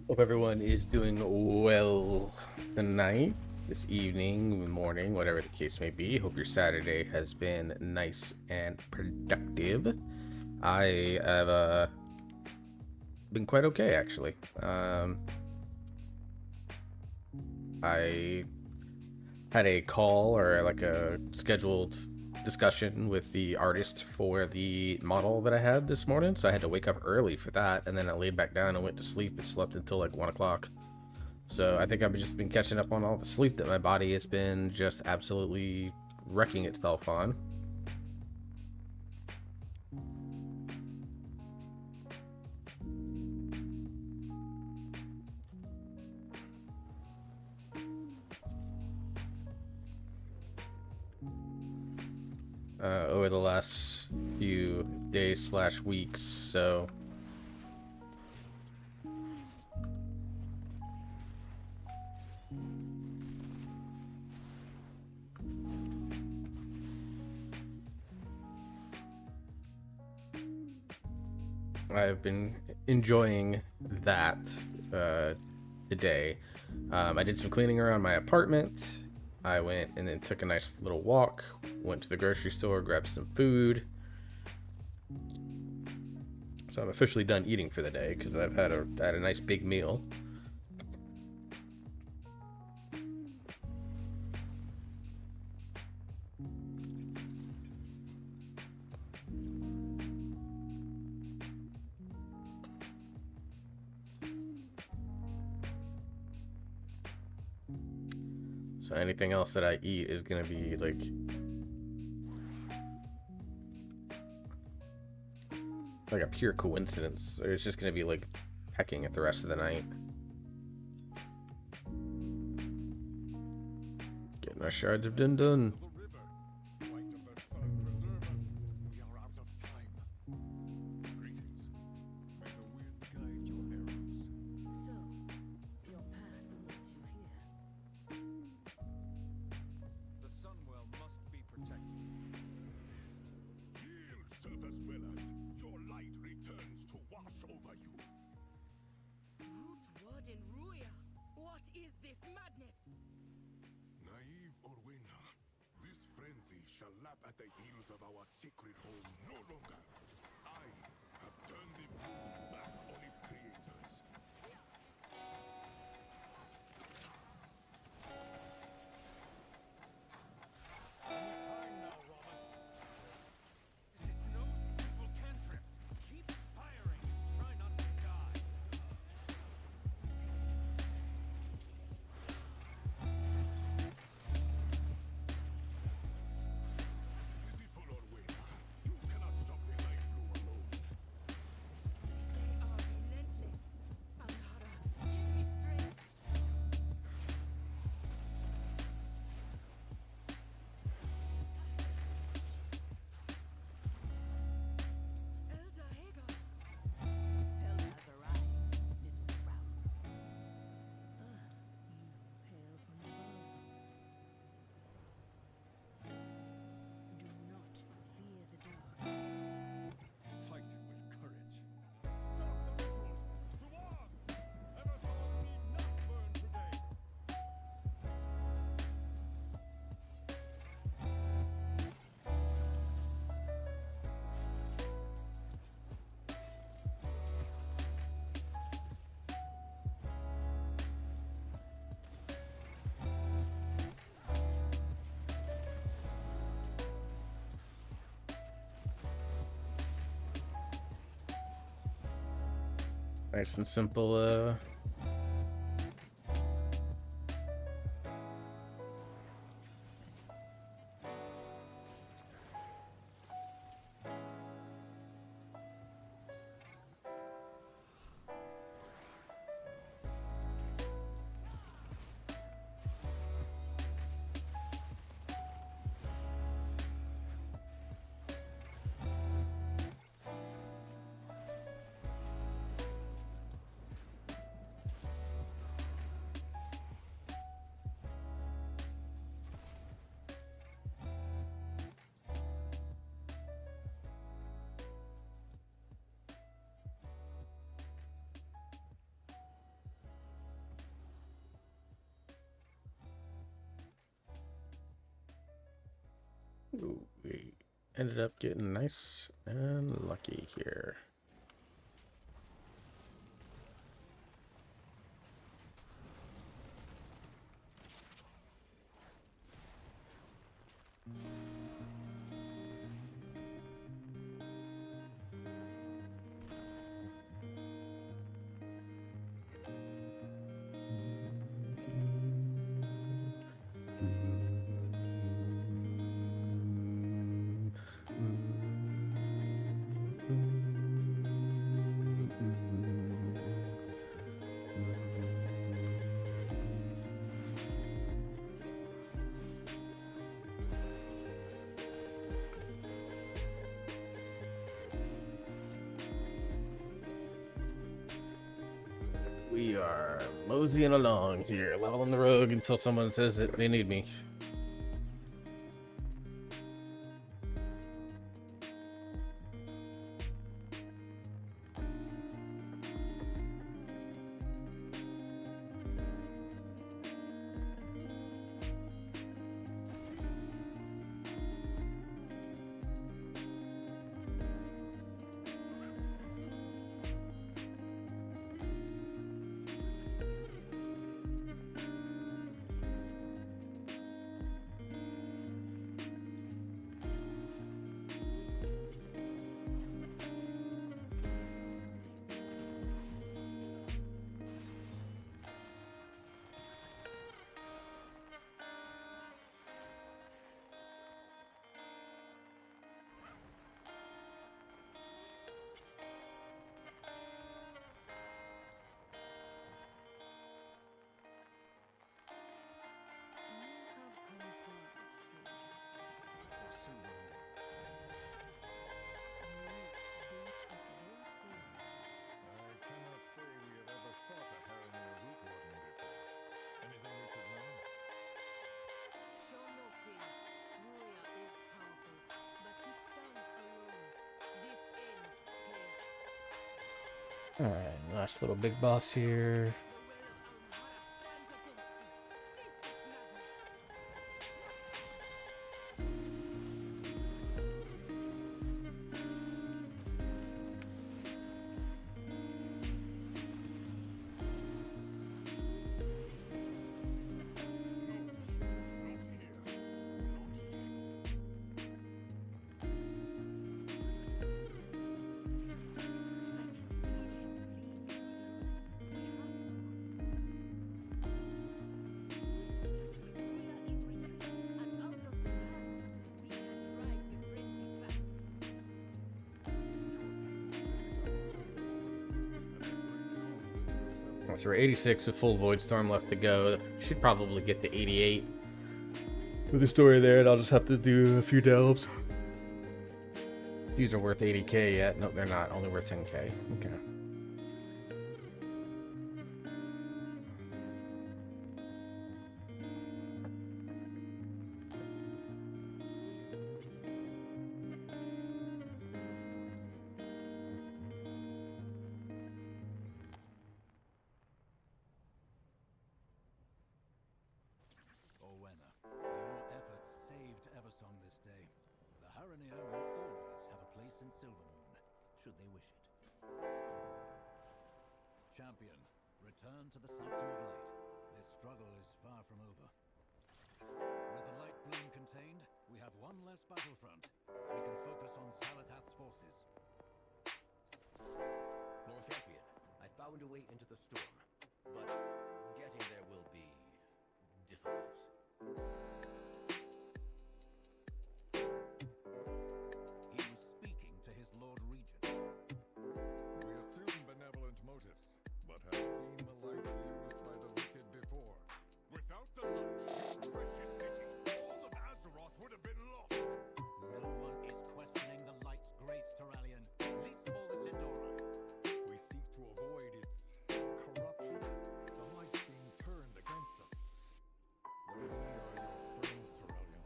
Hope everyone is doing well tonight, this evening, morning, whatever the case may be. Hope your Saturday has been nice and productive. I have been quite okay, actually. I had a call or like a scheduled discussion with the artist for the model that I had this morning, so I had to wake up early for that, and then I laid back down and went to sleep and slept until like 1 o'clock. So I think I've just been catching up on all the sleep that my body has been just absolutely wrecking itself on. Over the last few days slash weeks, so I've been enjoying that today. I did some cleaning around my apartment. I went and then took a nice little walk, went to the grocery store, grabbed some food. So I'm officially done eating for the day because I've had a nice big meal. So anything else that I eat is gonna be like a pure coincidence, or it's just gonna be like pecking at the rest of the night. Getting our shards of dun. At the heels of our secret home no longer. I have turned the moon back on its creators. Time now, Robert. This is no simple cantrip. Keep firing and try not to die. Nice and simple. Ooh, we ended up getting nice and lucky here. We are moseying along here, leveling the rogue until someone says that they need me. Alright, nice little big boss here. So we're 86 with full Void Storm left to go. Should probably get to 88 with the story there, and I'll just have to do a few delves. These are worth 80k yet? Nope, they're not. Only worth 10k. Okay. Owena, your efforts saved Eversong this day. The Haranier will always have a place in Silvermoon, should they wish it. Champion, return to the Sanctum of Light. This struggle is far from over. With the Light Bloom contained, we have one less battlefront. We can focus on Salatath's forces. Lord Champion, I found a way into the storm, but getting there will be difficult. He was speaking to his Lord Regent. We assume benevolent motives, but have seen the light used by the wicked before. Without the light, your precious city, all of Azeroth would have been lost. No one is questioning the Light's grace, Terralion. Least of all the Sindora. We seek to avoid its corruption, the light being turned against us. We are your friends, Terralion.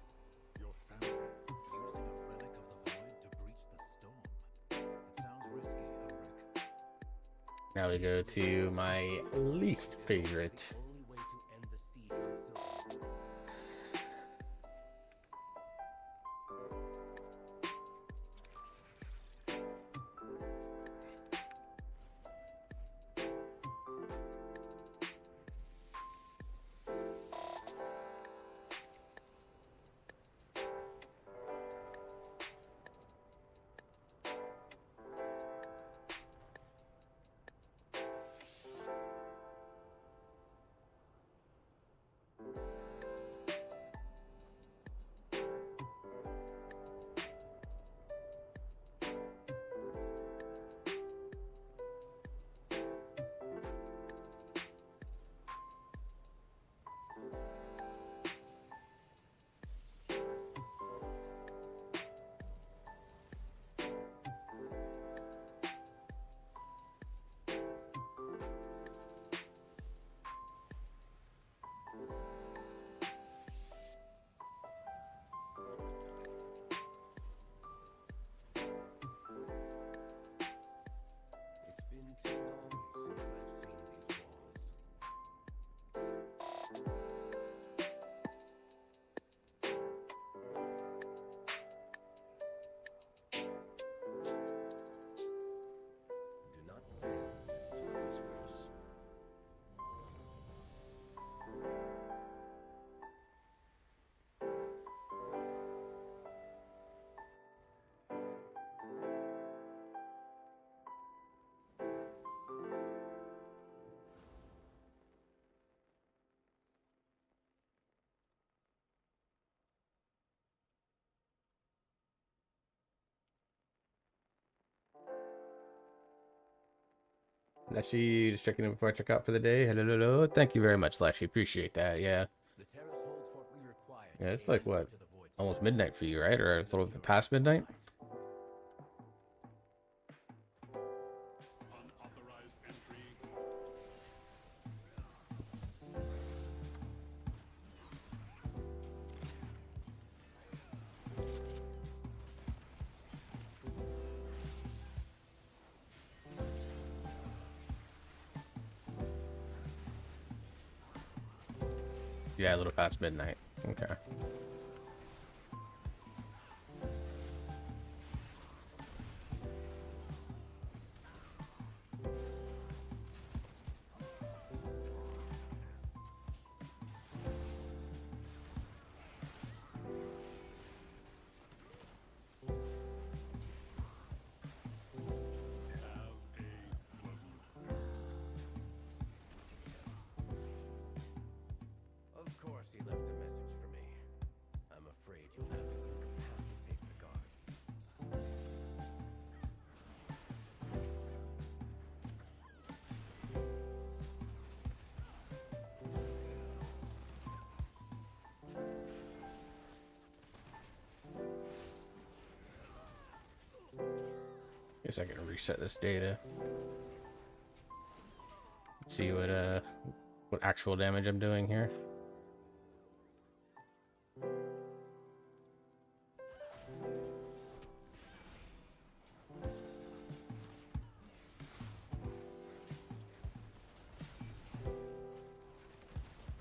Your family. Using a relic of the Void to breach the storm. It sounds risky, Ulrich. Now we go to my least favorite. Only way to end the siege on Silvermoon. It's been too long since I've seen these walls. Do not bend to whispers. Lashy, just checking in before I check out for the day. Hello, hello. Thank you very much, Lashy. Appreciate that. Yeah. The terrace holds what we require. Yeah, to it's like gain what? into the Void Almost Storm. midnight for you, right? Or a little bit past midnight? Unauthorized entry. Yeah, a little past midnight. Okay. Of course he left a message for me. I'm afraid you'll have to incapacitate the guards. Guess I can reset this data. See what actual damage I'm doing here.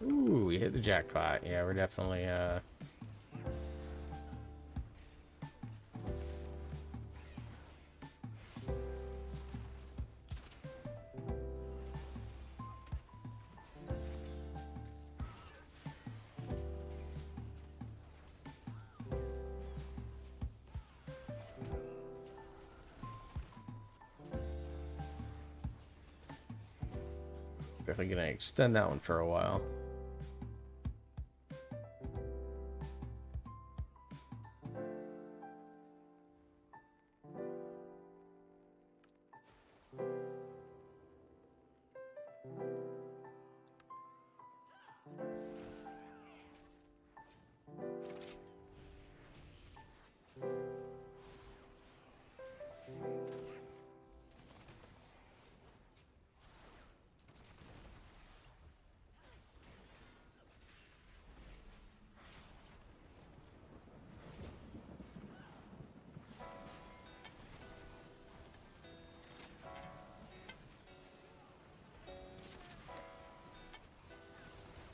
Ooh, we hit the jackpot. Yeah, we're definitely definitely gonna extend that one for a while.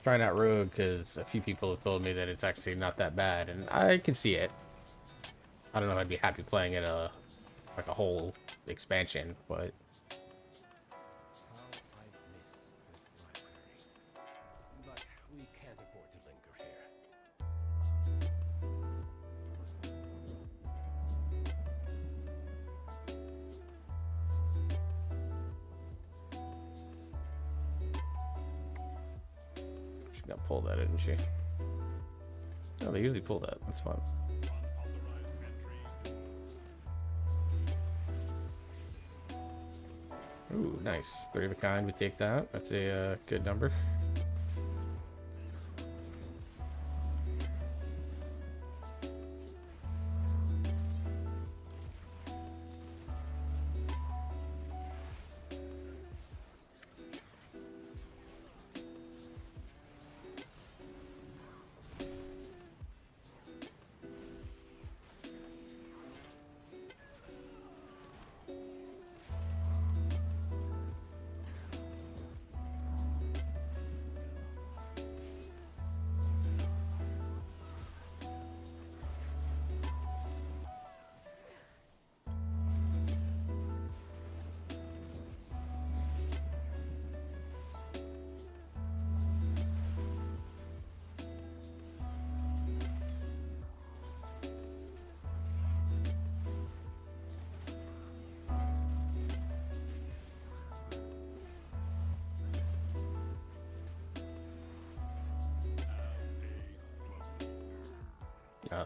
Trying out Rogue because a few people have told me that it's actually not that bad, and I can see it. I don't know if I'd be happy playing it like a whole expansion, but How I've missed this library. But we can't afford to linger here. she's gonna pull that, isn't she? No, they usually pull that. That's fine. Ooh, nice. 3 of a kind. We take that. That's a good number.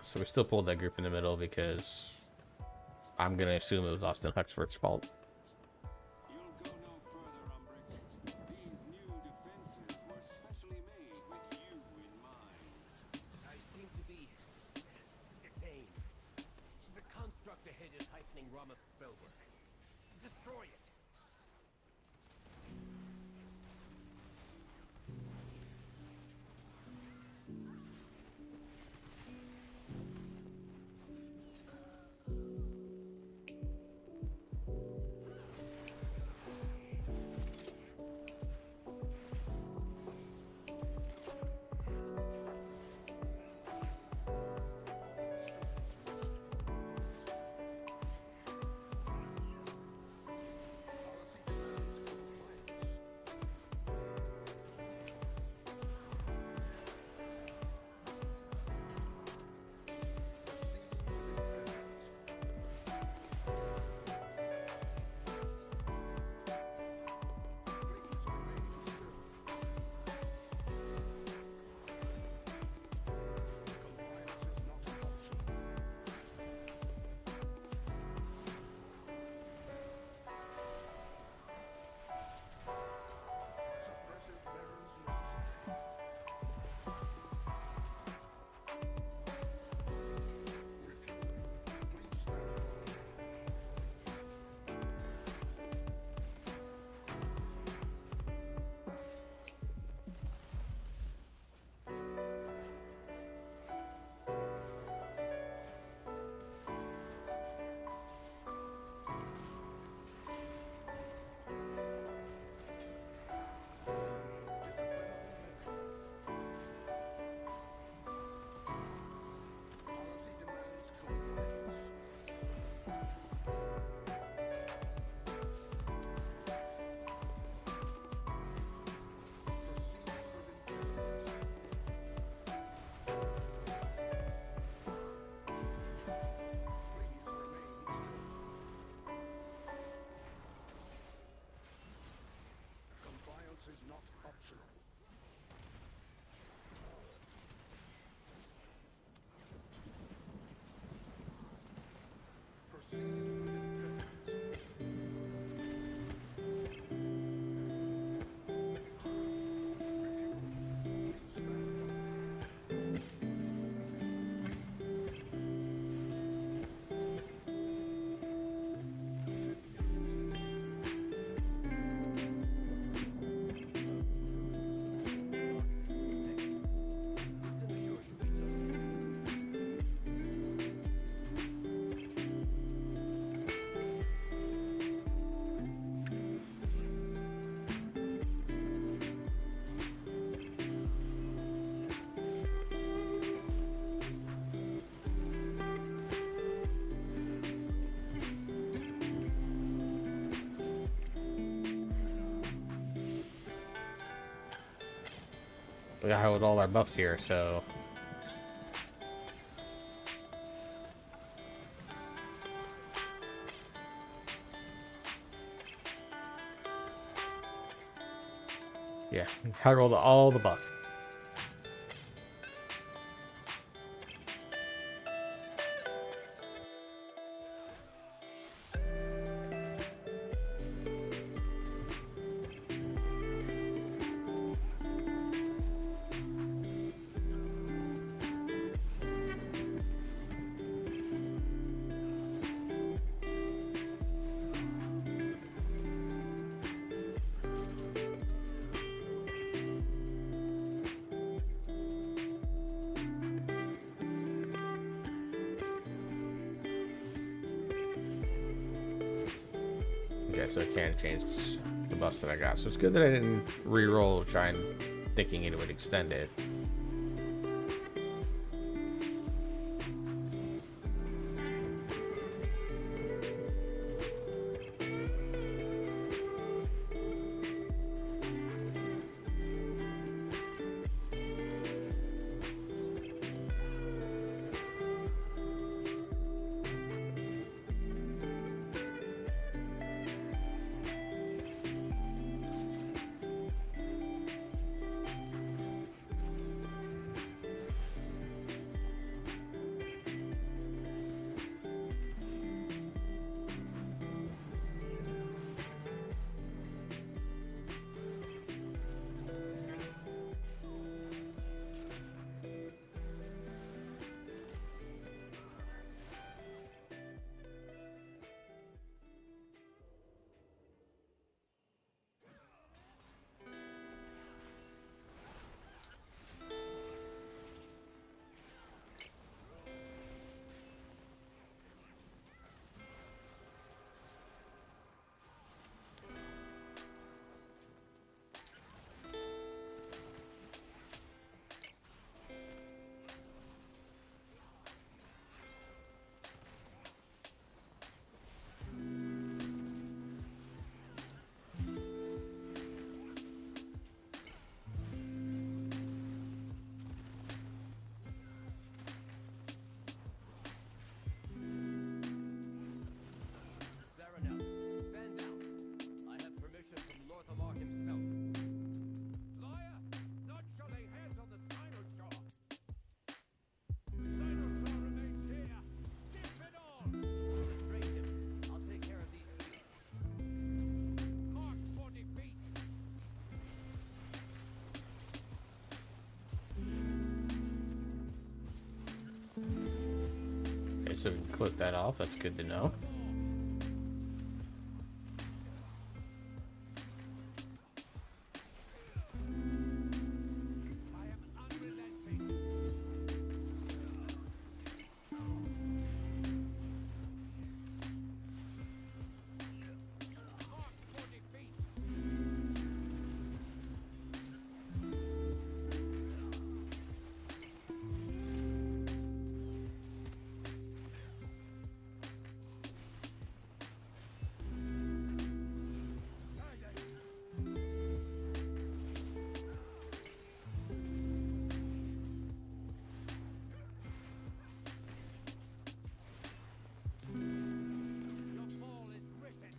So we still pulled that group in the middle because I'm gonna assume it was Austin Huxford's fault. You'll go no further, Umbrick. These new defenses were specially made with you in mind. I seem to be detained. The construct ahead is heightening Ramath's spellwork. Destroy it. we gotta hold all our buffs here, so... Yeah, high roll all the buff. Okay, so I can change the buffs that I got. So it's good that I didn't re-roll trying thinking it would extend it. Zaranel, stand down. I have permission from Lorthamar himself. Liar! None shall lay hands on the Sinoshaw! The Sinoshaw remains here! Keep it on! Restrain him. I'll take care of these two. Mark for defeat! Okay, so we can clip that off. That's good to know. I am unrelenting! Mark for defeat! Your fall is written!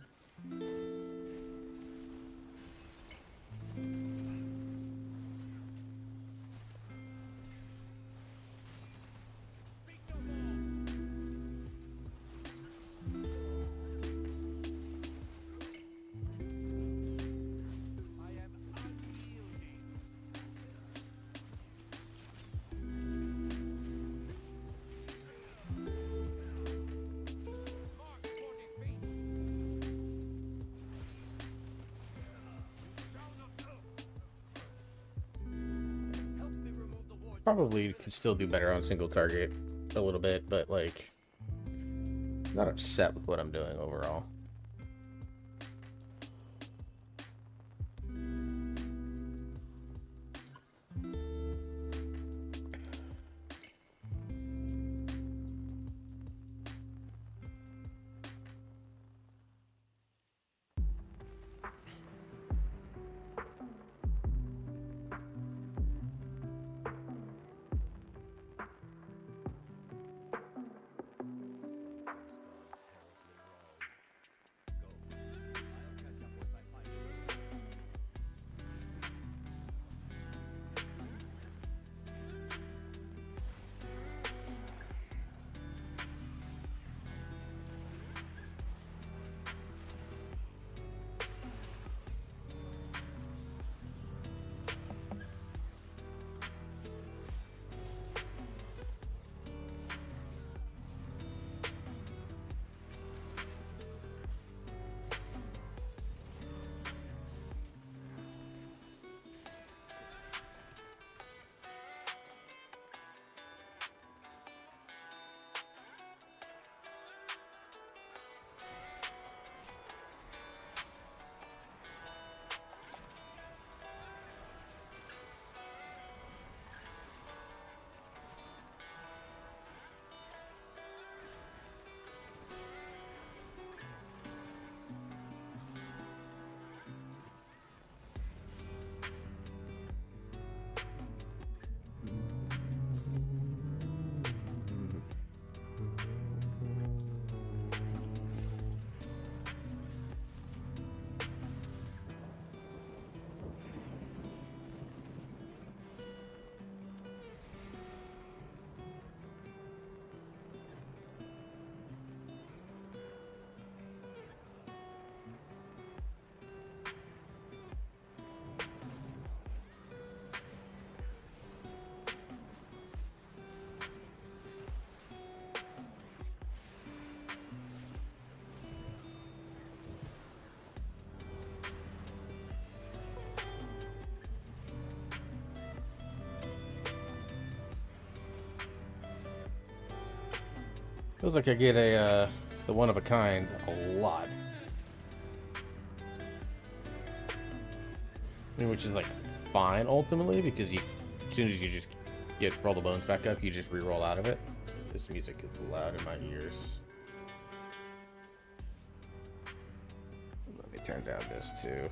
Speak no more! I am unyielding! Mark for defeat! Shall not Help me remove the ward. Probably could still do better on single target a little bit, but like, not upset with what I'm doing overall. Feels like I get a the one of a kind a lot. I mean, which is like fine ultimately because as soon as you just roll the bones back up, you just re-roll out of it. This music is loud in my ears. Let me turn down this too.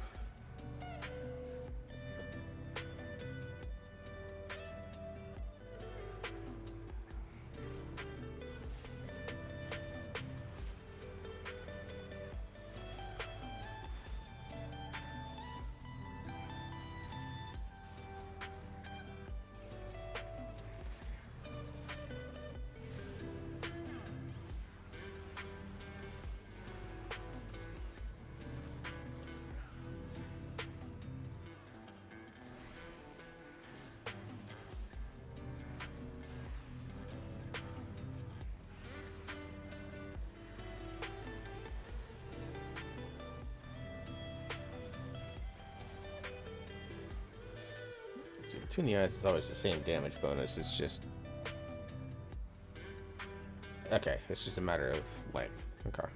Between the eyes is always the same damage bonus. It's just okay. It's just a matter of length. Okay.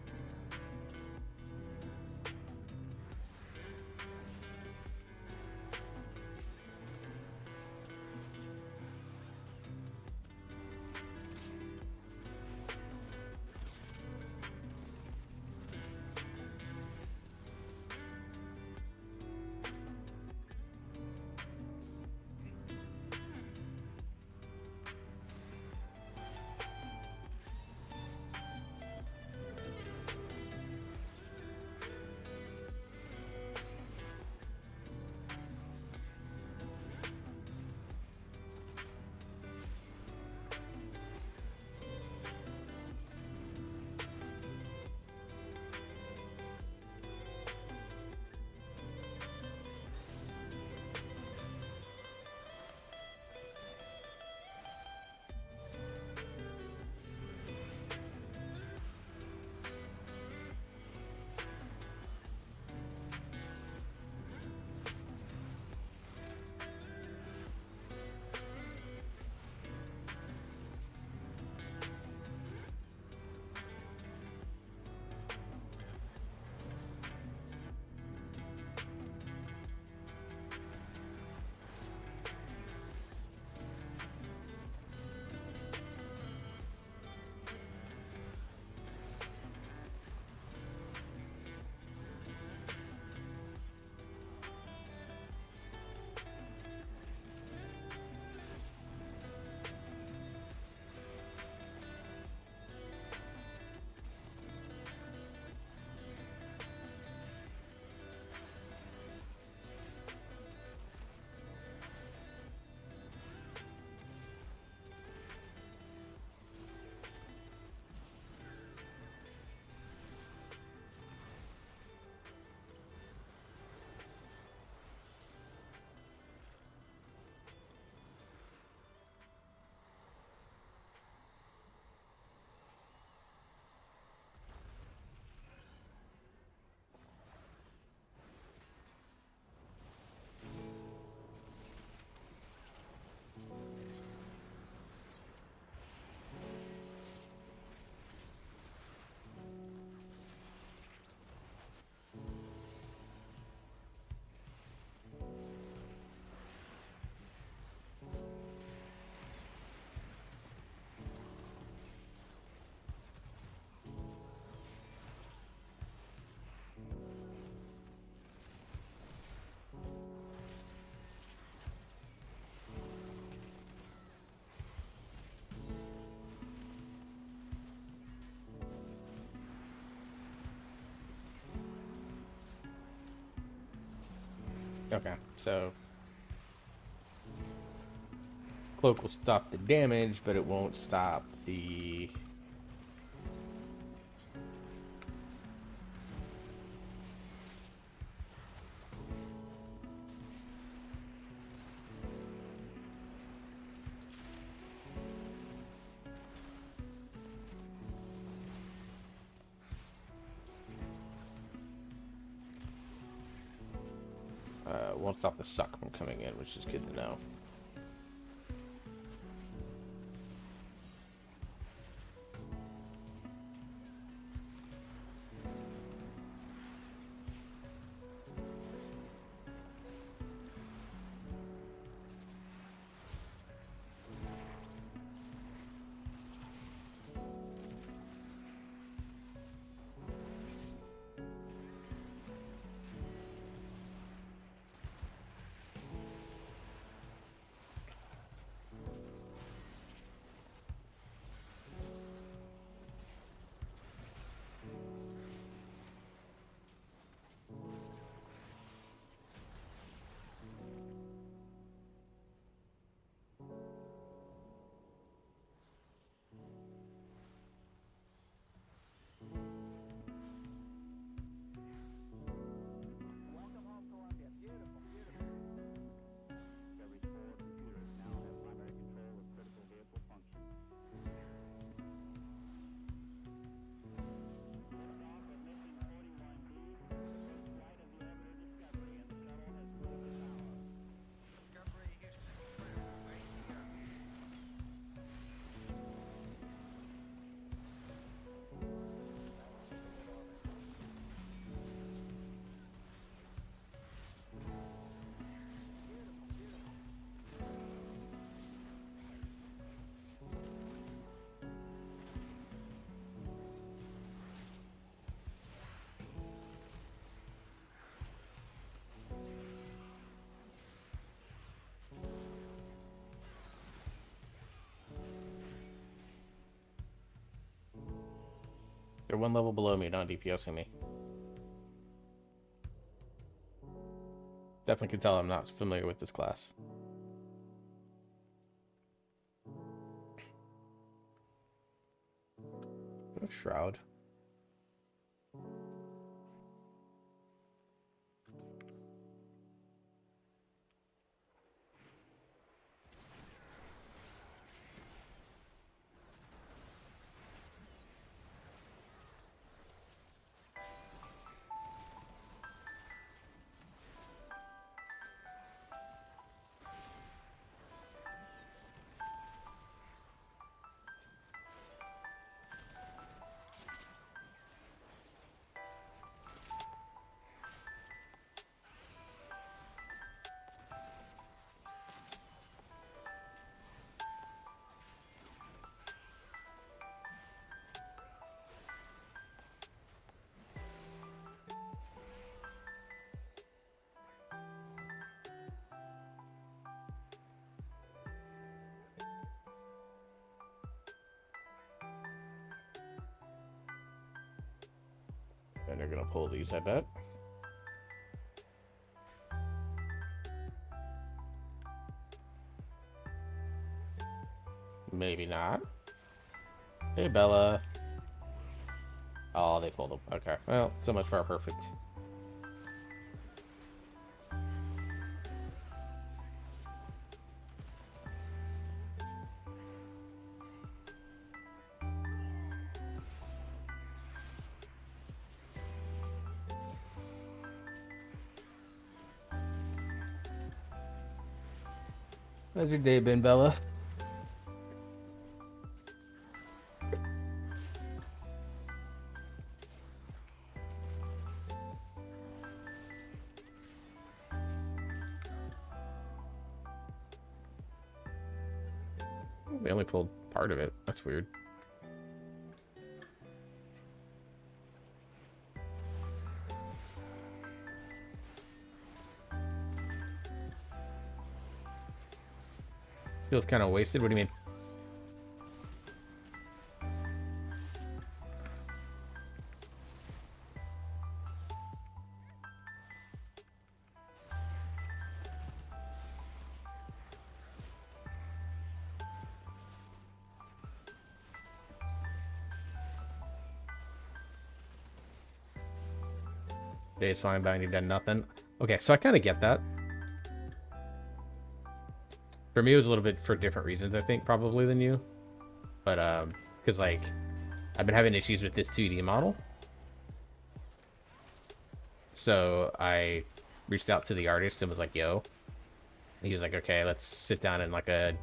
Okay, so cloak will stop the damage, but it won't stop the won't stop the suck from coming in, which is good to know. They're one level below me, not DPSing me. Definitely can tell I'm not familiar with this class. What a shroud. And they're gonna pull these, I bet. Maybe not. Hey, Bella. Oh, they pulled them. Okay. Well, so much for our perfect. How's your day been, Bella? They only pulled part of it. That's weird. Feels kind of wasted. What do you mean? Day's flying by and you've done nothing. Okay, so I kind of get that. For me, it was a little bit for different reasons, I think, probably than you. But, because, like, I've been having issues with this 2D model. So I reached out to the artist and was like, yo. And he was like, okay, let's sit down and, like, and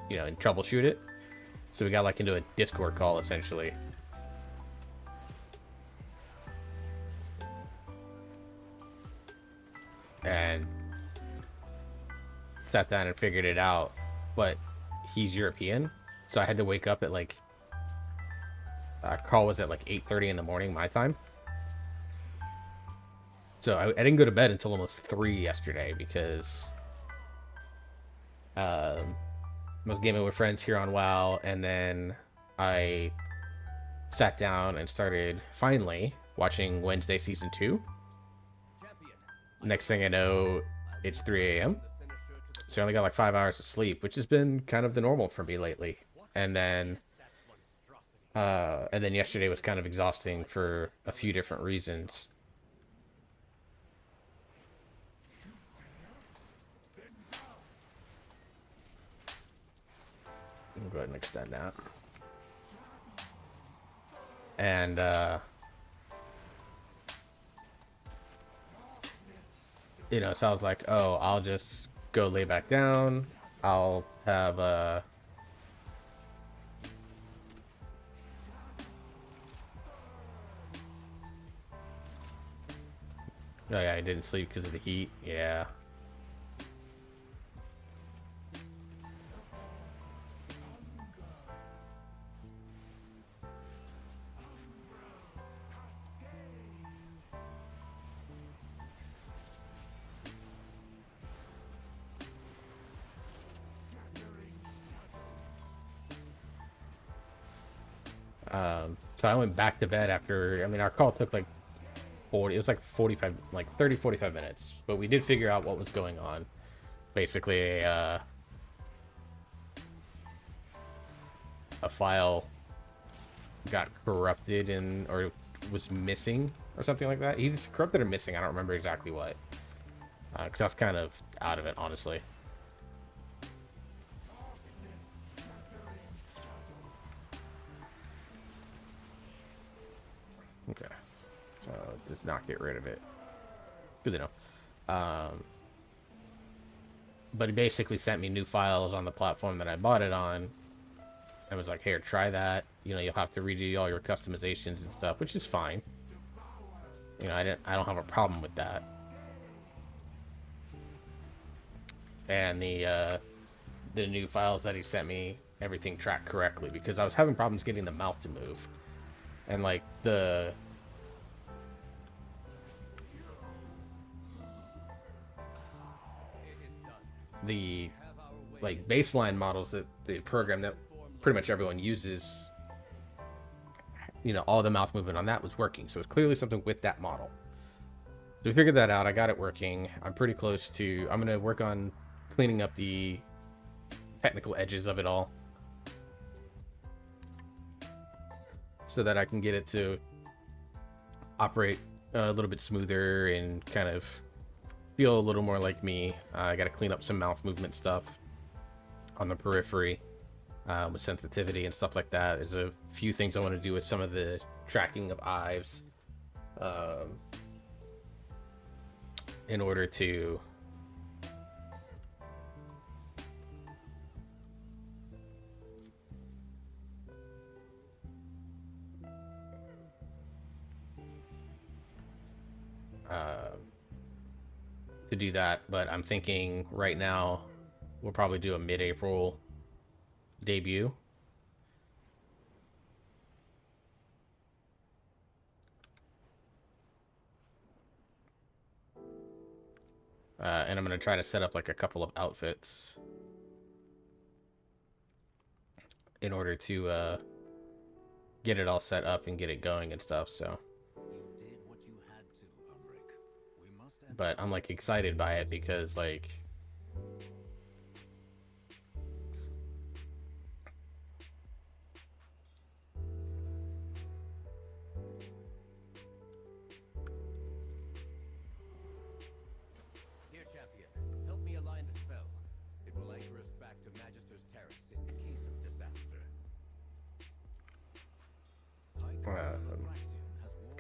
troubleshoot it. So we got, like, into a Discord call, essentially. And sat down and figured it out, but he's European, so I had to wake up at like call was at like 8:30 in the morning my time, so I didn't go to bed until almost 3 yesterday because I was gaming with friends here on WoW, and then I sat down and started finally watching Wednesday season 2. Next thing I know, it's 3 a.m. So I only got like 5 hours of sleep, which has been kind of the normal for me lately. And then yesterday was kind of exhausting for a few different reasons. I'll go ahead and extend that. And so I was like, oh, I'll just go lay back down. I'll have oh yeah, I didn't sleep because of the heat. Yeah. So I went back to bed after, I mean, our call took like 40, it was like 45, like 30, 45 minutes. But we did figure out what was going on. Basically, a file got corrupted and, or was missing or something like that. He's corrupted or missing. I don't remember exactly what. Because I was kind of out of it, honestly. Okay. So, does not get rid of it. Good to know. But he basically sent me new files on the platform that I bought it on. And was like, here, try that. You know, you'll have to redo all your customizations and stuff, which is fine. You know, I don't have a problem with that. And the new files that he sent me, everything tracked correctly, because I was having problems getting the mouth to move. And like the like baseline models that the program that pretty much everyone uses, you know, all the mouth movement on that was working. So it's clearly something with that model. So we figured that out. I got it working. I'm pretty close to, I'm going to work on cleaning up the technical edges of it all so that I can get it to operate a little bit smoother and kind of feel a little more like me. I got to clean up some mouth movement stuff on the periphery with sensitivity and stuff like that. There's a few things I want to do with some of the tracking of Ives in order to do that. But I'm thinking right now we'll probably do a mid-April debut. And I'm going to try to set up like a couple of outfits in order to get it all set up and get it going and stuff. So, You did what you had to, Umbric. We must but I'm like excited by it because like Here, champion. Help me align the spell. It will anchor us back to Magister's Terrace in case of disaster.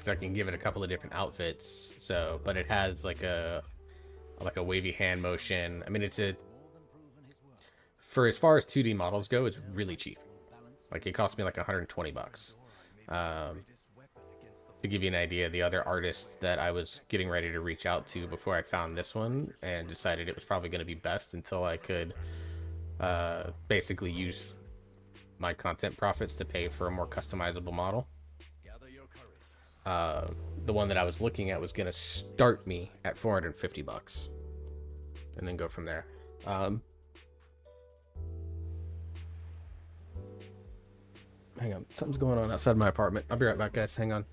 because I can give it a couple of different outfits. So, but it has like a wavy hand motion. I mean, it's a, for as far as 2D models go, it's really cheap. Like it cost me like 120 bucks. To give you an idea, the other artist that I was getting ready to reach out to before I found this one and decided it was probably going to be best until I could basically use my content profits to pay for a more customizable model. The one that I was looking at was going to start me at 450 bucks and then go from there. Hang on, something's going on outside my apartment. I'll be right back, guys. Hang on.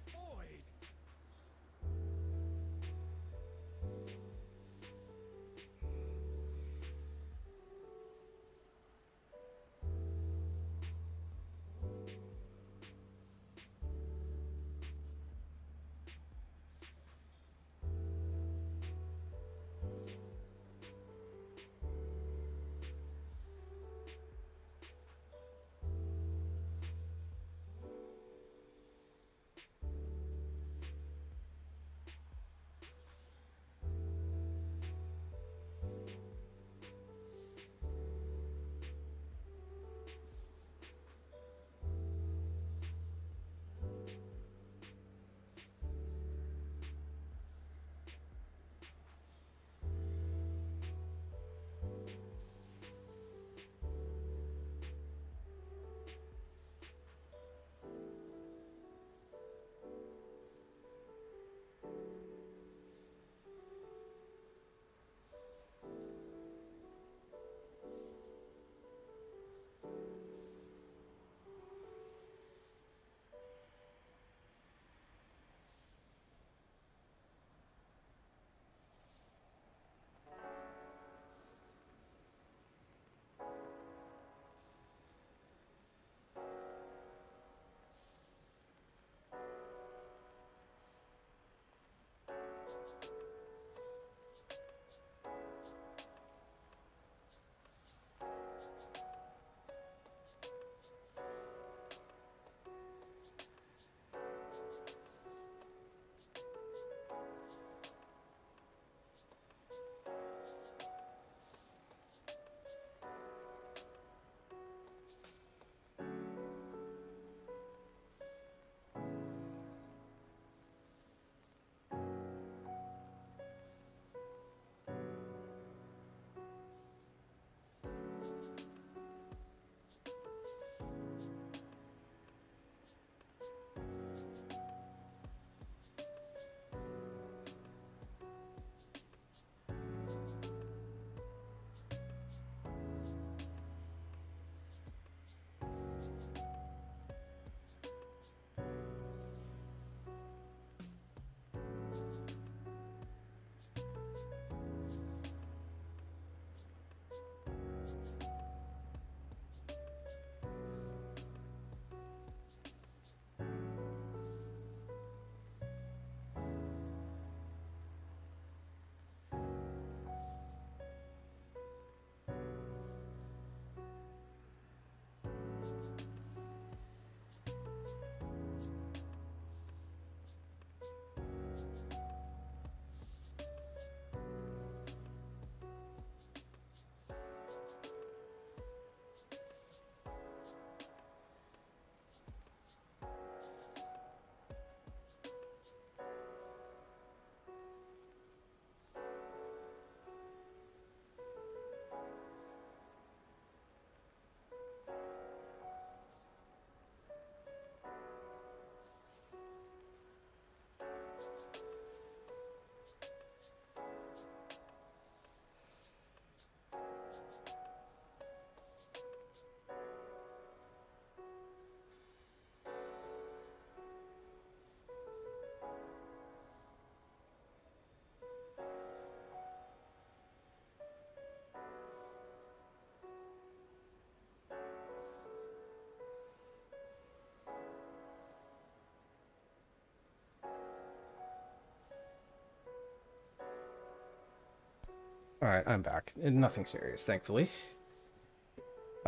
All right, I'm back. And nothing serious, thankfully.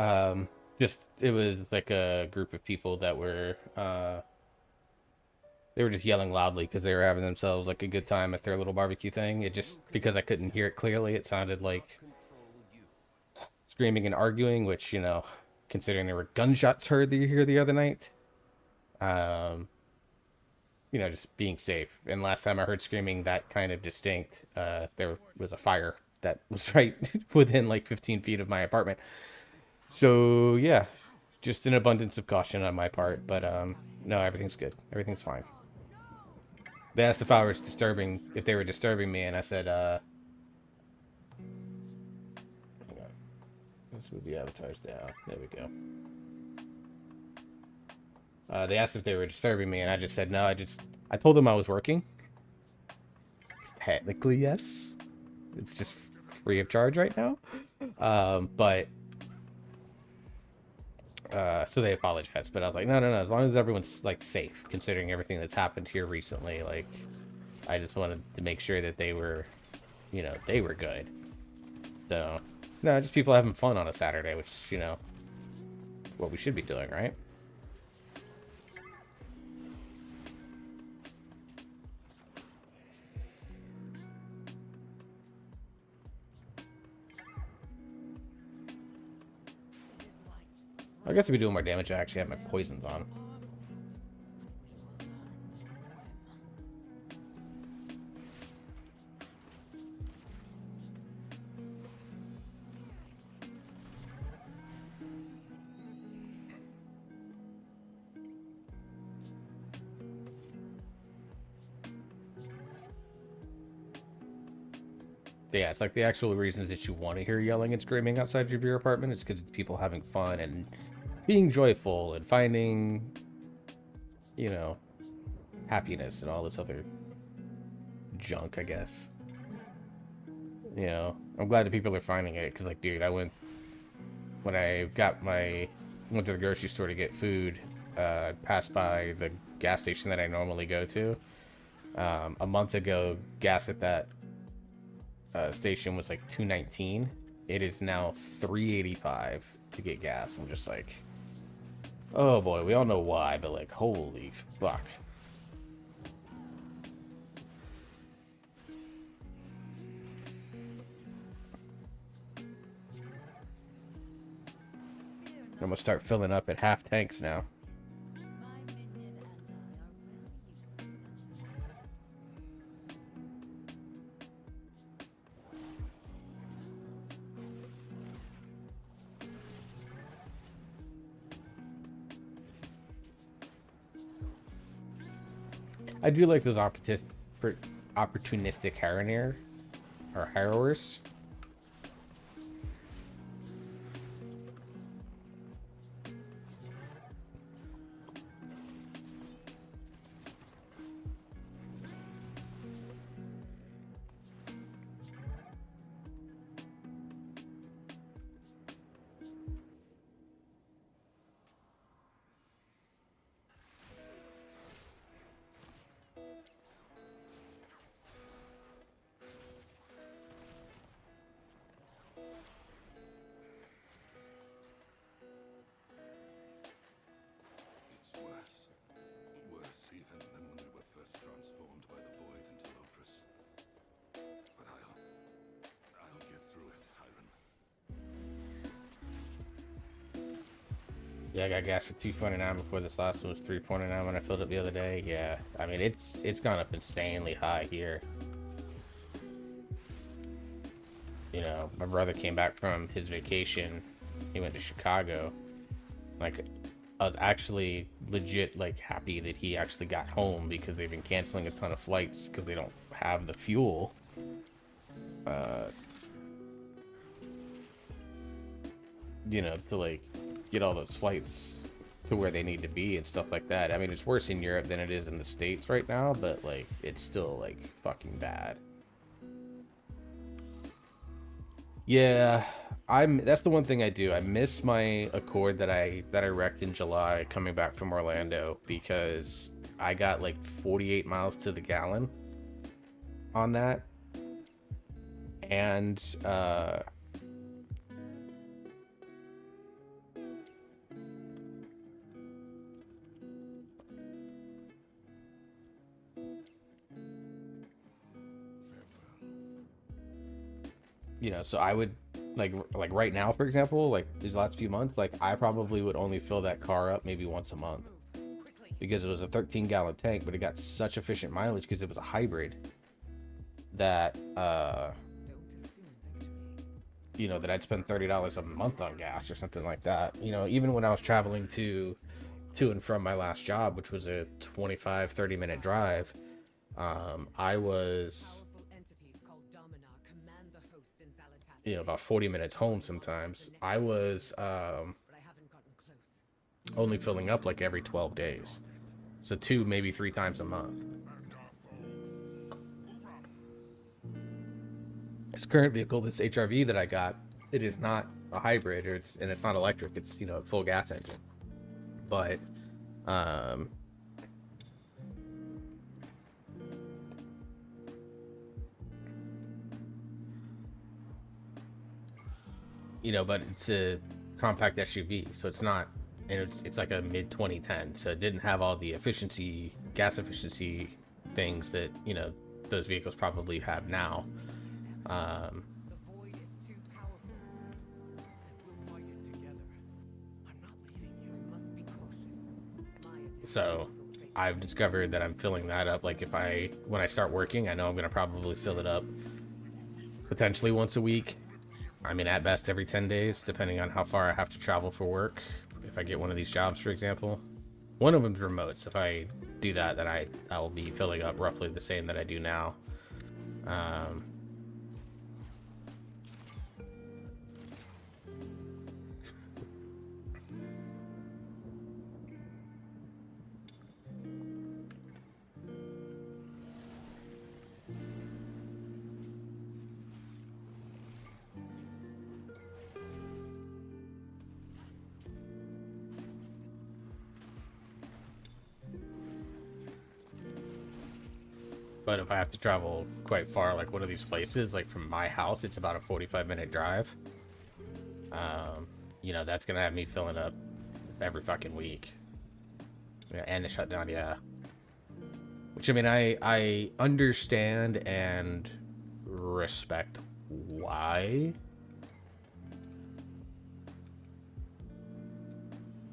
Um, just it was like a group of people that were they were just yelling loudly because they were having themselves like a good time at their little barbecue thing. It just because I couldn't hear it clearly, it sounded like Control you. screaming and arguing, which, considering there were gunshots heard here the other night, um, just being safe. And last time I heard screaming that kind of distinct, there was a fire that was right within like 15 feet of my apartment. So yeah, just an abundance of caution on my part. But no, everything's good. Everything's fine. They asked if they were disturbing me, and I said, hang on. Let's move the avatars down. There we go. They asked if they were disturbing me, and I just said no. I told them I was working. Technically, yes. It's just free of charge right now. But so they apologized, but I was like, no. As long as everyone's like safe, considering everything that's happened here recently, like, I just wanted to make sure that they were good. So, no, just people having fun on a Saturday, which, what we should be doing, right? I guess I'd be doing more damage. I actually have my poisons on. Yeah, it's like the actual reasons that you want to hear yelling and screaming outside of your apartment. It's because people having fun and being joyful and finding, happiness and all this other junk, I guess. I'm glad that people are finding it because, like, dude, went to the grocery store to get food, passed by the gas station that I normally go to. A month ago, gas at that station was like $2.19. It is now $3.85 to get gas. I'm just like, oh boy, we all know why, but like, holy fuck. I'm gonna start filling up at half tanks now. I do like those opportunistic harrowers. It's worse. Worse even than when we were first transformed by the void into Lotris. But I'll get through it, Hiram. Yeah, I got gas for $2.49 before this last one was $3.49 when I filled it the other day. Yeah, I mean, it's gone up insanely high here. My brother came back from his vacation. He went to Chicago. Like, I was actually legit, like, happy that he actually got home because they've been canceling a ton of flights because they don't have the fuel. To, like, get all those flights to where they need to be and stuff like that. I mean, it's worse in Europe than it is in the States right now, but, like, it's still, like, fucking bad. Yeah, that's the one thing I do. I miss my Accord that I wrecked in July coming back from Orlando because I got like 48 miles to the gallon on that. and you know, so I would like right now, for example, like these last few months, like I probably would only fill that car up maybe once a month because it was a 13-gallon tank, but it got such efficient mileage because it was a hybrid that you know, that I'd spend $30 a month on gas or something like that. You know, even when I was traveling to and from my last job, which was a 25-30 minute drive, I was, you know, about 40 minutes home sometimes. I was only filling up like every 12 days. So 2, maybe 3 times a month. This current vehicle, this HRV that I got, it is not a hybrid, or it's not electric. It's, you know, a full gas engine. But you know, but it's a compact SUV, so it's not, and it's like a mid 2010, so it didn't have all the efficiency, gas efficiency things that, you know, those vehicles probably have now. The void is too powerful. We'll fight it together. I'm not leaving you. We must be cautious. So I've discovered that I'm filling that up. Like when I start working, I know I'm gonna probably fill it up potentially once a week. I mean, at best every 10 days, depending on how far I have to travel for work. If I get one of these jobs, for example, one of them's remote. So if I do that, then I will be filling up roughly the same that I do now. But if I have to travel quite far, like one of these places, like from my house, it's about a 45-minute drive. You know, that's gonna have me filling up every fucking week. Yeah, and the shutdown, yeah. Which, I mean, I understand and respect why.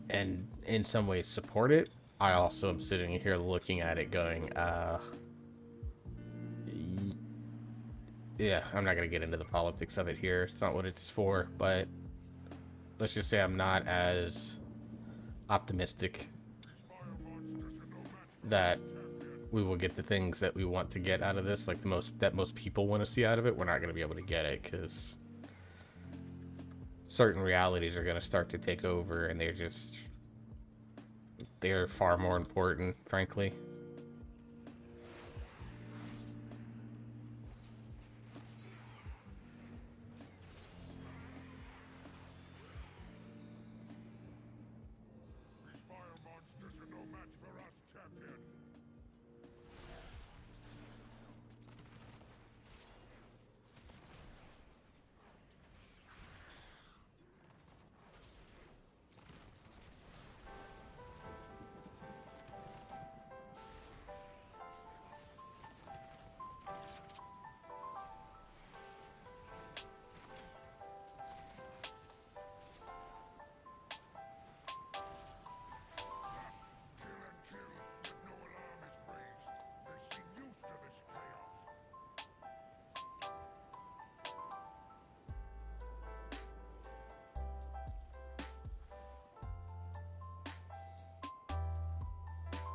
And in some ways support it. I also am sitting here looking at it going, yeah, I'm not going to get into the politics of it here. It's not what it's for, but let's just say I'm not as optimistic that we will get the things that we want to get out of this, like most people want to see out of it. We're not going to be able to get it because certain realities are going to start to take over, and they're far more important, frankly.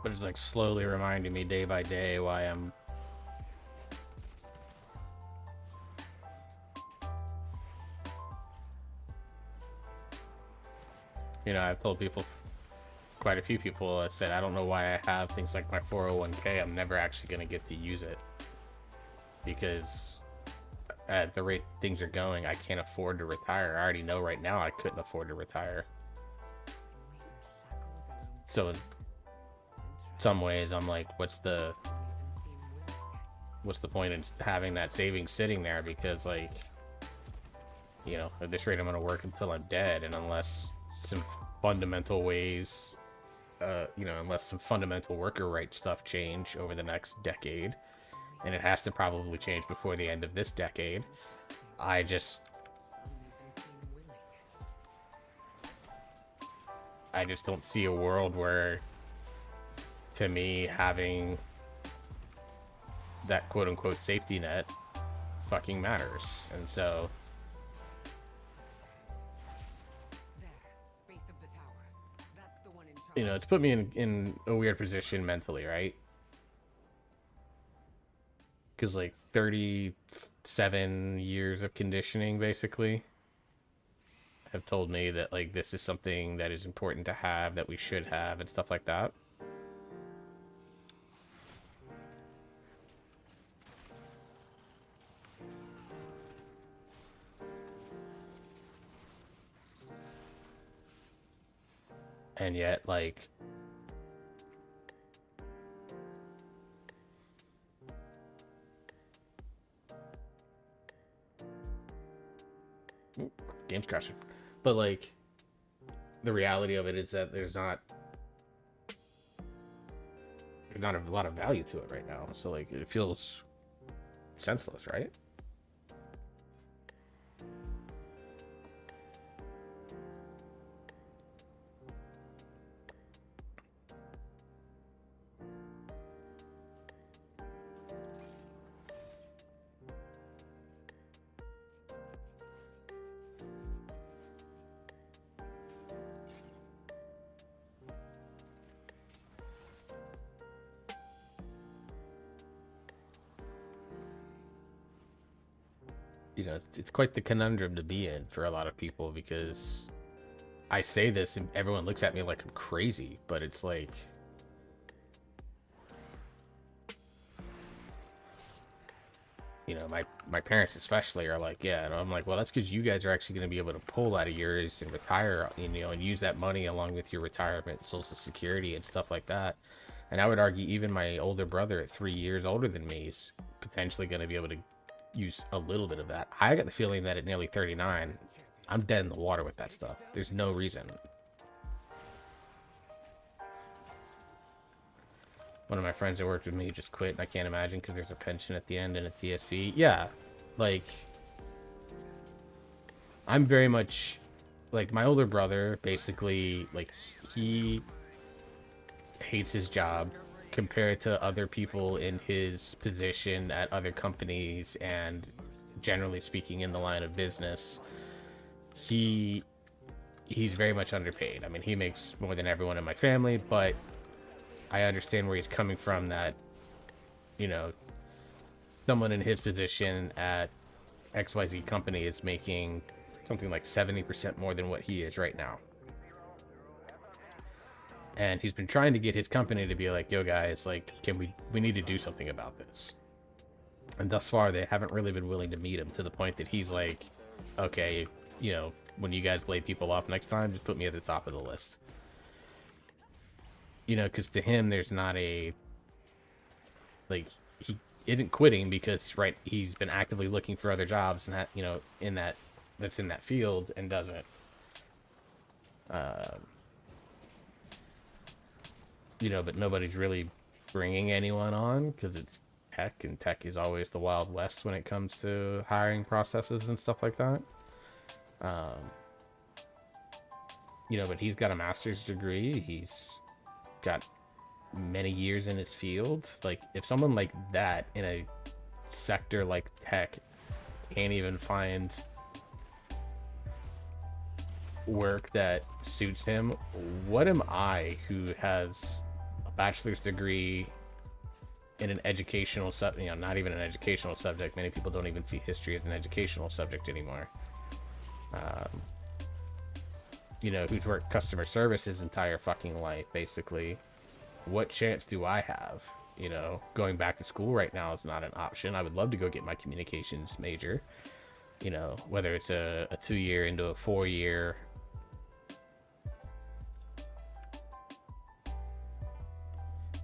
But it's like slowly reminding me day by day why I'm you know, I've told people, quite a few people, I said I don't know why I have things like my 401k. I'm never actually going to get to use it because at the rate things are going, I can't afford to retire. I already know right now I couldn't afford to retire. So in some ways I'm like, what's the what's the point in having that savings sitting there? Because like, you know, at this rate, I'm gonna work until I'm dead, and unless some fundamental ways, you know, unless some fundamental worker rights stuff change over the next decade, and it has to probably change before the end of this decade, I just don't see a world where, to me, having that quote-unquote safety net fucking matters. And so, There, base of the tower. That's the one in charge. you know, it's put me in a weird position mentally, right? Because like 37 years of conditioning basically have told me that like this is something that is important to have, that we should have, and stuff like that. And yet, like, game's crashing. But like, the reality of it is that there's not a lot of value to it right now. So like, it feels senseless, right? You know, it's quite the conundrum to be in for a lot of people, because I say this and everyone looks at me like I'm crazy, but it's like, you know, my parents especially are like, yeah, and I'm like, well, that's because you guys are actually going to be able to pull out of yours and retire, you know, and use that money along with your retirement, Social Security, and stuff like that. And I would argue even my older brother at 3 years older than me is potentially going to be able to use a little bit of that. I got the feeling that at nearly 39, I'm dead in the water with that stuff. There's no reason. One of my friends that worked with me just quit, and I can't imagine, because there's a pension at the end and a TSP. Yeah, like, I'm very much like my older brother. Basically, like, he hates his job compared to other people in his position at other companies, and generally speaking in the line of business, he's very much underpaid. I mean, he makes more than everyone in my family, but I understand where he's coming from, that, you know, someone in his position at XYZ company is making something like 70% more than what he is right now. And he's been trying to get his company to be like, yo guys, like, we need to do something about this. And thus far, they haven't really been willing to meet him, to the point that he's like, okay, you know, when you guys lay people off next time, just put me at the top of the list. You know, because to him, there's not a, like, he isn't quitting because, right, he's been actively looking for other jobs, and that, you know, that's in that field, and doesn't, you know, but nobody's really bringing anyone on because it's tech, and tech is always the Wild West when it comes to hiring processes and stuff like that. You know, but he's got a master's degree. He's got many years in his field. Like, if someone like that in a sector like tech can't even find work that suits him, what am I, who has a bachelor's degree in an educational you know, not even an educational subject. Many people don't even see history as an educational subject anymore. You know, who's worked customer service his entire fucking life, basically. What chance do I have? You know, going back to school right now is not an option. I would love to go get my communications major. You know, whether it's a 2-year into a 4-year.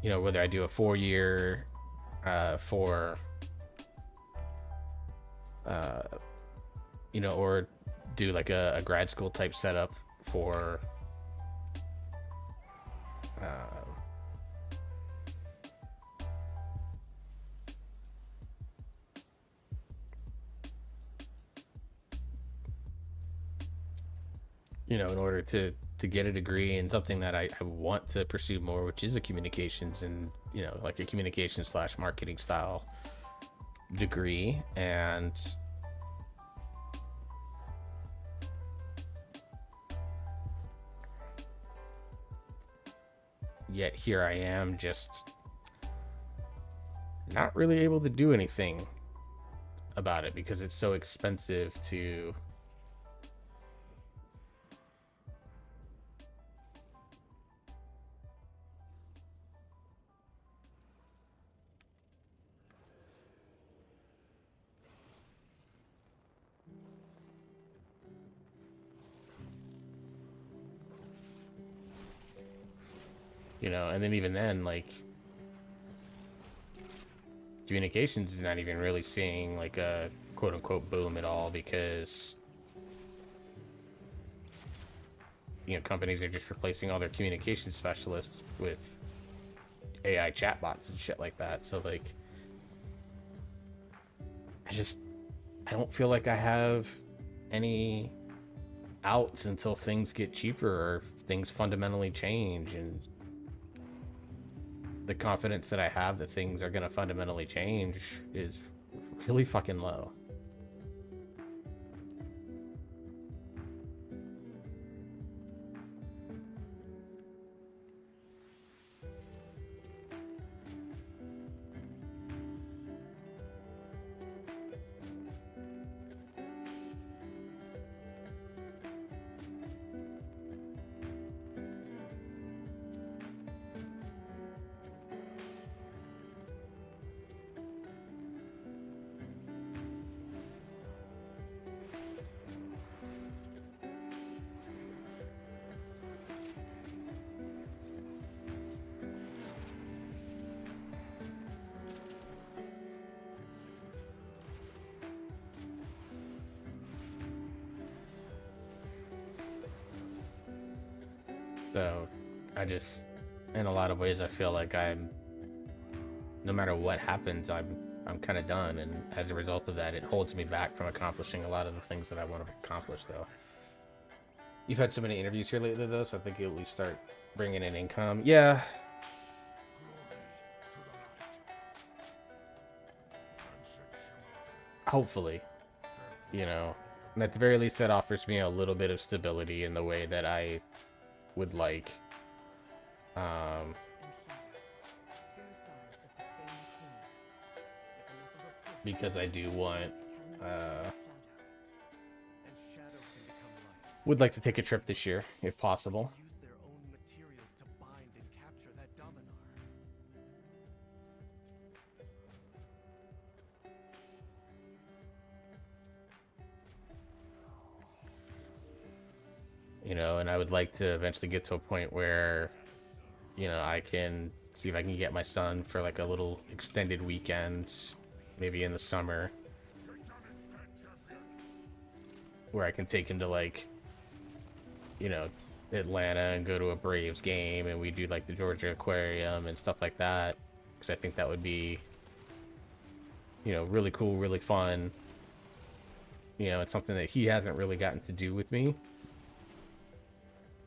You know, whether I do a 4-year for or do like a grad school type setup for uh, in order to get a degree in something that I want to pursue more, which is a communications and like a communication slash marketing style degree. And yet here I am, just not really able to do anything about it because it's so expensive to and then even then, like, communications is not even really seeing like a quote unquote boom at all because companies are just replacing all their communication specialists with AI chatbots and shit like that. So like I don't feel like I have any outs until things get cheaper or things fundamentally change, and the confidence that I have that things are going to fundamentally change is really fucking low. So in a lot of ways, I feel like no matter what happens, I'm kind of done. And as a result of that, it holds me back from accomplishing a lot of the things that I want to accomplish, though. You've had so many interviews here lately, though, so I think you'll at least start bringing in income. Yeah. Hopefully, and at the very least, that offers me a little bit of stability in the way that I would like. Because I do want, would like to take a trip this year, if possible. And I would like to eventually get to a point where, I can see if I can get my son for like a little extended weekend, maybe in the summer, where I can take him to like, Atlanta and go to a Braves game, and we do like the Georgia Aquarium and stuff like that, because I think that would be, really cool, really fun. It's something that he hasn't really gotten to do with me,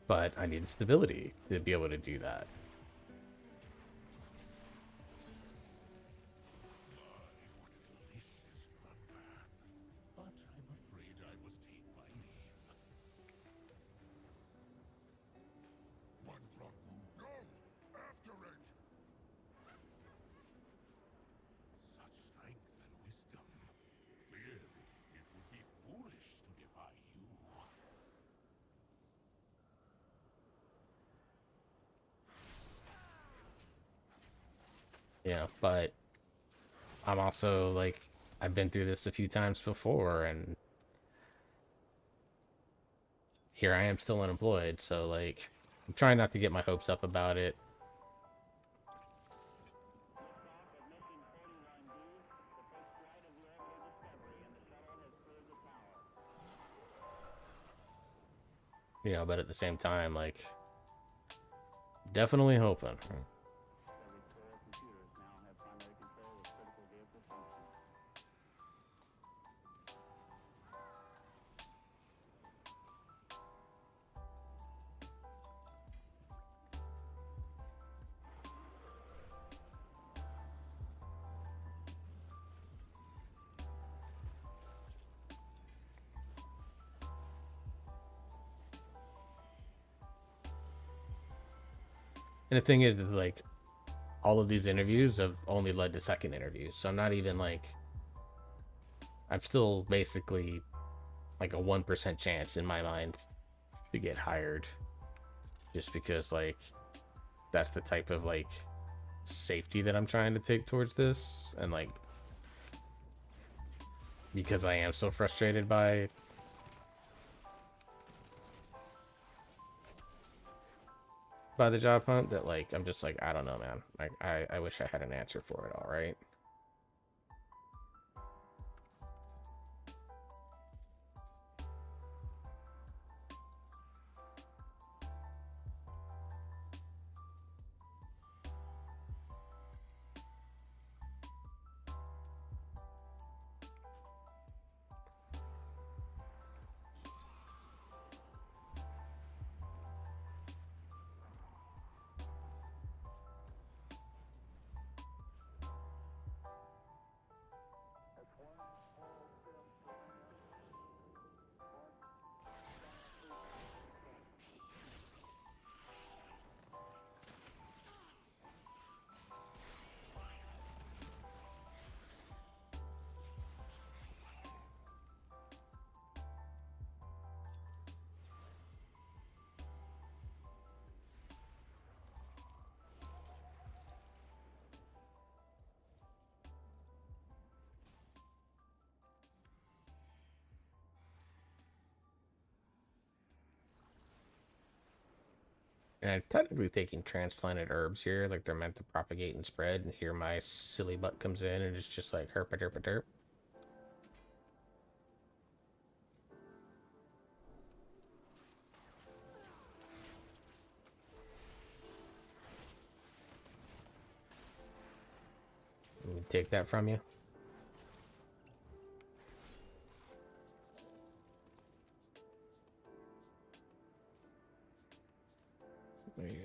but I need stability to be able to do that. But I'm also like, I've been through this a few times before, and here I am still unemployed, so like, I'm trying not to get my hopes up about it. you know, but at the same time, like, definitely hoping. And the thing is, like, all of these interviews have only led to second interviews. So I'm not even like, I'm still basically like a 1% chance in my mind to get hired, just because, like, that's the type of, like, safety that I'm trying to take towards this. And, like, because I am so frustrated by the job hunt, that, like, I'm just like, I don't know, man. Like, I wish I had an answer for it all, right? And I'm technically taking transplanted herbs here, like they're meant to propagate and spread, and here my silly butt comes in and it's just like herp a derp a derp. Let me take that from you. There you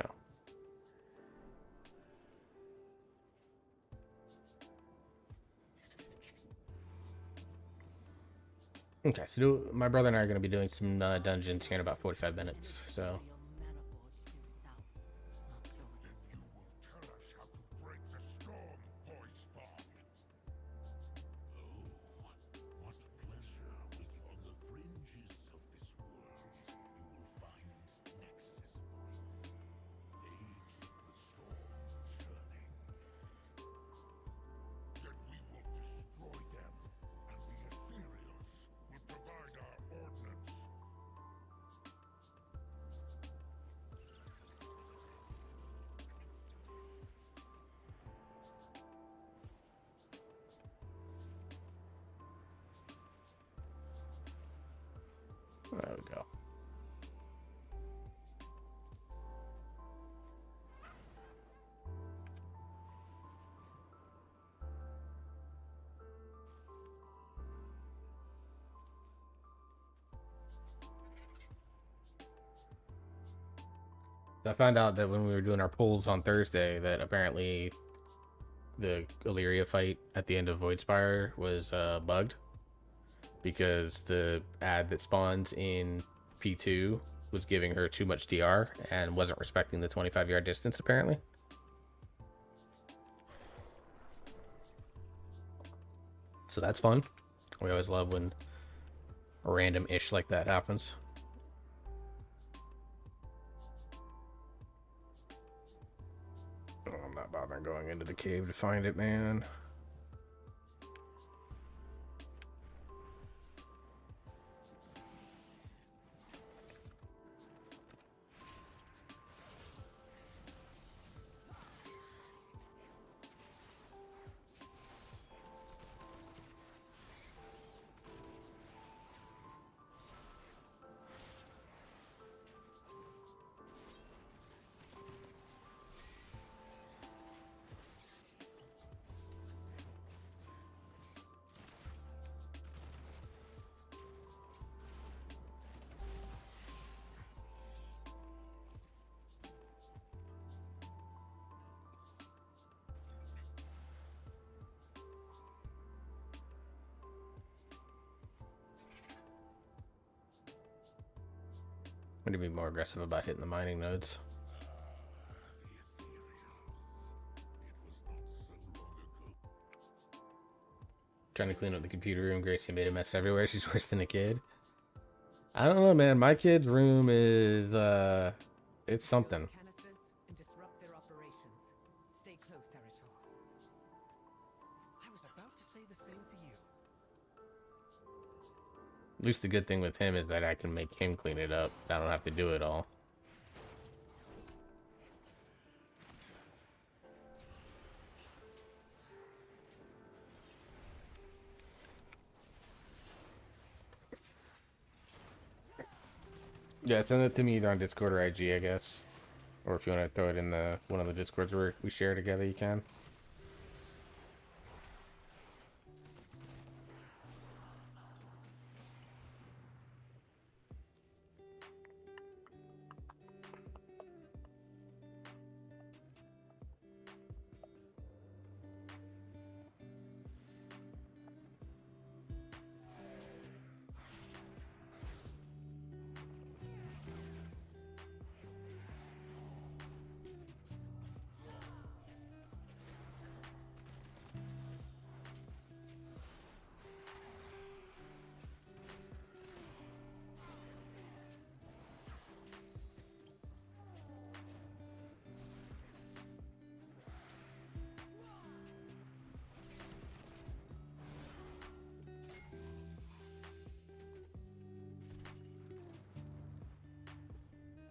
go. Oh. Okay, so my brother and I are going to be doing some dungeons here in about 45 minutes, so... There we go. So I found out that when we were doing our polls on Thursday, that apparently the Illyria fight at the end of Voidspire was bugged, because the ad that spawns in P2 was giving her too much DR and wasn't respecting the 25-yard distance, apparently. So that's fun. We always love when a random ish like that happens. Oh, I'm not bothering going into the cave to find it, man. I'm gonna be more aggressive about hitting the mining nodes. The ethereals. It was not so long ago. Trying to clean up the computer room. Gracie made a mess everywhere. She's worse than a kid. I don't know, man. My kid's room is, it's something. Canisters and disrupt their operations. Stay close, Arator. I was about to say the same to you. At least the good thing with him is that I can make him clean it up. I don't have to do it all. Yeah, send it to me either on Discord or IG, I guess. Or if you want to throw it in the one of the Discords where we share together, you can.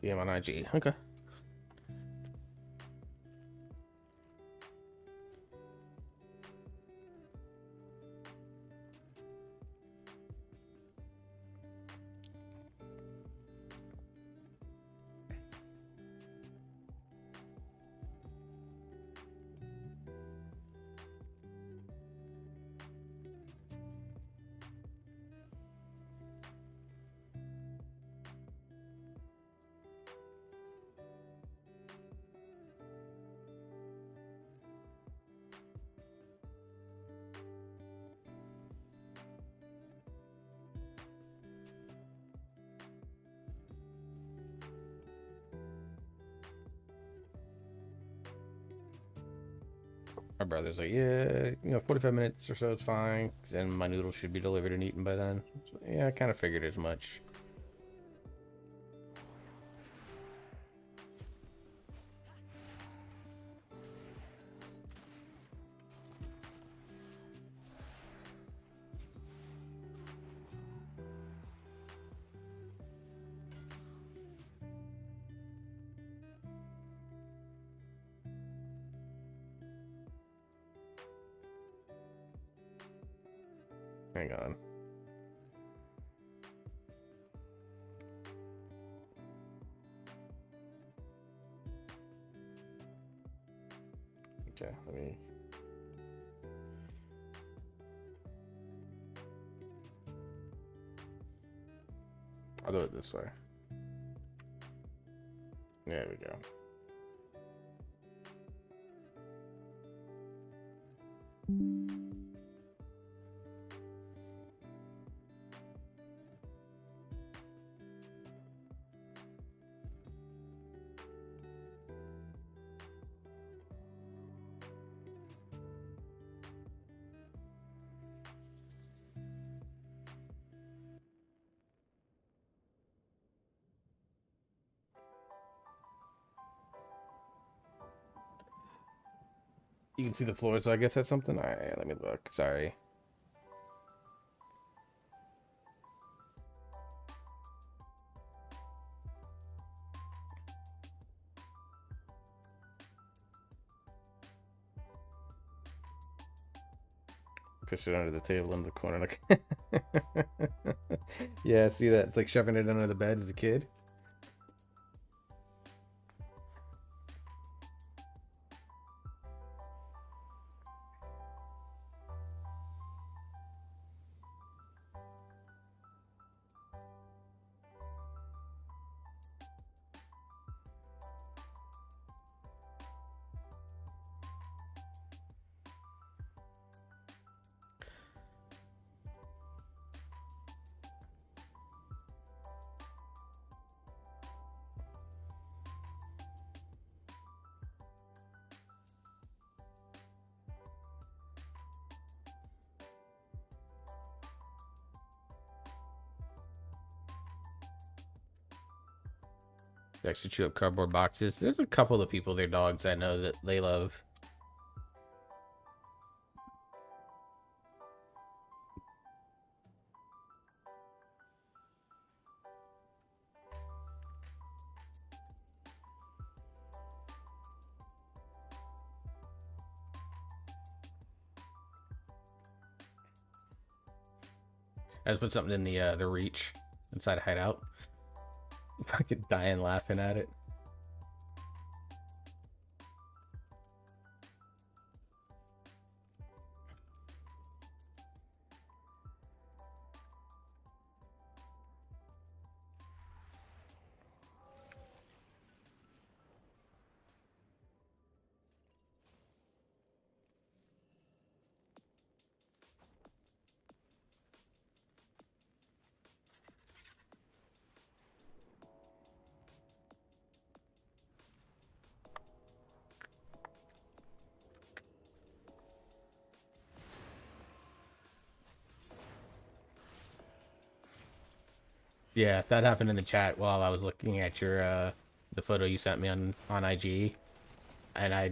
DM on IG. Okay. My brother's like, yeah, 45 minutes or so is fine. Then my noodles should be delivered and eaten by then. So, yeah, I kind of figured as much. Hang on. Okay, let me. I'll do it this way. There we go. You can see the floor, so I guess that's something. All right, let me look. Sorry. Push it under the table in the corner. Yeah, see that? It's like shoving it under the bed as a kid. Likes to chew up cardboard boxes. There's a couple of people, their dogs, I know that they love. I just put something in the reach inside a hideout. Fucking dying laughing at it. Yeah, that happened in the chat while I was looking at your the photo you sent me on IG, and I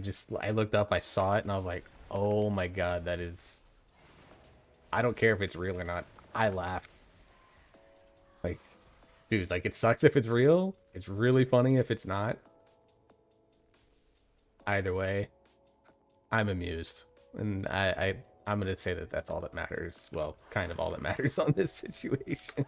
looked up, I saw it, and I was like, oh my god, that is. I don't care if it's real or not. I laughed. Like, dude, like it sucks if it's real. It's really funny if it's not. Either way, I'm amused, and I'm gonna say that that's all that matters. Well, kind of all that matters on this situation.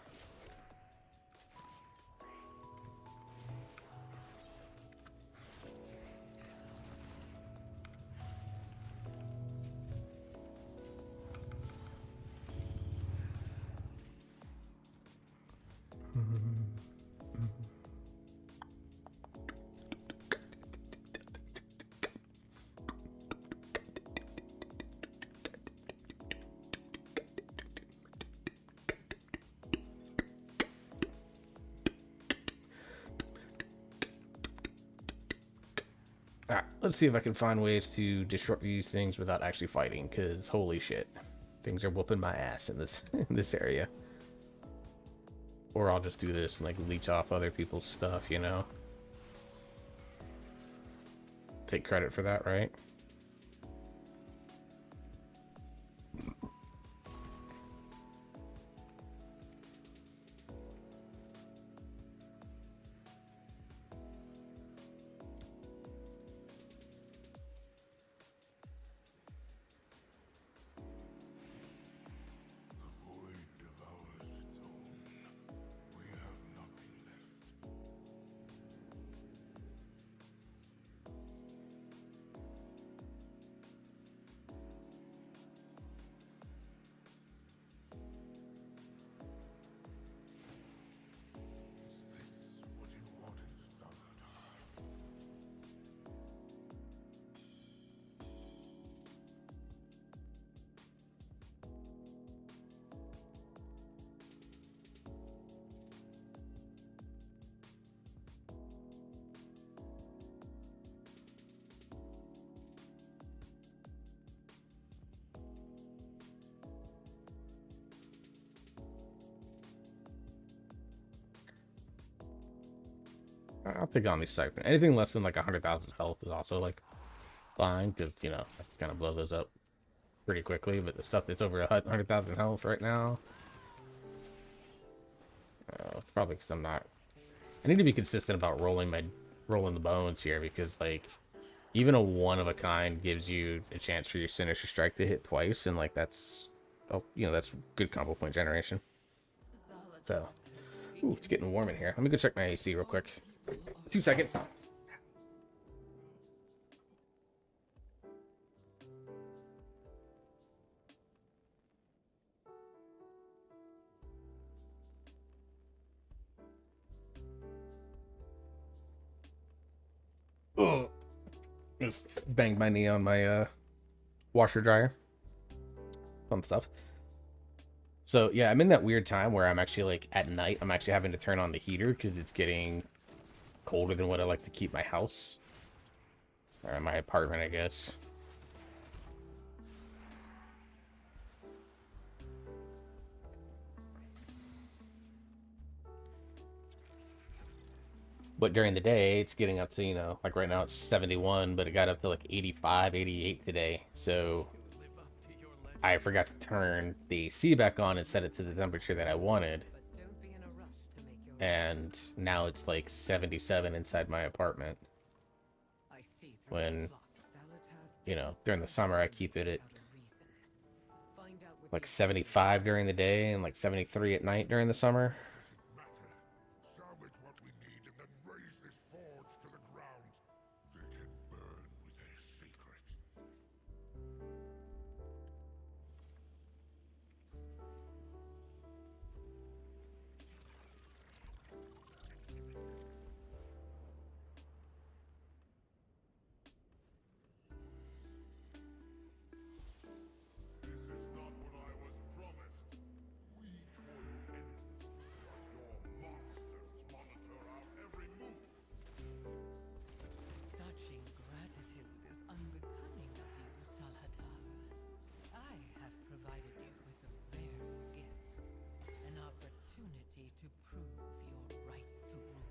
Alright, let's see if I can find ways to disrupt these things without actually fighting, because holy shit. Things are whooping my ass in this in this area. Or I'll just do this and like leech off other people's stuff, you know? Take credit for that, right? The void devours its own. We have nothing left. Is this what you wanted, Saladar? I'll take on these siphon. Anything less than like 100,000 health is also like fine, because you know I can kind of blow those up pretty quickly. But the stuff that's over 100,000 health right now, probably because I'm not. I need to be consistent about rolling the bones here, because like even a one of a kind gives you a chance for your Sinister Strike to hit twice, and like that's, oh, you know, that's good combo point generation. So, ooh, it's getting warm in here. Let me go check my AC real quick. 2 seconds. Oh, just banged my knee on my washer dryer. Fun stuff. So yeah, I'm in that weird time where I'm actually like at night, I'm actually having to turn on the heater because it's getting colder than what I like to keep my house. Or my apartment, I guess. But during the day, it's getting up to, like right now it's 71, but it got up to like 85, 88 today. So To live up to your I legend. forgot to turn the AC back on and set it to the temperature that I wanted. But don't be in a rush to make your And now it's like 77 inside my apartment. I see through When, your plot. Salatath during the didn't summer, I burn keep you it at without a reason. Find out what like the 75 during the day and like 73 at night during the summer. Matter. Salvage what we need and then raise this forge to the ground. They can burn with their secrets. This is not what I was promised. We toil endlessly while your monsters monitor our every move. Such ingratitude is unbecoming of you, Salhadar. I have provided you with a rare gift, an opportunity to prove your right to rule.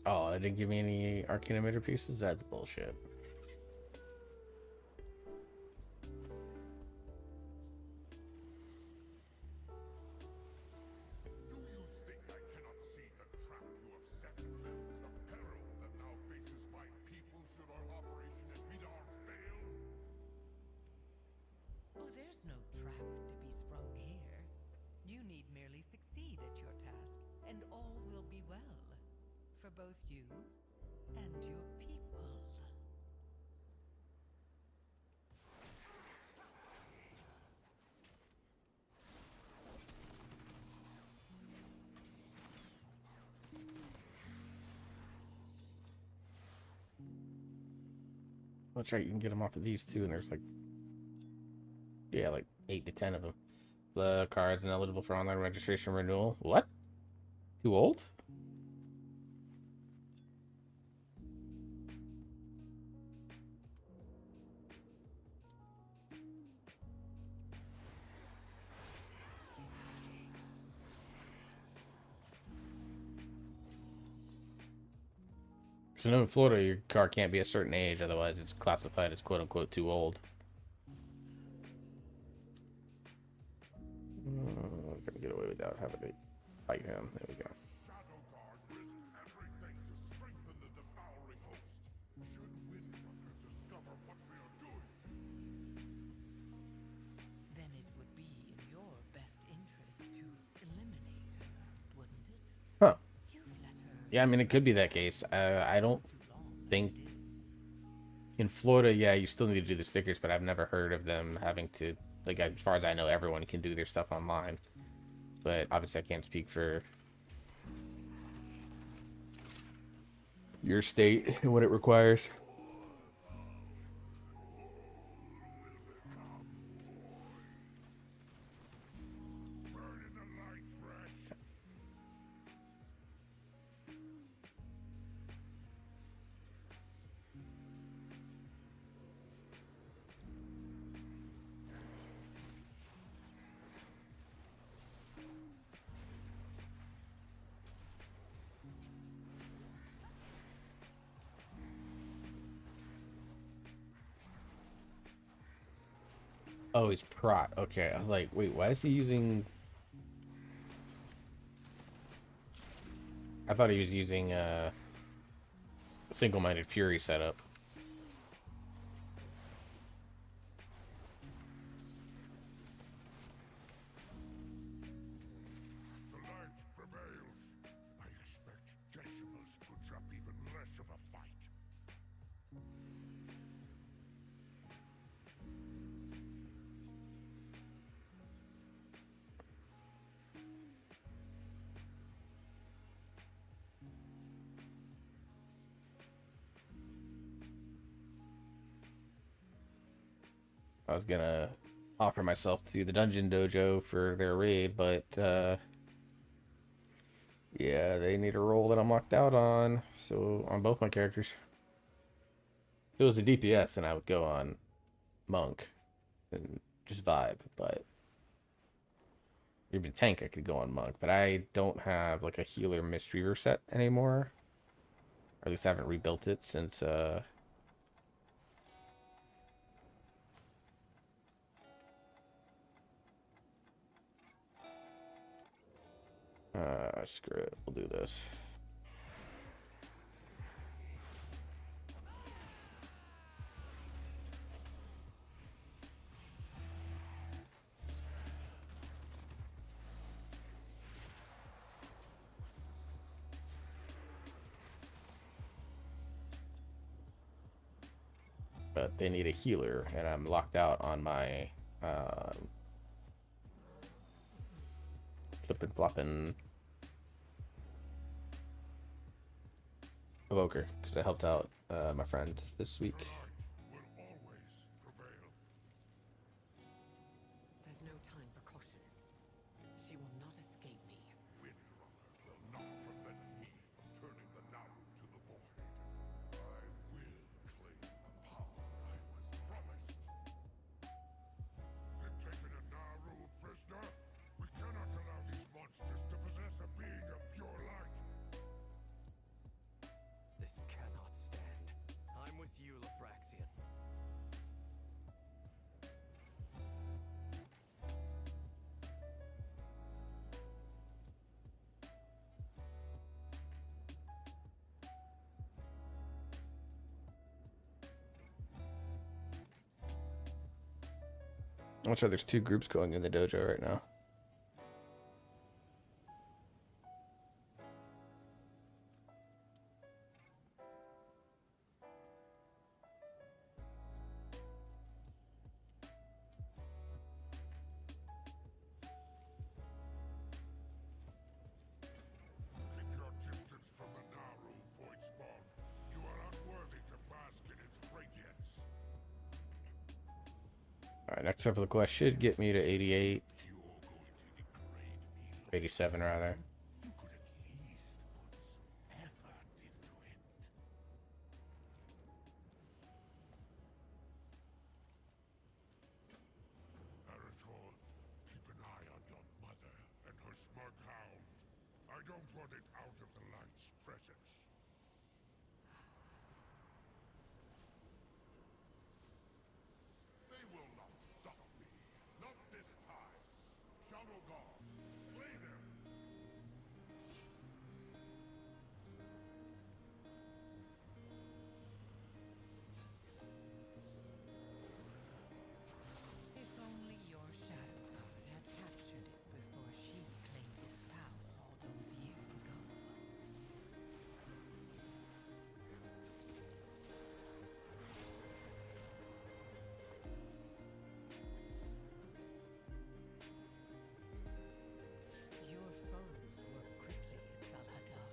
Oh, it didn't give me any arcane emitter pieces? That's bullshit. Do you think I cannot see the trap you have set? The peril that now faces my people should our operation at Midar fail? Oh, there's no trap to be sprung here. You need merely succeed at your task, and all will be well. For both you and your people. That's right, you can get them off of these too, and there's like, yeah, like 8 to 10 of them. The card's ineligible for online registration renewal. What? Too old? So no, in Florida, your car can't be a certain age, otherwise it's classified as quote-unquote too old. Gonna get away without having to fight him. There we go. Shadow Guard risked everything to strengthen the devouring host. Should Windrunner discover what we are doing, Then it would be in your best interest to eliminate her, wouldn't it? Huh. You've let her Yeah, I mean, it could be that case. I don't too long as think... it is. In Florida, yeah, you still need to do the stickers, but I've never heard of them having to... Like, as far as I know, everyone can do their stuff online. But obviously I can't speak for your state and what it requires. burn in the light, wretch. Oh, he's prot. Okay, I was like, wait, why is he using... I thought he was using single-minded fury setup. The light prevails. I expect decimals puts up even less of a fight. I was gonna offer myself to the Dungeon Dojo for their raid, but yeah, they need a role that I'm locked out on, so on both my characters. If it was a DPS, then I would go on monk and just vibe. But even tank, I could go on monk. But I don't have like a healer mistreater set anymore. Or at least I haven't rebuilt it since screw it. We'll do this. But they need a healer, and I'm locked out on my flippin' floppin' evoker because I helped out my friend this week. Will always prevail. There's no time for caution. She will not escape me. Windrunner will not prevent me from turning the Naru to the void. I will claim the power I was promised. They've taken a Naru prisoner? We cannot allow these monsters to possess a being of pure light. This cannot stand. I'm with you, Lefraxian. I'm sure there's 2 groups going in the dojo right now. Keep your distance from the Naru, void spawn. You are unworthy to bask in its radiance. Alright, next up for the quest should get me to 88. You're going to degrade me. 87 rather. You could at least put some effort into it. Arator, keep an eye on your mother and her smug hound. I don't want it out of the light's presence. They will not stop me. Not this time. Shadow God, slay them. If only your shadow god had captured it before she claimed its power all those years ago. Your foes work quickly, Salhadar.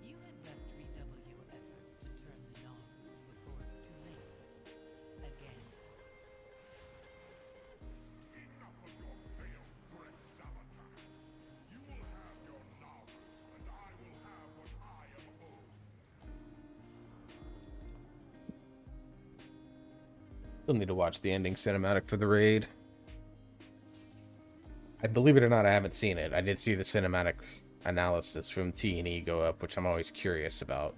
You had best redouble your efforts to turn the Naru before it's too late. Again. Enough of your failed threat, Salatar. You will have your Naru, and I will have what I am owed. Still need to watch the ending cinematic for the raid. I believe it or not, I haven't seen it. I did see the cinematic analysis from T&E go up, which I'm always curious about.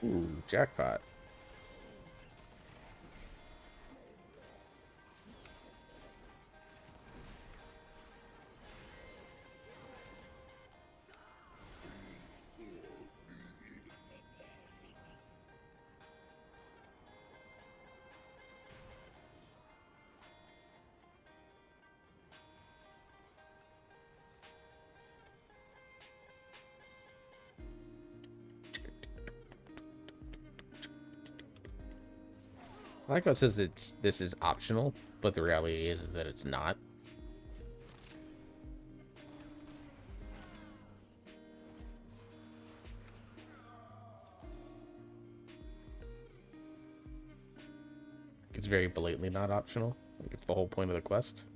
Ooh, jackpot. I like how it says this is optional, but the reality is that it's not. It's very blatantly not optional. Like it's the whole point of the quest.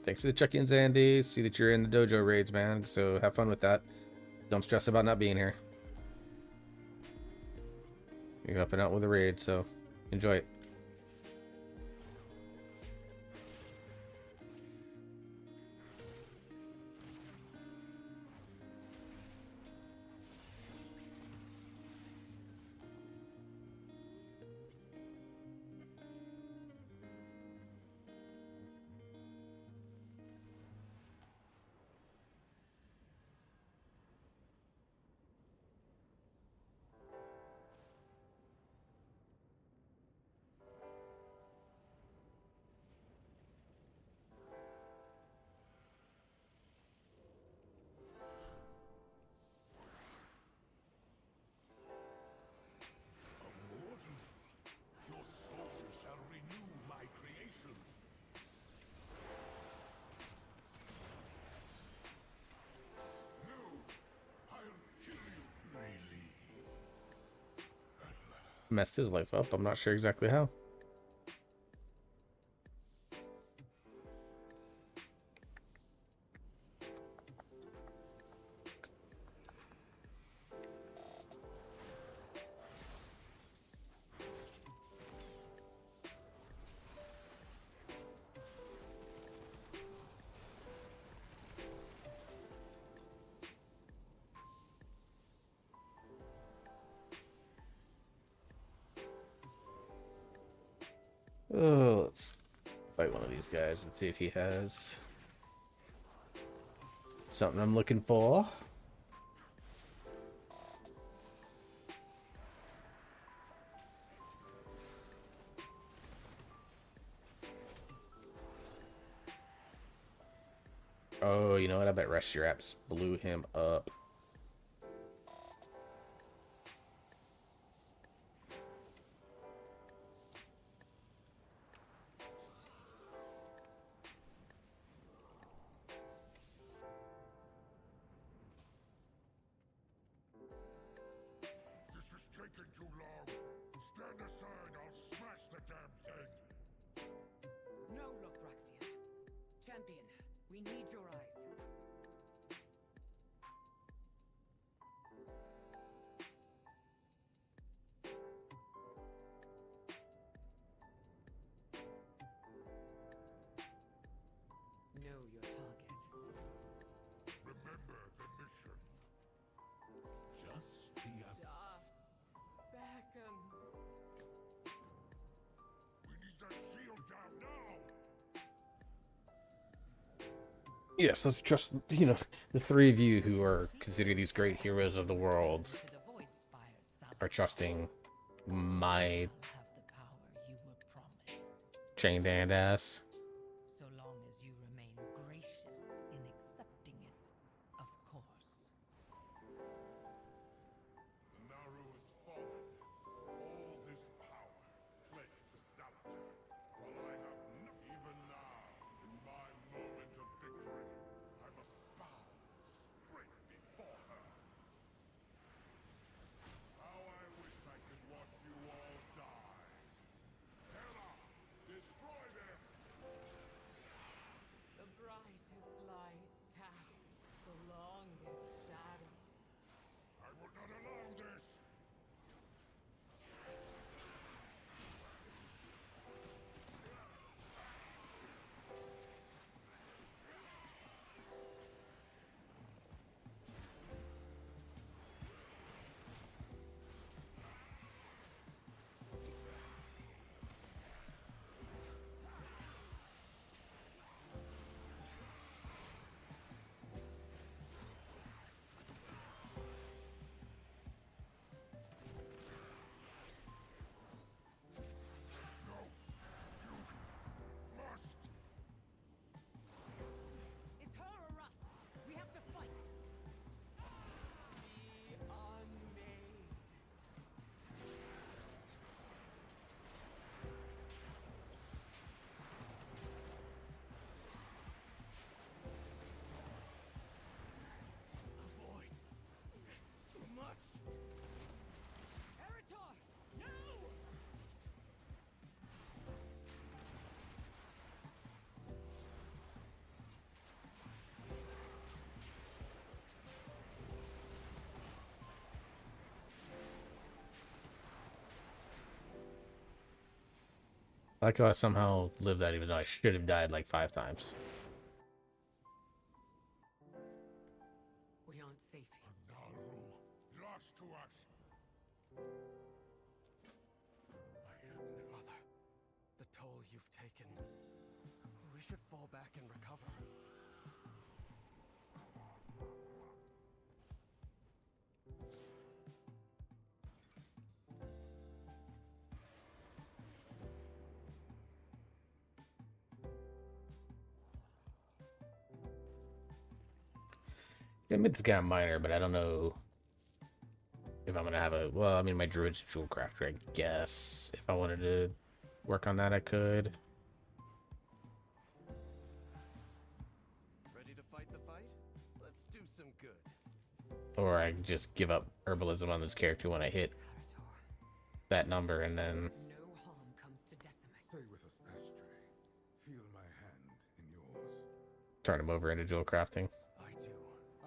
Thanks for the check-ins, Andy. See that you're in the dojo raids, man. So have fun with that. Don't stress about not being here. You're up and out with a raid, so enjoy it. Immortal, your soul shall renew my creation. No, I'll kill you, Rayleigh. Messed his life up. I'm not sure exactly how. Oh, let's fight one of these guys and see if he has something I'm looking for. Oh, you know what? I bet Rest Your Apps blew him up. This is taking too long. Stand aside, I'll smash the damn thing. No, Lothraxian. Champion, we need your eyes. Know your target. Remember the mission. Just the other. Beckons. We need that shield down now. Yes, let's trust, the three of you who are considered these great heroes of the world To the Void Spires, Salad. are trusting my Shall have the power you were promised, chained hand ass. so long as you remain gracious in accepting it, of course. The Naru has fallen. All this power pledged to Salatar. While I have no... Even now, in my moment of victory, I must bow and scrape before her. How I wish I could watch you all die. Hela, destroy them! I like how I somehow lived that even though I should have died like 5 times. We aren't safe here. Naru, lost to us. Mother, the toll you've taken. We should fall back and recover. I mean, it's kind of minor, but I don't know if I'm gonna have a. Well, I mean, my druid's a jewel crafter, I guess. If I wanted to work on that, I could. Ready to fight the fight? Let's do some good. Or I could just give up herbalism on this character when I hit Karator, that number, and then no harm comes to Decimate. Stay with us, Astray. Feel my hand in yours. turn him over into jewel crafting. I do.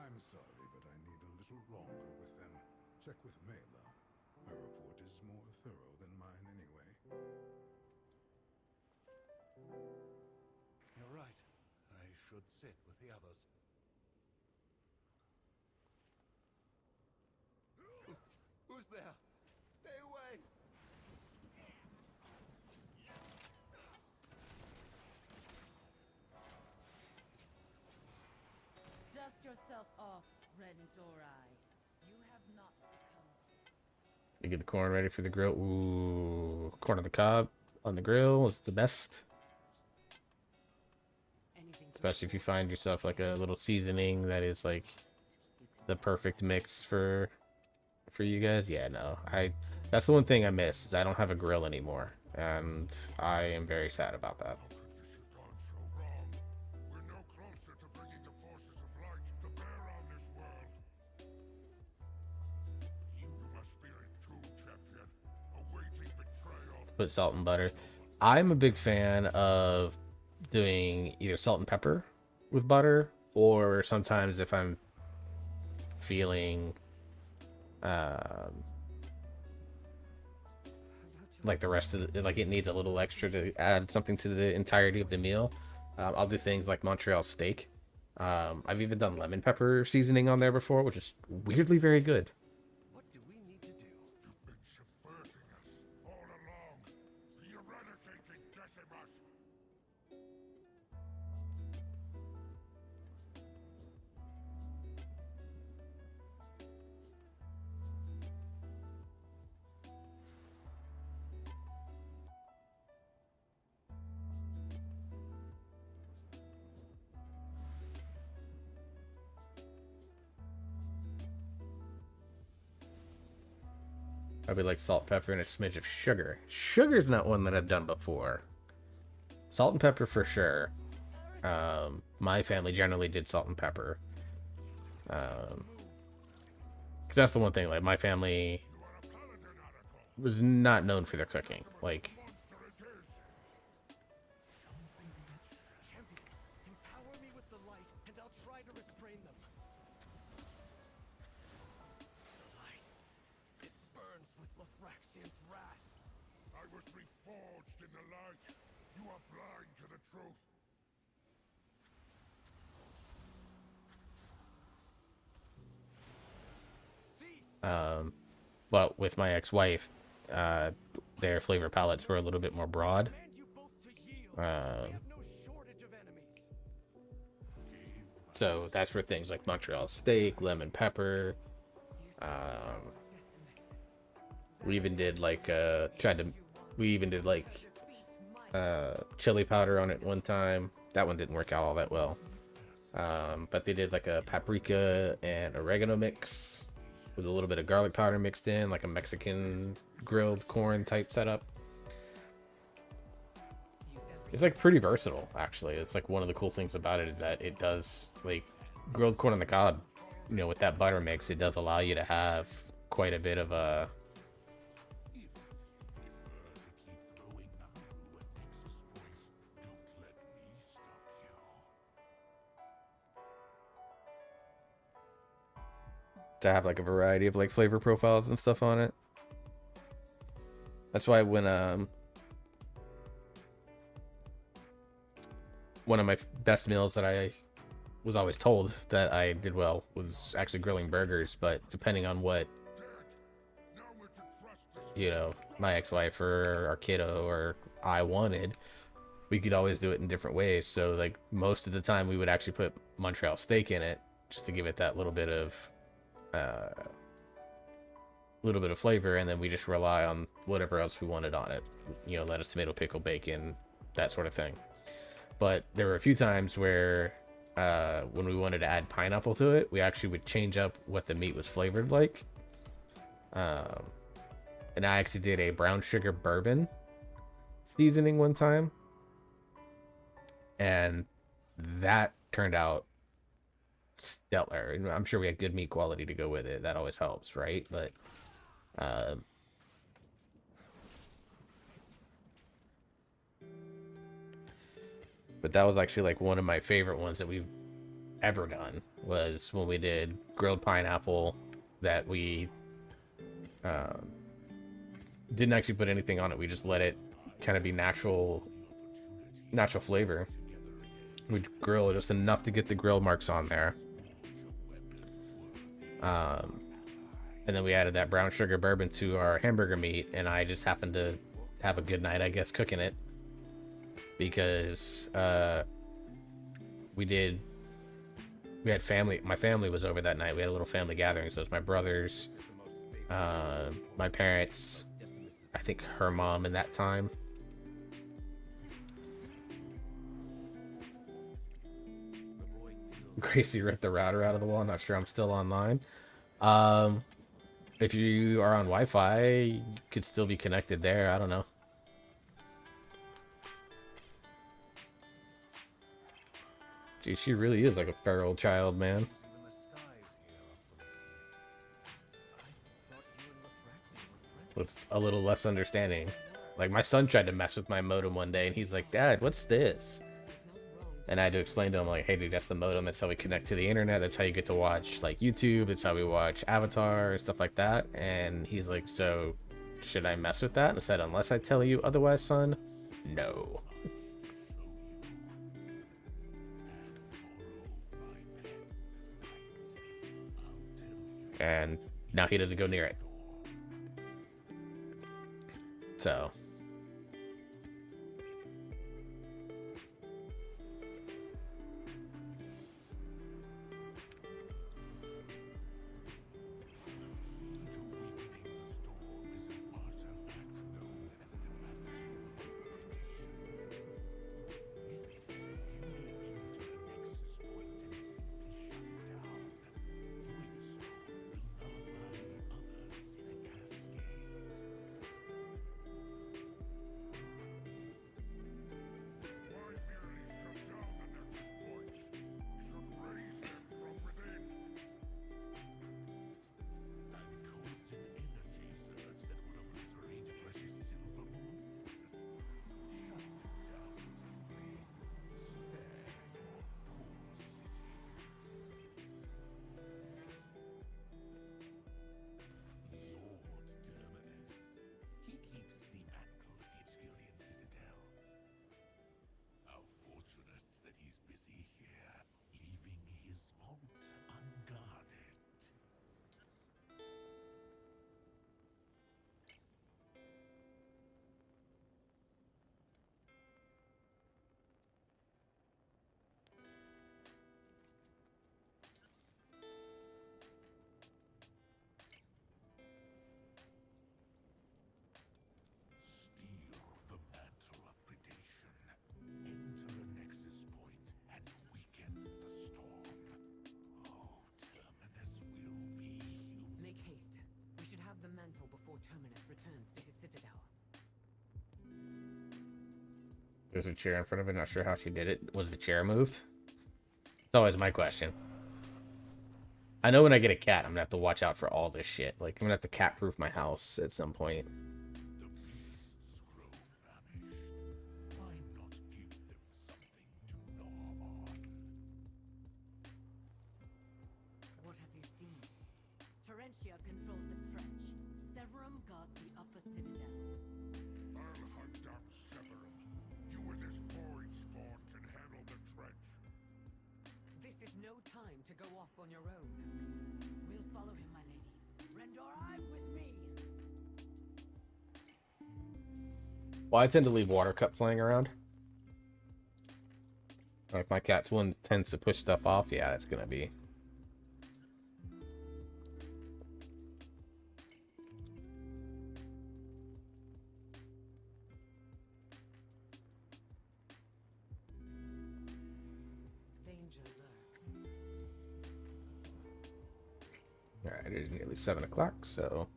I'm sorry, but I need a little longer with them. Check with Mela. My report is more thorough than mine anyway. You're right. I should sit with the others. Who's there? Stay away! Dust yourself off, Rentorai. You have not succumbed. You get the corn ready for the grill. Ooh, corn on the cob on the grill is the best. Anything to Especially if you find yourself like a little seasoning that is like the perfect mix for you guys. Yeah, no, that's the one thing I miss is I don't have a grill anymore, and I am very sad about that. How could this have gone so wrong? We're no closer to bringing the forces of light to bear on this world. You must feel it too, champion. Awaiting betrayal. Put salt and butter. I'm a big fan of doing either salt and pepper with butter, or sometimes if I'm feeling like the rest of the, like it needs a little extra to add something to the entirety of the meal, I'll do things like Montreal steak. I've even done lemon pepper seasoning on there before, which is weirdly very good. What do we need to do? You've been subverting us all along. Eradicating Decimus. I'd be like salt, pepper, and a smidge of sugar. Sugar's not one that I've done before. Salt and pepper for sure. My family generally did salt and pepper. Because that's the one thing, like, my family was not known for their cooking. Like, Monster it is. Champion, empower me with the light, and I'll try to restrain them. The light. It burns with Lothraxian's wrath. I was reforged in the light. You are blind to the truth. Cease! but with my ex-wife, their flavor palettes were a little bit more broad. Command you both to yield. We have no shortage of enemies. So that's for things like Montreal steak, lemon pepper. We even did like chili powder on it one time. That one didn't work out all that well. But they did like a paprika and oregano mix with a little bit of garlic powder mixed in, like a Mexican grilled corn type setup. It's like pretty versatile, actually. It's like one of the cool things about it is that it does, like, grilled corn on the cob, you know, with that butter mix, it does allow you to have quite a bit of a to have like a variety of like flavor profiles and stuff on it. That's why when one of my best meals that I was always told that I did well was actually grilling burgers. But depending on what, Now we're to trust this you know, my ex-wife or our kiddo or I wanted, we could always do it in different ways. So like most of the time we would actually put Montreal steak in it just to give it that uh little bit of flavor, and then we just rely on whatever else we wanted on it. You know, lettuce, tomato, pickle, bacon, that sort of thing. But there were a few times where when we wanted to add pineapple to it, we actually would change up what the meat was flavored like. And I actually did a brown sugar bourbon seasoning one time, and that turned out stellar. And I'm sure we had good meat quality to go with it. That always helps, right? Uh, but that was actually like one of my favorite ones that we've ever done, was when we did grilled pineapple that we didn't actually put anything on it. We just let it kind of be natural flavor. We'd grill it just enough to get the grill marks on there. And then we added that brown sugar bourbon to our hamburger meat, and I just happened to have a good night, I guess, cooking it, because we had family. My family was over that night. We had a little family gathering, so it was my brothers, my parents, I think her mom in that time. Gracie ripped the router out of the wall. Not sure I'm still online. If you are on Wi-Fi, you could still be connected there. I don't know. Gee, she really is like a feral child, man. With a little less understanding. Like, my son tried to mess with my modem one day, and he's like, "Dad, what's this?" And I had to explain to him, like, "Hey, dude, that's the modem. That's how we connect to the internet. That's how you get to watch, like, YouTube. It's how we watch Avatar and stuff like that." And he's like, "So, should I mess with that?" And I said, "Unless I tell you otherwise, son, no." And now he doesn't go near it. So... There's a chair in front of it. Not sure how she did it. Was the chair moved? It's always my question. I know when I get a cat, I'm gonna have to watch out for all this shit. Like, I'm gonna have to cat-proof my house at some point. What have you seen? Terentia controls the trench. Severum guards the upper citadel. I'll hunt down Severum. You and this void spawn can handle the time to go off on your own. We'll follow him, my lady. Rendor, with me. Well, I tend to leave water cups laying around. Like my cat's one tends to push stuff off. Yeah, it's gonna be. Danger lurks. All right, it is nearly 7 o'clock, so.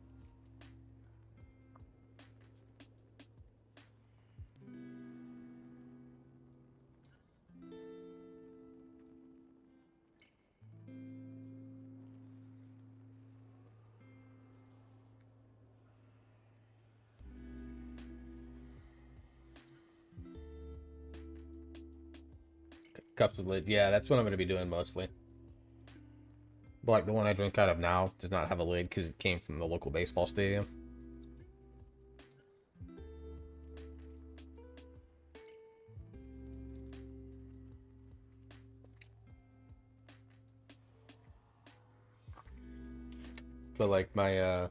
Cups with lid. Yeah, that's what I'm going to be doing mostly. But like the one I drink out of now does not have a lid because it came from the local baseball stadium. So like my so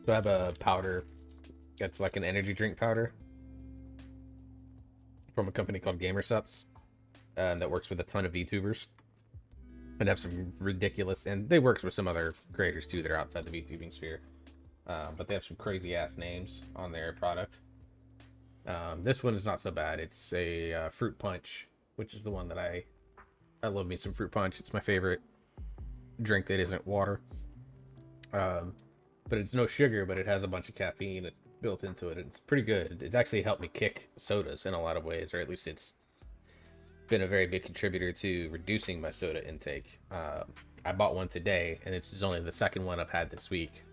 I have a powder that's like an energy drink powder from a company called Gamersupps that works with a ton of VTubers and have some ridiculous, and they works with some other creators too that are outside the VTubing sphere, but they have some crazy ass names on their product. This one is not so bad. It's a fruit punch, which is the one that I love me some fruit punch. It's my favorite drink that isn't water. But it's no sugar, but it has a bunch of caffeine built into it. It's pretty good. It's actually helped me kick sodas in a lot of ways, or at least it's been a very big contributor to reducing my soda intake. I bought one today, and it's only the second one I've had this week.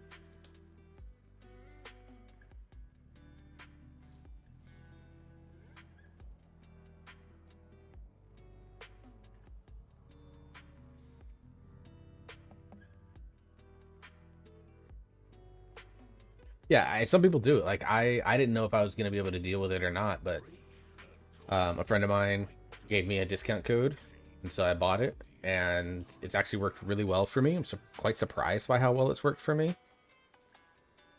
Yeah, some people do it. Like I didn't know if I was gonna be able to deal with it or not, but a friend of mine gave me a discount code, and so I bought it, and it's actually worked really well for me. I'm quite surprised by how well it's worked for me.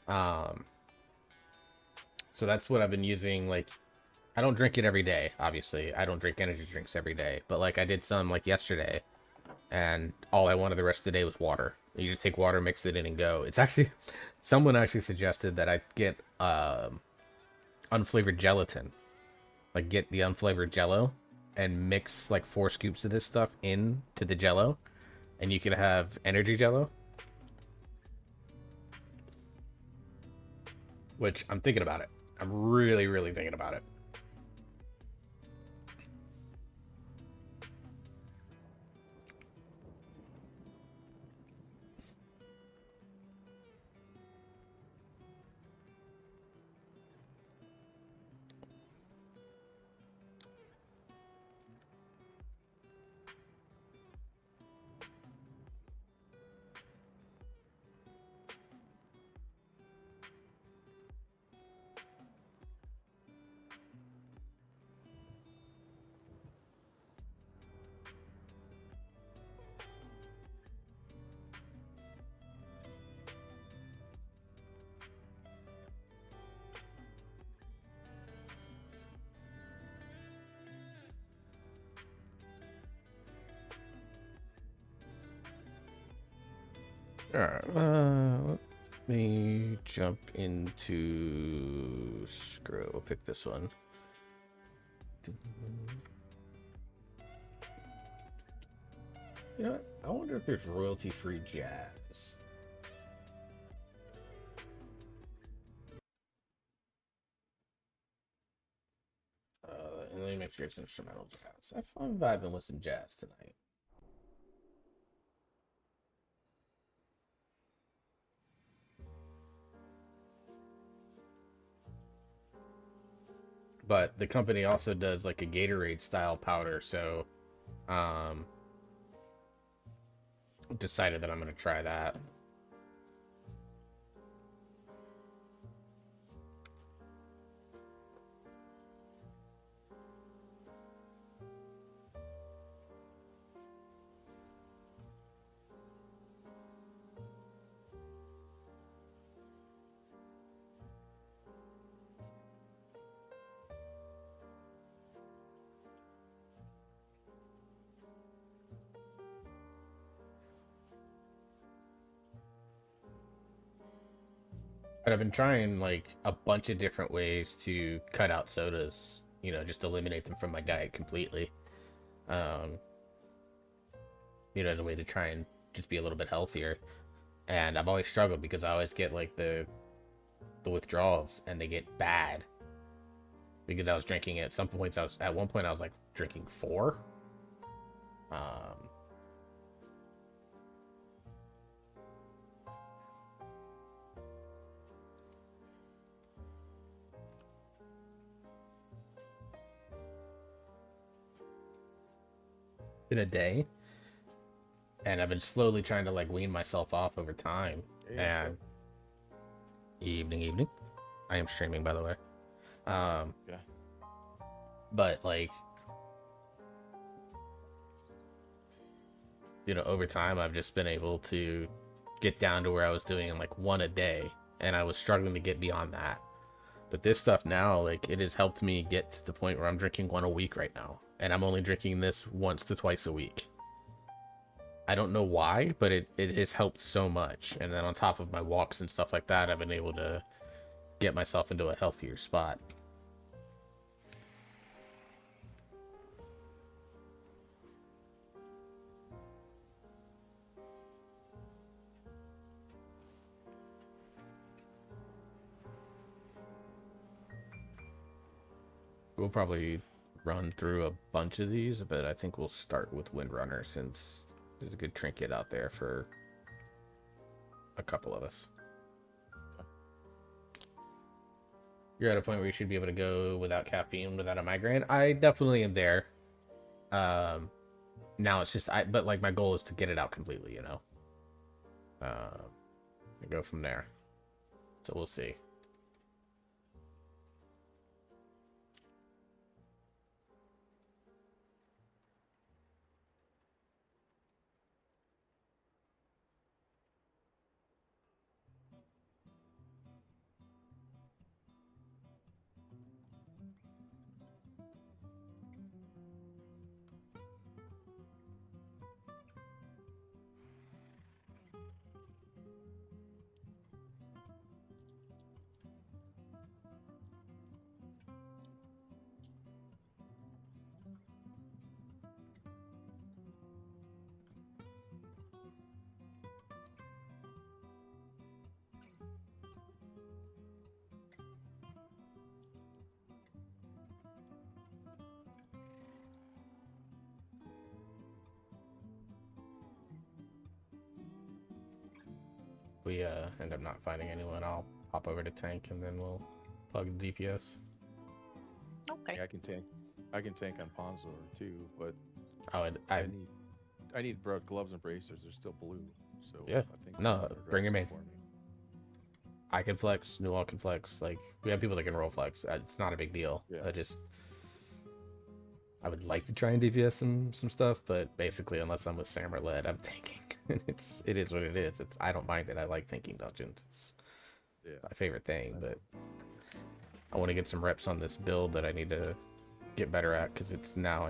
So that's what I've been using. Like, I don't drink it every day, obviously. I don't drink energy drinks every day, but like I did some like yesterday, and all I wanted the rest of the day was water. You just take water, mix it in, and go. It's actually, someone actually suggested that I get unflavored gelatin. Like, get the unflavored jello and mix like 4 scoops of this stuff into the jello, and you can have energy jello. Which I'm thinking about it. I'm really, really thinking about it. Alright, let me jump into Screw. We'll pick this one. You know what? I wonder if there's royalty-free jazz. And let me make sure it's instrumental jazz. I'm vibing with some jazz tonight. But the company also does like a Gatorade style powder, so decided that I'm gonna try that. But I've been trying like a bunch of different ways to cut out sodas, you know, just eliminate them from my diet completely. Um, you know, as a way to try and just be a little bit healthier. And I've always struggled because I always get like the withdrawals and they get bad because I was drinking at some points. At one point I was like drinking 4. Um, in a day, and I've been slowly trying to like wean myself off over time. Hey, And evening. I am streaming, by the way. yeah. But like, you know, over time, I've just been able to get down to where I was doing like 1 a day, and I was struggling to get beyond that. But this stuff now, like, it has helped me get to the point where I'm drinking 1 a week right now, and I'm only drinking this once to twice a week. I don't know why, but it has helped so much. And then on top of my walks and stuff like that, I've been able to get myself into a healthier spot. We'll probably run through a bunch of these, but I think we'll start with Windrunner since there's a good trinket out there for a couple of us. You're at a point where you should be able to go without caffeine, without a migraine. I definitely am there. Now it's just but like my goal is to get it out completely, you know. And go from there. So we'll see. We end up not finding anyone, I'll hop over to tank and then we'll plug the DPS. Okay. Yeah, I can tank on Ponzor too, but I need gloves and bracers. They're still blue, so Yeah. I think No, they're bring 'em in. for me. I can flex, Newall can flex. Like, we have people that can roll flex. It's not a big deal. Yeah. I would like to try and DPS some stuff, but basically, unless I'm with Sam or Led, I'm tanking. It is what it is. I don't mind it. I like tanking dungeons. It's my favorite thing, but I want to get some reps on this build that I need to get better at, because it's now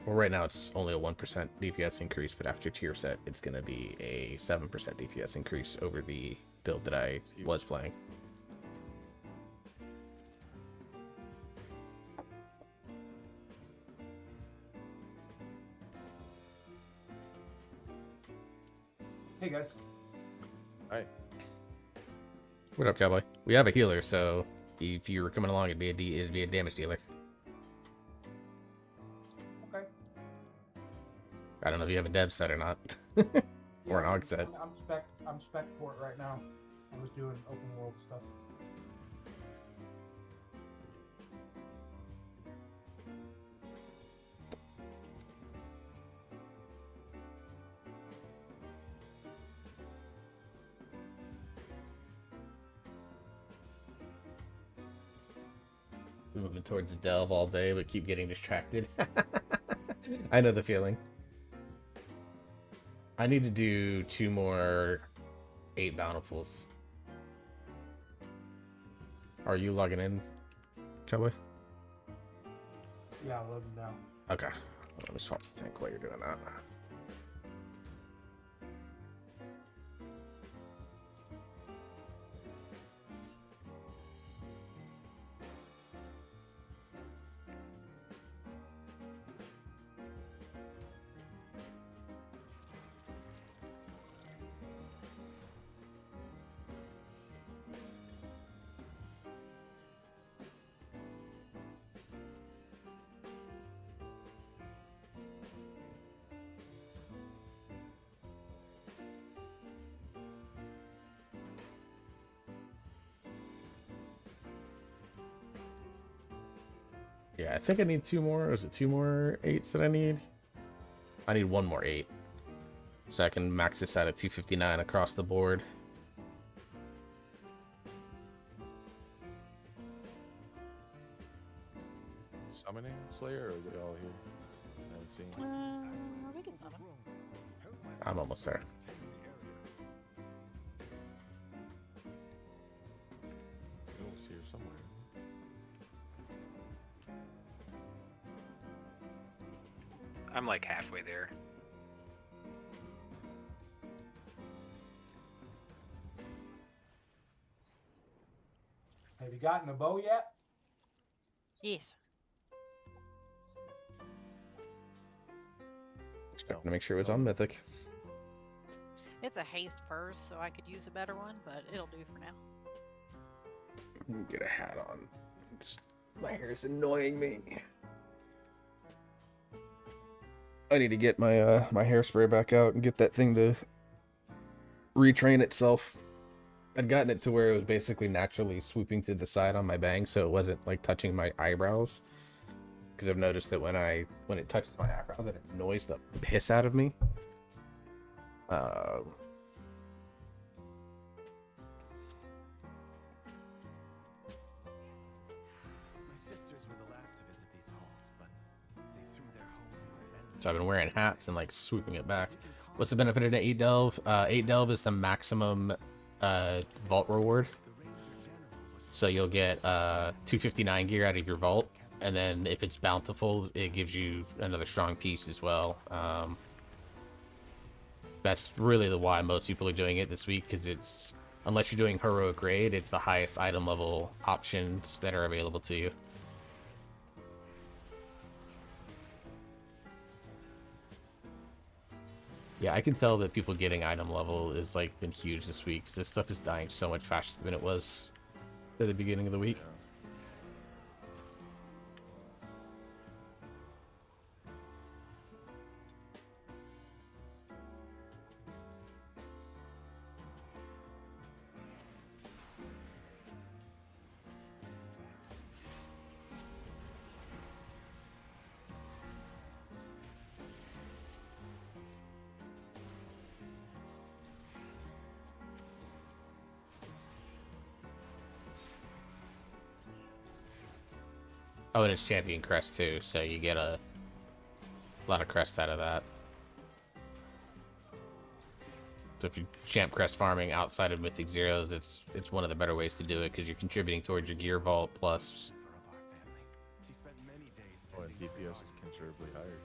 well, right now it's only a 1% DPS increase, but after tier set, it's going to be a 7% DPS increase over the build that I was playing. Hey guys. Hi. What up, Cowboy? We have a healer, so if you were coming along, it'd be a damage dealer. Okay. I don't know if you have a dev set or not. Or an AUG set. I'm spec for it right now. I was doing open world stuff. Moving towards Delve all day, but keep getting distracted. I know the feeling. I need to do 2 more 8 bountifuls. Are you logging in, Cowboy? Yeah, load them down. Okay. Let me swap the tank while you're doing that. Yeah, I think I need 2 more. Is it 2 more 8s that I need? I need 1 more 8. So I can max this out at 259 across the board. Summoning Slayer, or are they all here? I haven't seen. We can summon. I'm almost there. It's here somewhere. I'm like halfway there. Have you gotten a bow yet? Yes. Just checking to make sure it was on Mythic. It's a haste first, so I could use a better one, but it'll do for now. Get a hat on. Just my hair is annoying me. I need to get my my hairspray back out and get that thing to retrain itself. I'd gotten it to where it was basically naturally swooping to the side on my bangs, so it wasn't like touching my eyebrows. Because I've noticed that when it touches my eyebrows, it annoys the piss out of me. My sisters were the last to visit these halls, but they threw their home. So I've been wearing hats and like swooping it back. What's the benefit of an 8 delve? 8 delve is the maximum vault reward. So you'll get 259 gear out of your vault, and then if it's bountiful, it gives you another strong piece as well. That's really the why most people are doing it this week, because it's, unless you're doing heroic raid, it's the highest item level options that are available to you. Yeah, I can tell that people getting item level is like been huge this week, because this stuff is dying so much faster than it was at the beginning of the week. Oh, and it's champion crest too, so you get a lot of crests out of that. So if you champ crest farming outside of Mythic Zeros, it's one of the better ways to do it, because you're contributing towards your gear vault plus. Oh, and DPS is considerably higher.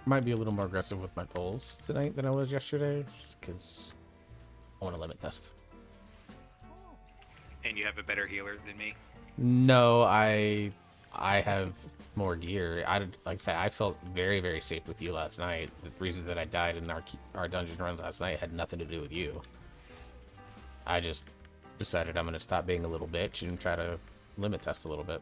Might be a little more aggressive with my pulls tonight than I was yesterday, just because I want to limit test. And you have a better healer than me. No, I have more gear. Like I said, I felt very, very safe with you last night. The reason that I died in our dungeon runs last night had nothing to do with you. I just decided I'm going to stop being a little bitch and try to limit test a little bit.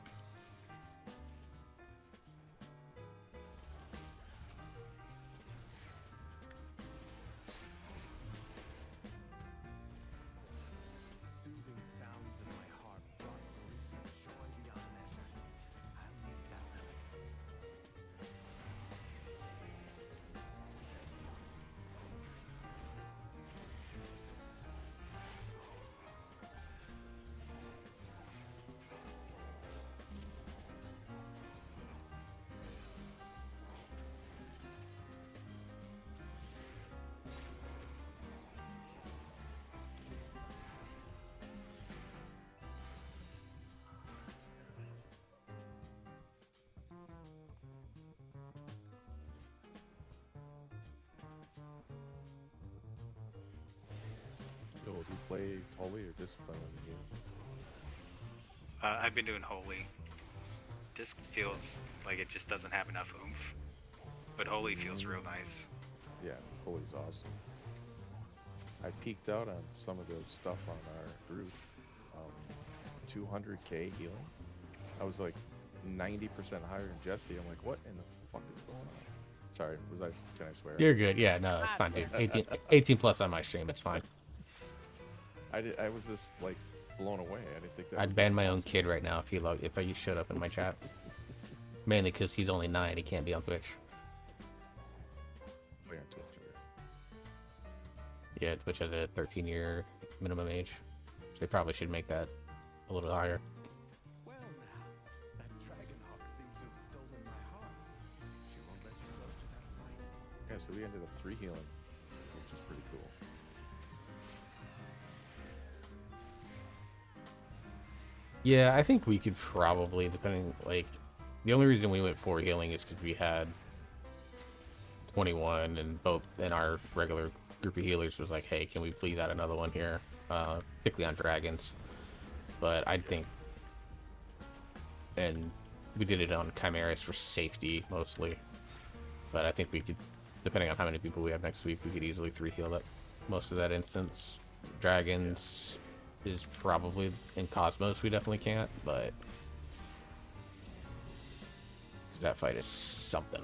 play holy or discipline when you heal? I've been doing holy. Disc feels like it just doesn't have enough oomph, but holy feels real nice. Yeah, holy's awesome. I peeked out on some of the stuff on our group. 200k healing. I was like 90% higher than Jesse. I'm like, what in the fuck is going on? Sorry, can I swear? You're good. Yeah, no, it's fine, dude. 18 plus on my stream. It's fine. I was just like blown away. I didn't think that. I'd ban my own kid right now if he showed up in my chat. Mainly because he's only 9. He can't be on Twitch. We're on Twitch, Yeah, Twitch has a 13-year minimum age. So they probably should make that a little higher. Well now, that Dragonhawk seems to have stolen my heart. She won't let you close to that fight. Yeah, so we ended up 3 healing, which is pretty cool. Yeah, I think we could probably, depending, like, the only reason we went 4 healing is because we had 21, and our regular group of healers was like, hey, can we please add another one here, particularly on dragons. But I think, and we did it on chimeras for safety mostly, but I think we could, depending on how many people we have next week, we could easily 3 heal that most of that instance. Dragons is probably, in Cosmos we definitely can't, but because that fight is something.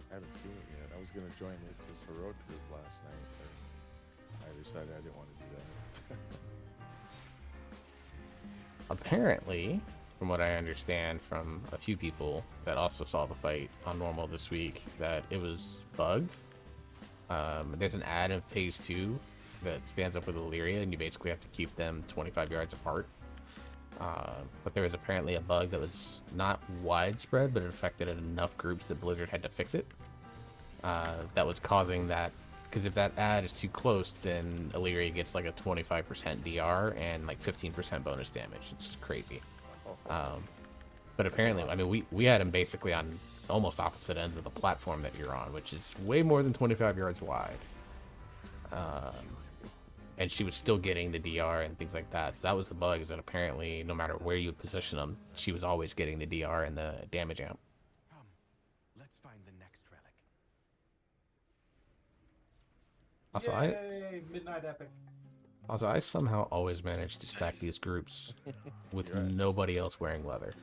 I haven't seen it yet. I was gonna join Litz's heroic group last night, but I decided I didn't want to do that. Apparently, from what I understand from a few people that also saw the fight on normal this week, that it was bugged. There's an ad in phase 2 that stands up with Illyria, and you basically have to keep them 25 yards apart. But there was apparently a bug that was not widespread, but it affected enough groups that Blizzard had to fix it. That was causing that, because if that ad is too close, then Illyria gets like a 25% DR and like 15% bonus damage. It's crazy. But apparently, I mean, we had him basically on almost opposite ends of the platform that you're on, which is way more than 25 yards wide. And she was still getting the DR and things like that. So that was the bug, is that apparently no matter where you would position them, she was always getting the DR and the damage amp. Let's find the next relic. Also, Yay, Midnight Epic. I somehow always manage to stack these groups with nobody else wearing leather.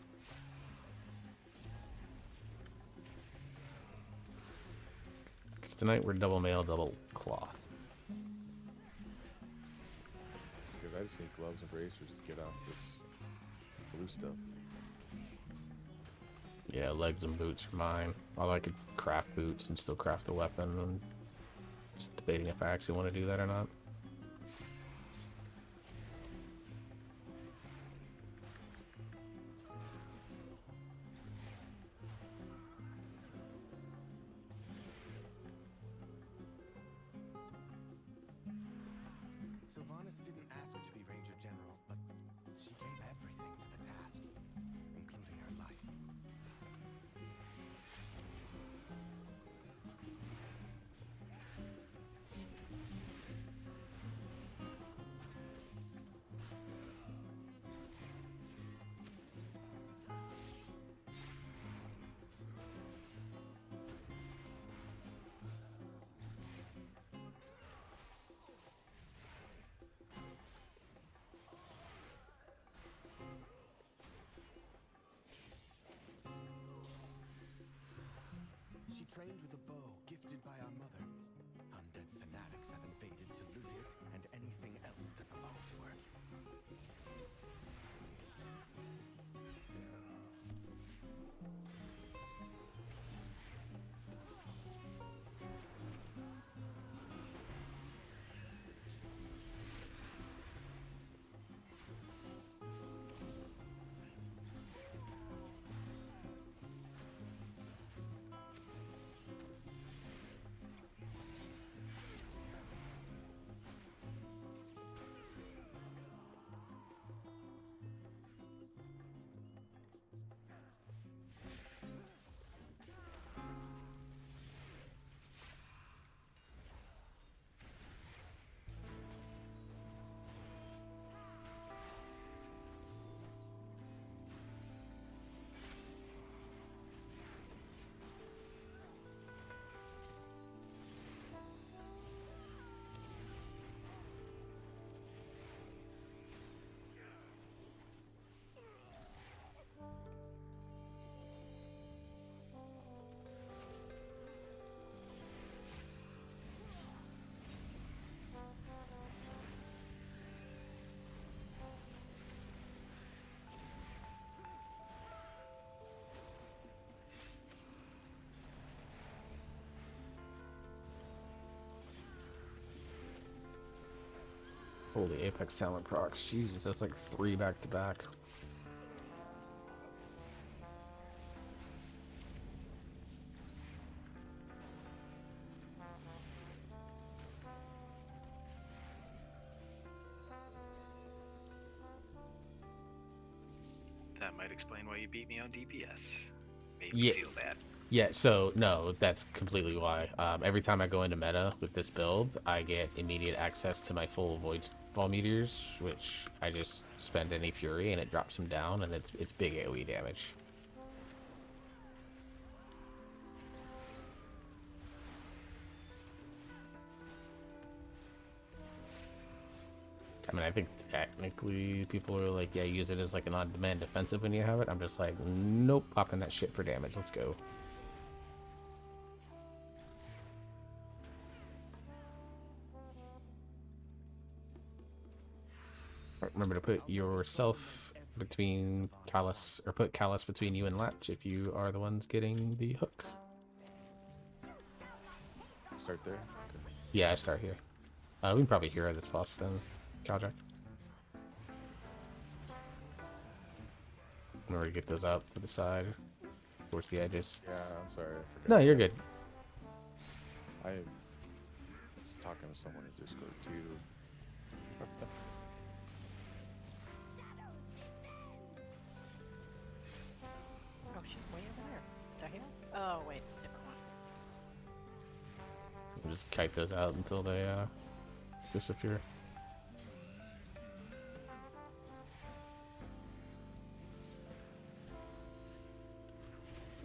Because tonight we're double mail, double cloth. Because I just need gloves and bracers to get off this blue stuff. Yeah, legs and boots are mine. Although I could craft boots and still craft a weapon. I'm just debating if I actually want to do that or not. Sylvanas didn't ask to be Ranger General, but she gave everything to the task, including her life. She trained with a bow gifted by our mother. Undead fanatics have invaded to loot it and anything else that belonged to her. Holy Apex talent procs. Jesus, that's like 3 back to back. That might explain why you beat me on DPS. Made me Yeah. feel bad. Yeah, so no, that's completely why. Every time I go into meta with this build, I get immediate access to my full Void Ball Meteors, which I just spend any Fury and it drops them down, and it's big AoE damage. I mean, I think technically people are like, yeah, use it as like an on-demand defensive when you have it. I'm just like, nope, popping that shit for damage. Let's go. Remember to put yourself between Callus, or put Callus between you and Latch if you are the ones getting the hook. Start there? Okay. Yeah, I start here. We can probably hero this boss then, Caljack. Remember to get those out to the side, towards the edges. Yeah, I'm sorry. I forgot. No, you're good. I was talking to someone in Discord too. Oh, she's way over there. The hell? Oh, wait, different one. We'll just kite those out until they disappear.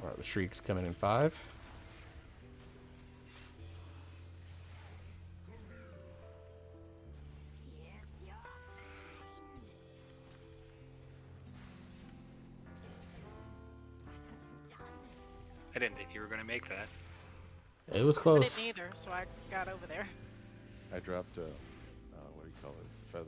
Alright, the Shriek's coming in 5. I didn't think you were going to make that. It was I close. didn't either, so I got over there. I dropped a, what do you call it? Feather.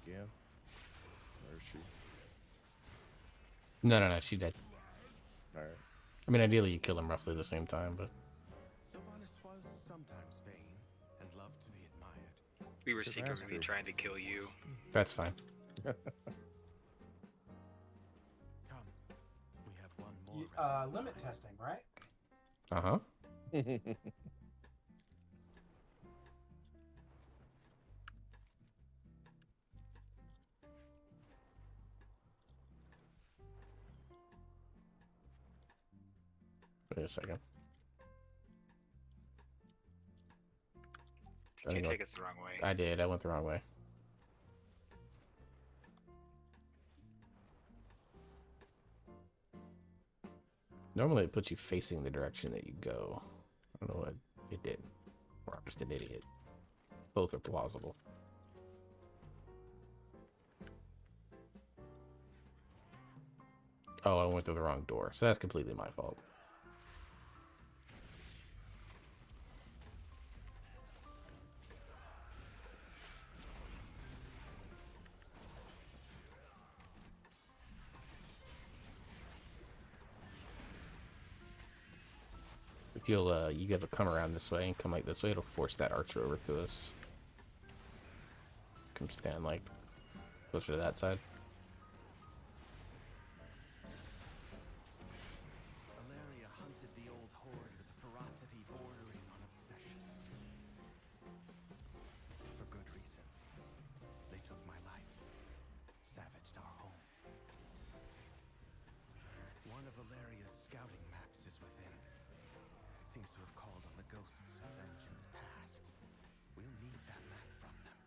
Again? Where is she? No, she's dead. Alright. I mean, ideally you kill them roughly the same time, but... Sylvanas was sometimes vain and loved to be admired. We were Just secretly ask her. trying to kill you. That's fine. Come. We have one more. round. Limit testing, right? Uh-huh. Wait a second. Did you take us the wrong way? I did. I went the wrong way. Normally it puts you facing the direction that you go. I don't know what it did. Or I'm just an idiot. Both are plausible. Oh, I went through the wrong door. So that's completely my fault. If you'll, you guys will come around this way and come like this way, it'll force that archer over to us. Come stand like closer to that side. Valeria hunted the old horde with a ferocity bordering on obsession. For good reason. They took my life, savaged our home. One of Valeria's scouting maps is within. It seems to have called on the ghosts of vengeance past. We'll need that map from them.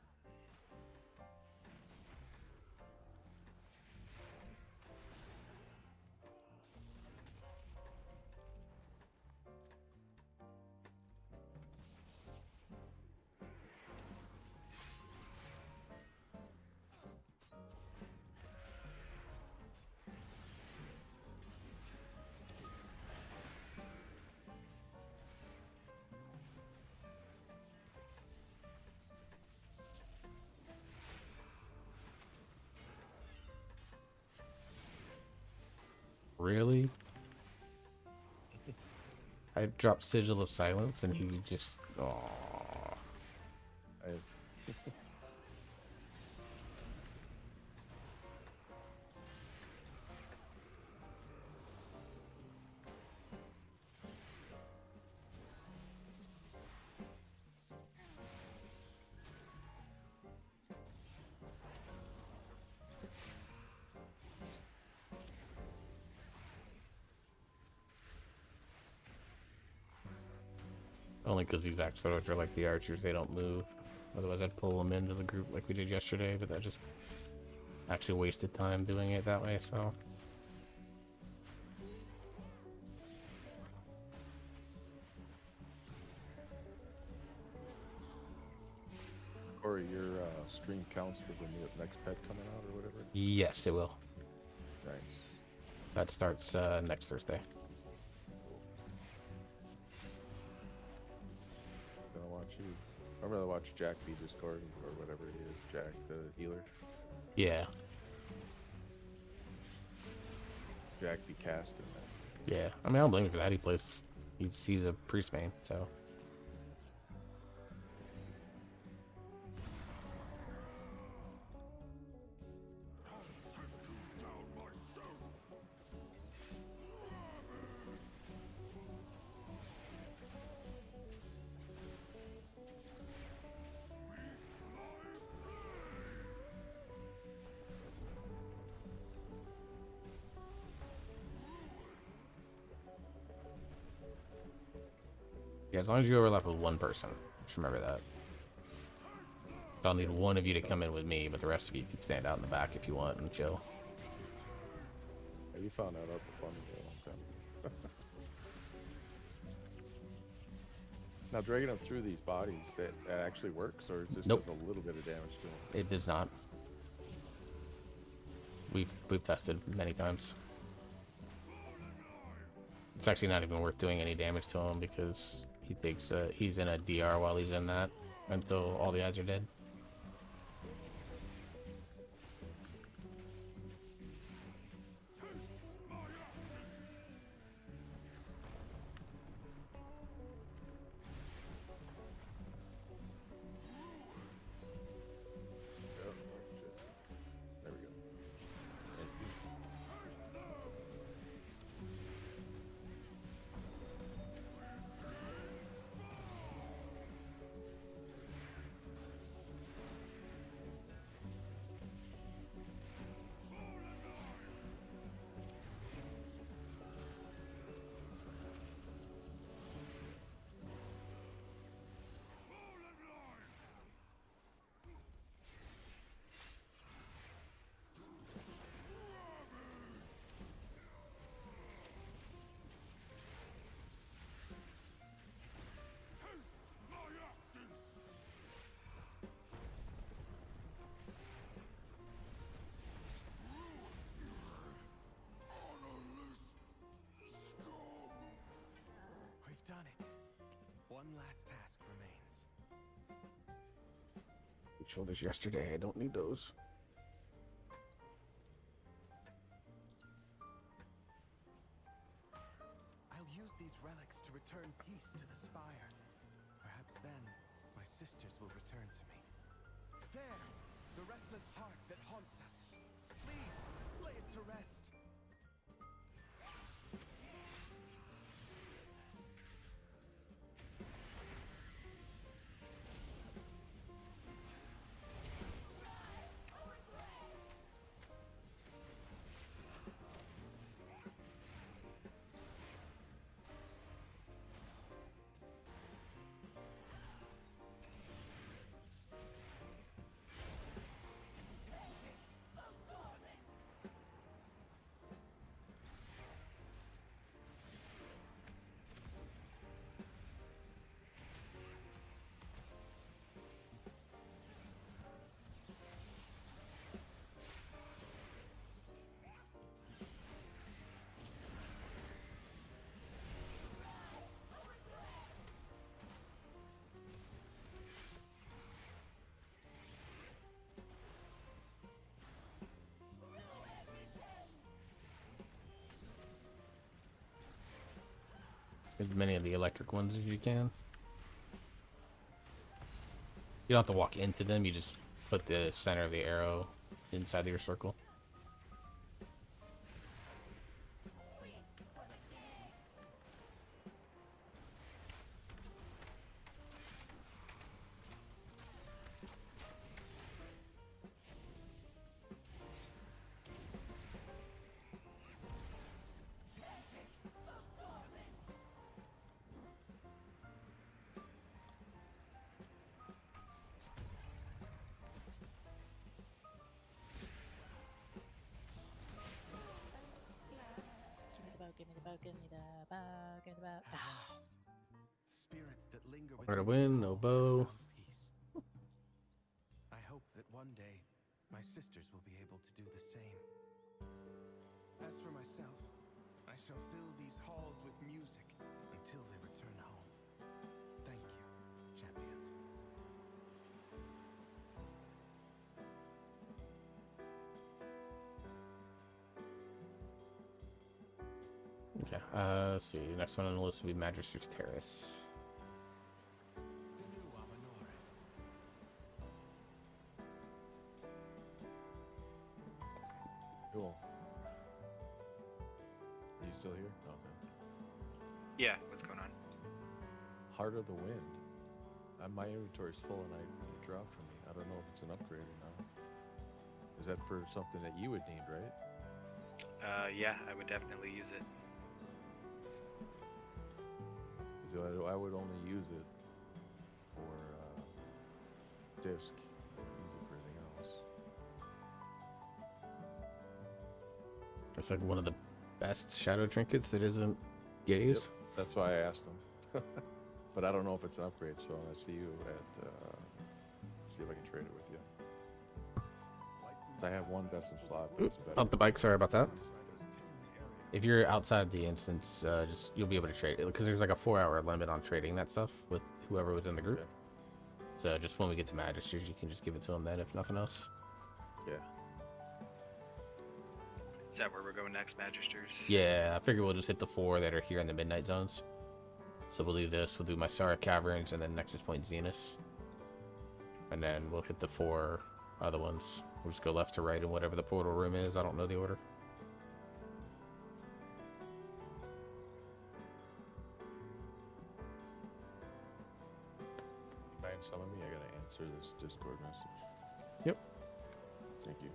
really? I dropped Sigil of Silence, and he just... Aww. I Only because these axe throwers are like the archers, they don't move. Otherwise I'd pull them into the group like we did yesterday, but that just actually wasted time doing it that way, so... Corey, your stream counts for the next pet coming out or whatever? Yes, it will. Nice. That starts next Thursday. Gonna watch you. I'm gonna watch Jack be Discord or whatever it is. Jack, the healer. Yeah. Jack be casting. Yeah. I mean, I don't blame him for that. He plays... He's a priest main, so... Yeah, as long as you overlap with one person. Just remember that. So I'll need one of you to come in with me, but the rest of you can stand out in the back if you want and chill. Yeah, you found out the fun for a long time. Now, dragging them through these bodies, that actually works, or just Nope. does a little bit of damage to them? It does not. We've tested many times. It's actually not even worth doing any damage to him because he thinks he's in a DR while he's in that until all the eyes are dead. There we go. We've done it. One last task remains. Shoulders yesterday. I don't need those. I'll use these relics to return peace to the spire. Perhaps then my sisters will return to me. There! The restless heart that haunts us. Please, lay it to rest. as many of the electric ones as you can. You don't have to walk into them, you just put the center of the arrow inside of your circle. Give me the bow, give me the bow, give me the bow. At last, the spirits that linger Or to within win, these no halls bow. have found peace. I hope that one day my sisters will be able to do the same. As for myself, I shall fill these halls with music until they return home. Thank you, champions. Okay, let's see. Next one on the list will be Magister's Terrace. Cool. Are you still here? Okay. Yeah, what's going on? Heart of the Wind. My inventory's full and it dropped from me. I don't know if it's an upgrade or not. Is that for something that you would need, right? Yeah, I would definitely use it. 'Cause I would only use it for disc. Use it for anything else. It's like one of the best shadow trinkets that isn't gaze. Yep, that's why I asked him. But I don't know if it's an upgrade, so I see you at. See if I can trade it with you. I have one best in slot. But it's better. Up the bike. Sorry about that. If you're outside the instance, just you'll be able to trade it because there's like a 4-hour limit on trading that stuff with whoever was in the group. Okay. So just when we get to Magisters, you can just give it to them then, if nothing else. Yeah. Is that where we're going next, Magisters? Yeah, I figure we'll just hit the 4 that are here in the Midnight Zones. So we'll do this. We'll do Mysara Caverns and then Nexus Point Zenith. And then we'll hit the 4 other ones. We'll just go left to right in whatever the portal room is. I don't know the order. You mind summon me? I gotta answer this Discord message. Yep. Thank you.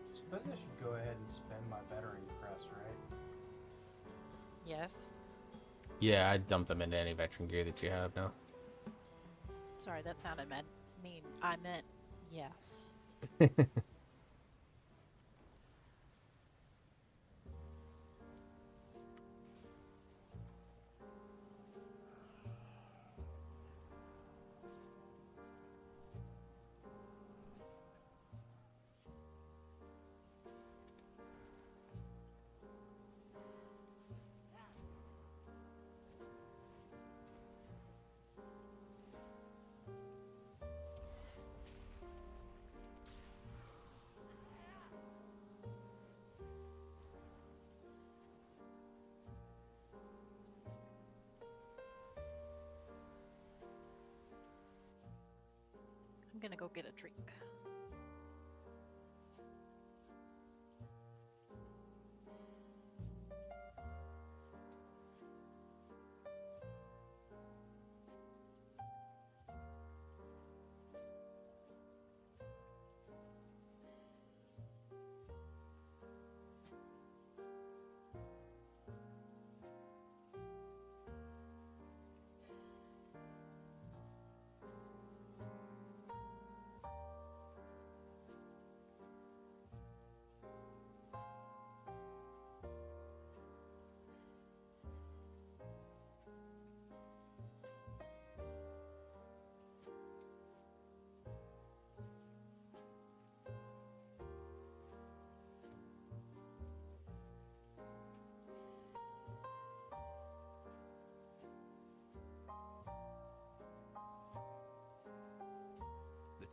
I suppose I should go ahead and spend my veteran crest, right? Yes. Yeah, I dumped them into any veteran gear that you have now. Sorry, that sounded mean. I meant yes. I'm gonna go get a drink.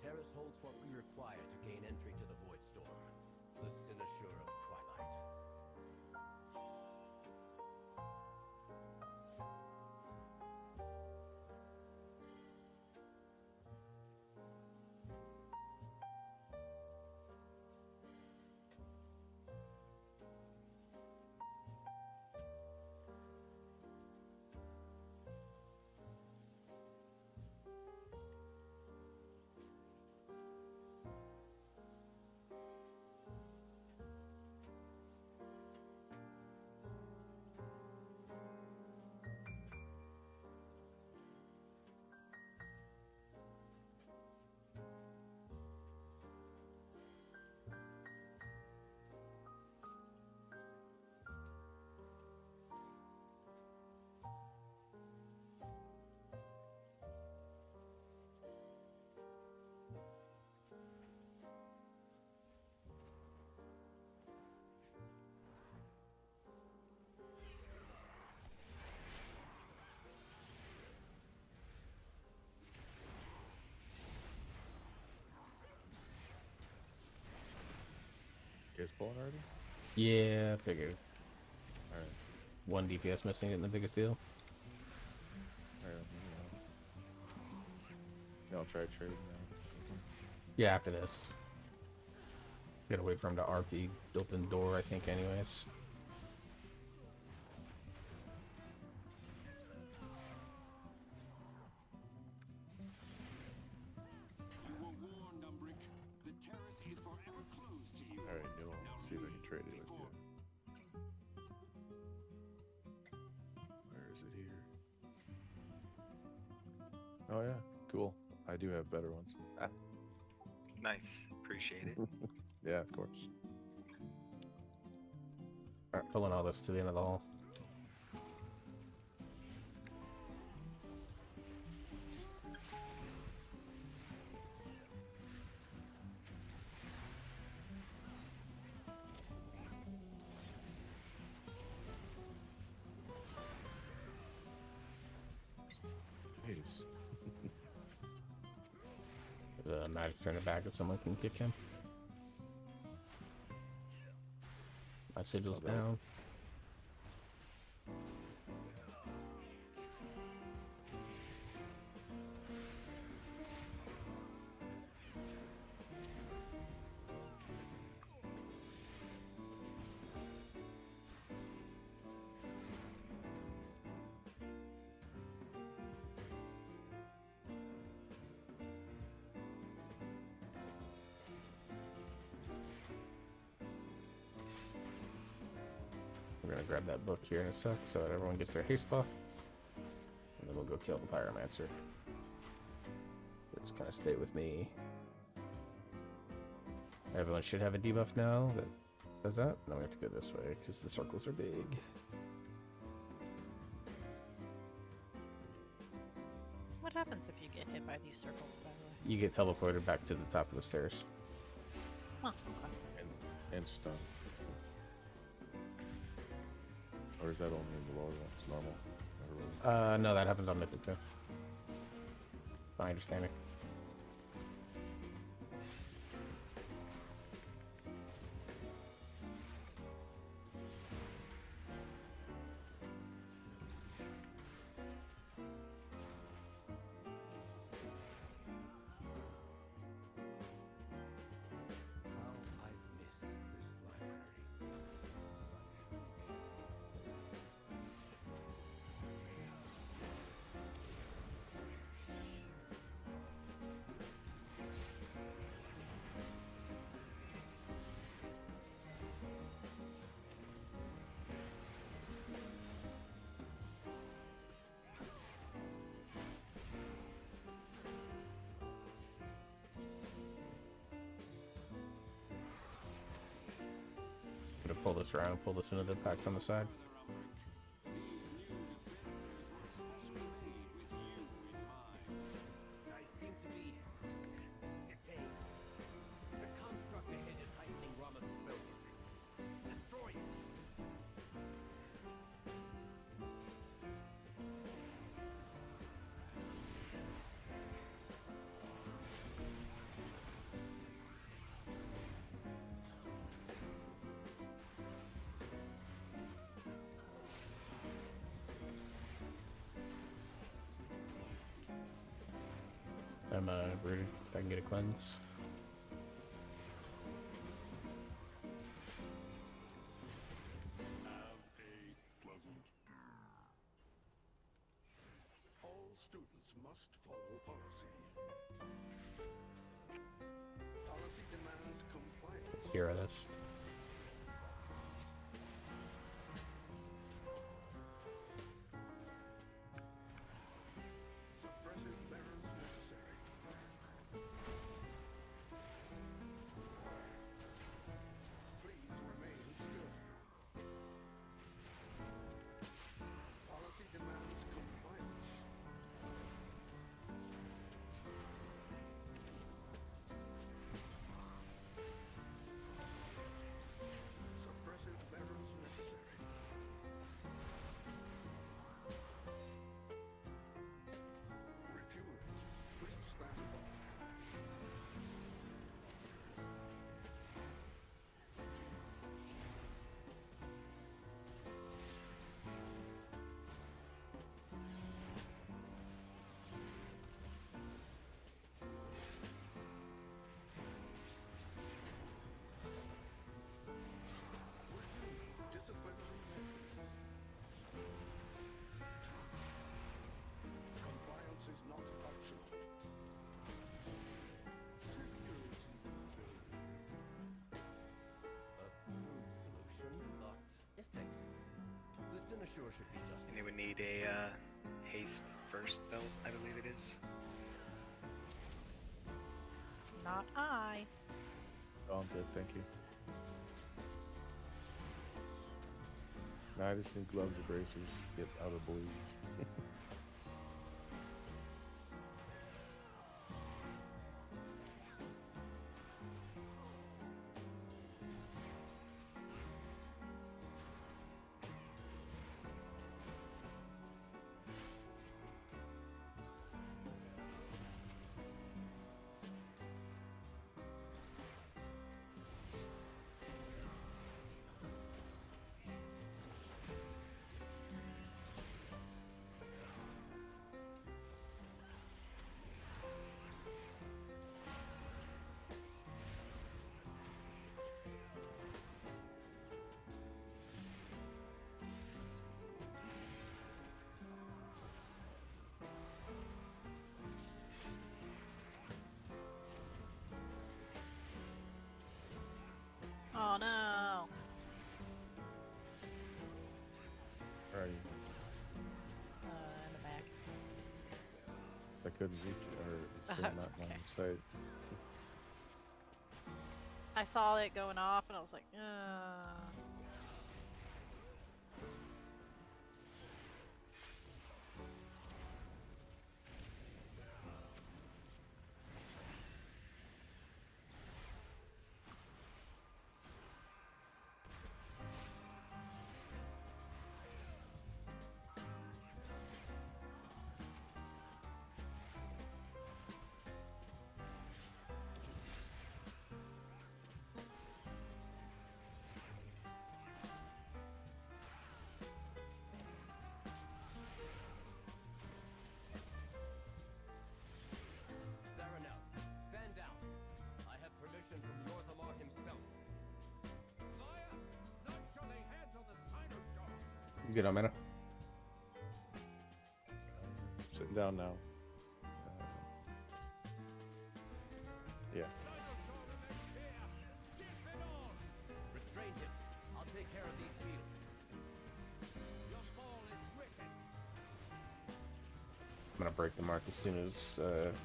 terrace holds what we require to gain entry to the Void Storm, the Cynosure of Twilight. You guys pulling already? Yeah, I figured. Alright. 1 DPS missing isn't the biggest deal. Alright, yeah, I'll try trading now. Yeah, after this. Gotta wait for him to RP open door, I think, anyways. You were warned, Umbric. The terrace is forever closed to you. Alright, Newell, Now see if I can leave trade it with before- you. Where is it here? Oh yeah, cool. I do have better ones. Ah, Nice. Appreciate it. yeah, of course. Alright, pulling all this to the end of the hall. Jeez. The magic turn it back if someone can kick him. My sigil's Oh, that- down. We're gonna grab that book here in a sec so that everyone gets their haste buff. And then we'll go kill the pyromancer. Just kind of stay with me. Everyone should have a debuff now that does that. No, we have to go this way because the circles are big. What happens if you get hit by these circles, by the way? You get teleported back to the top of the stairs. Huh, okay. And stun. Or is that only in the lower ones? Normal? Never really. No, that happens on Mythic too. My understanding. How I've missed this library. I'm gonna pull this around and pull this into the packs on the side. I seem to be detained. The construct ahead is heightening Rama's spellbook. Destroy it. I'm rooted. I can get a cleanse. Have a pleasant. All students must follow policy. Policy demands compliance. Let's hear this. Suppressive measures necessary. Please remain still. Policy demands compliance. Suppressive measures necessary. Refueling. Please stand by. Resume disciplinary measures. Compliance is not optional. Security. A crude solution, but effective. The Cynosure should be just. And it would need a haste first belt, I believe it is. Not I. Oh, I'm good, thank you. Now I just need gloves and bracers to get out of bleeds. Oh no. Where are you? In the back. I couldn't reach it, or it's still That's not okay. on site. I saw it going off and I was like, Zaranel, stand down. I have permission from Northamar himself. Sire, none shall lay hands on the Cynosure. You good on mana? Sitting down now. Yeah. Cynosure remains here. Keep it on. Restrain him. I'll take care of these shields. Your fall is wicked. I'm gonna break the mark as soon as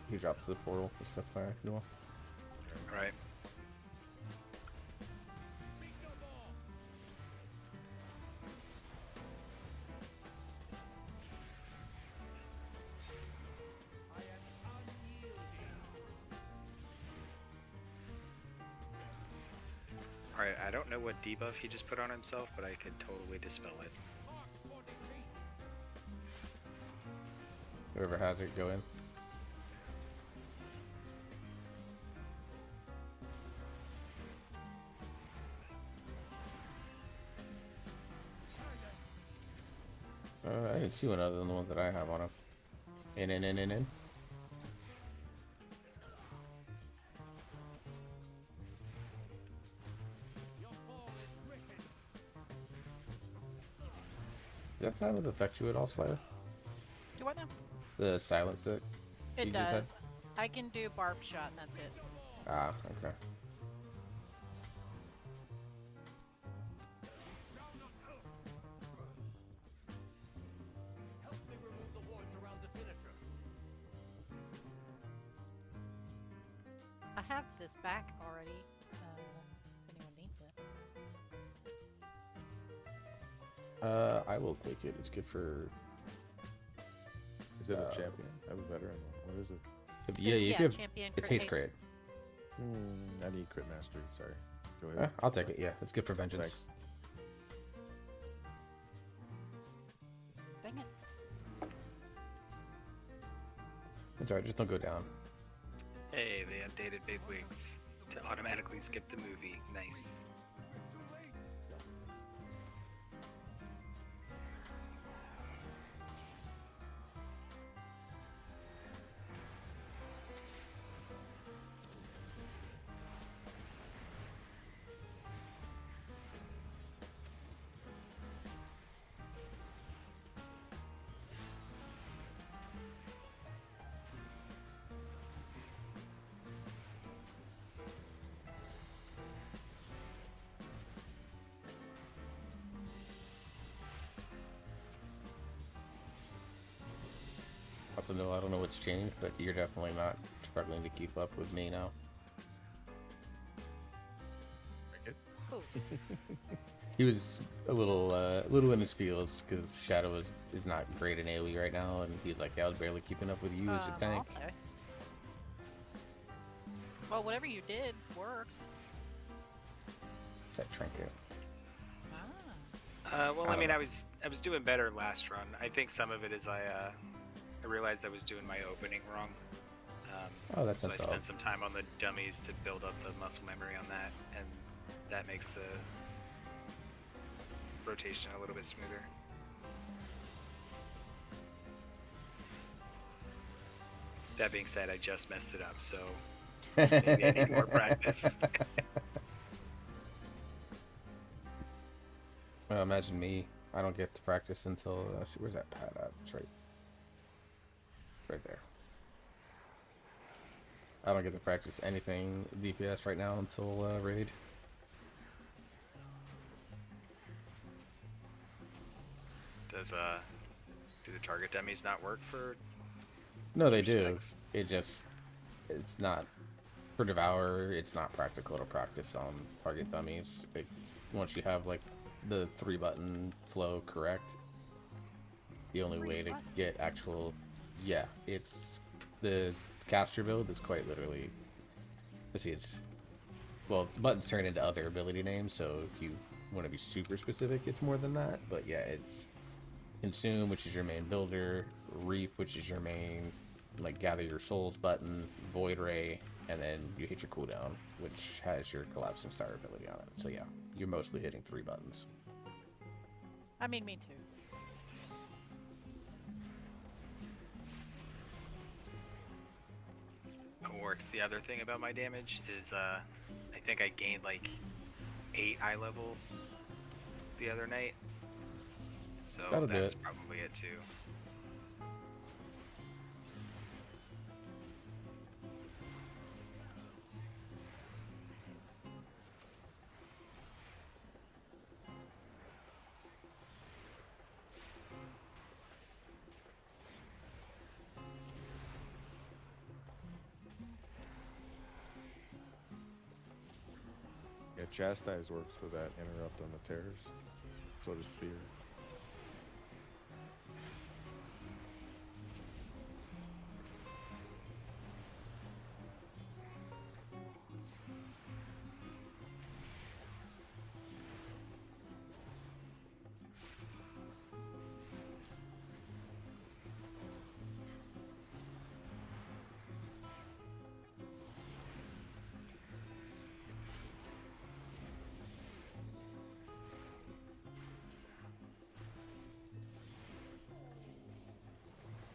he drops the portal with Sapphire Duel. Right. Speak no more. I am unyielding. Alright, I don't know what debuff he just put on himself, but I could totally dispel it. Mark for defeat. Whoever has it, go in. I didn't see one other than the ones that I have on him. In. that silence affect you at all, Slayer? Do what now? The silence that It you just had? does. I can do barbed shot, and that's it. Ah, okay. Help me remove the wards around the finisher. I have this back already. If anyone needs it. I will take it. It's good for. Is it a champion? I have a veteran one. What is it? Yeah, you Yeah, could. champion It's crit haste crit. I need crit mastery. Sorry. Go Yeah, ahead. I'll take it. Yeah, it's good for vengeance. Thanks. Dang it. It's alright. Just don't go down. Hey, they updated Bigwigs to automatically skip the movie. Nice. Also, no, I don't know what's changed, but you're definitely not struggling to keep up with me now. Ooh. He was a little in his fields because Shadow is not great in AoE right now, and he's like, I was barely keeping up with you as a tank. Also. Well, whatever you did works. Set trinket. Well, I I mean, don't I was doing better last run. I think some of it is I realized I was doing my opening wrong. Oh, that's so I not so. spent some time on the dummies to build up the muscle memory on that, and that makes the rotation a little bit smoother. That being said, I just messed it up, so maybe I need more practice. Imagine me. I don't get to practice until. See, where's that pad at? It's right there. I don't get to practice anything DPS right now until raid. Does do the target dummies not work for? No, they do. respects? It's not for Devour. It's not practical to practice on target dummies. Once you have like the 3-button flow correct, the only way to get actual, yeah, it's the caster build is quite literally. Let's see, well, buttons turn into other ability names, so if you want to be super specific, it's more than that. But yeah, it's Consume, which is your main builder, Reap, which is your main, like, gather your souls button, Void Ray, and then you hit your cooldown, which has your collapsing star ability on it. So yeah, you're mostly hitting 3 buttons. I mean, me too. What works? The other thing about my damage is I think I gained like 8 eye level the other night. So That'll do that's it. probably it too. Yeah, Chastise works for that interrupt on the tears. So does Fear.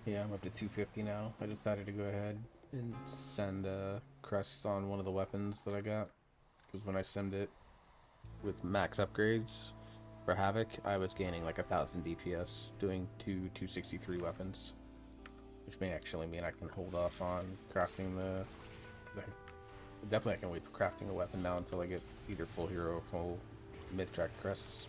Yeah, I'm up to 250 now. I decided to go ahead and send crests on one of the weapons that I got. Because when I send it with max upgrades, For Havoc, I was gaining like 1,000 DPS doing 263 weapons, which may actually mean I can hold off on crafting the definitely I can wait to crafting a weapon now until I get either full hero or full myth track crests.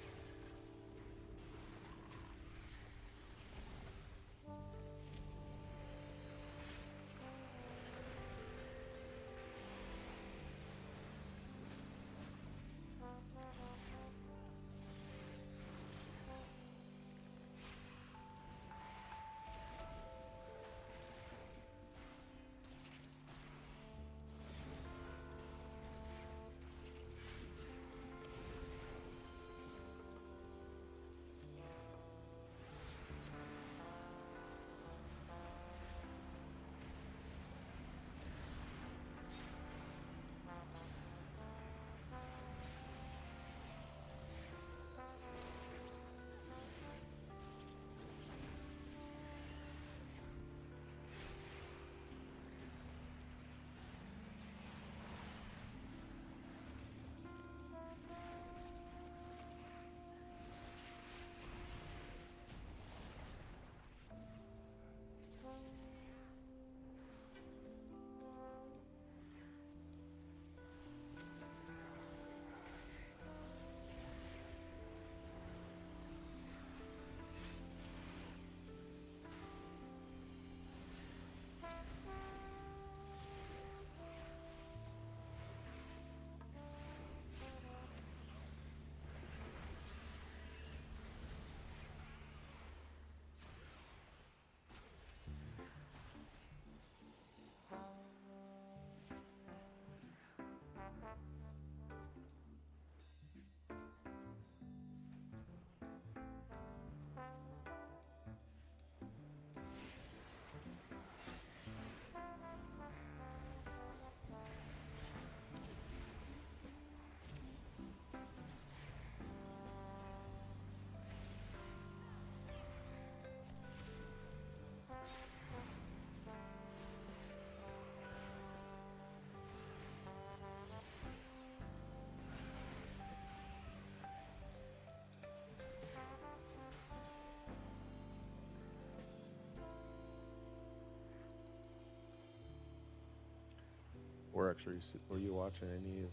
Or actually, were you watching any of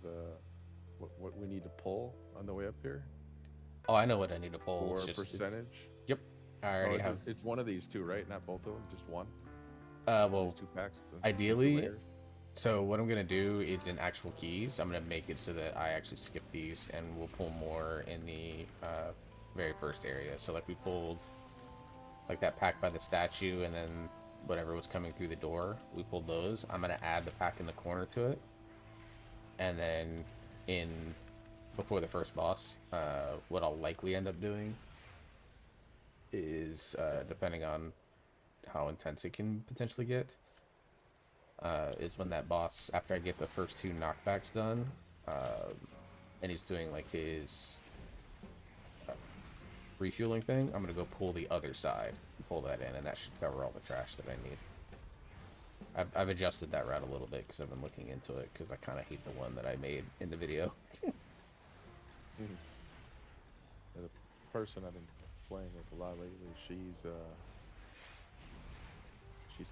what we need to pull on the way up here? Oh, I know what I need to pull. Or It's just percentage? yep. I Oh, already have. it's one of these two, right? Not both of them, just one. Well, These two packs. ideally, so what I'm gonna do is in actual keys, I'm gonna make it so that I actually skip these, and we'll pull more in the very first area. So like we pulled like that pack by the statue, and then whatever was coming through the door, we pulled those. I'm gonna add the pack in the corner to it, and then in before the first boss, what I'll likely end up doing is depending on how intense it can potentially get, is when that boss, after I get the first two knockbacks done, and he's doing like his refueling thing, I'm gonna go pull the other side, pull that in, and that should cover all the trash that I need. I've adjusted that route a little bit because I've been looking into it, because I kind of hate the one that I made in the video. The person I've been playing with a lot lately, she's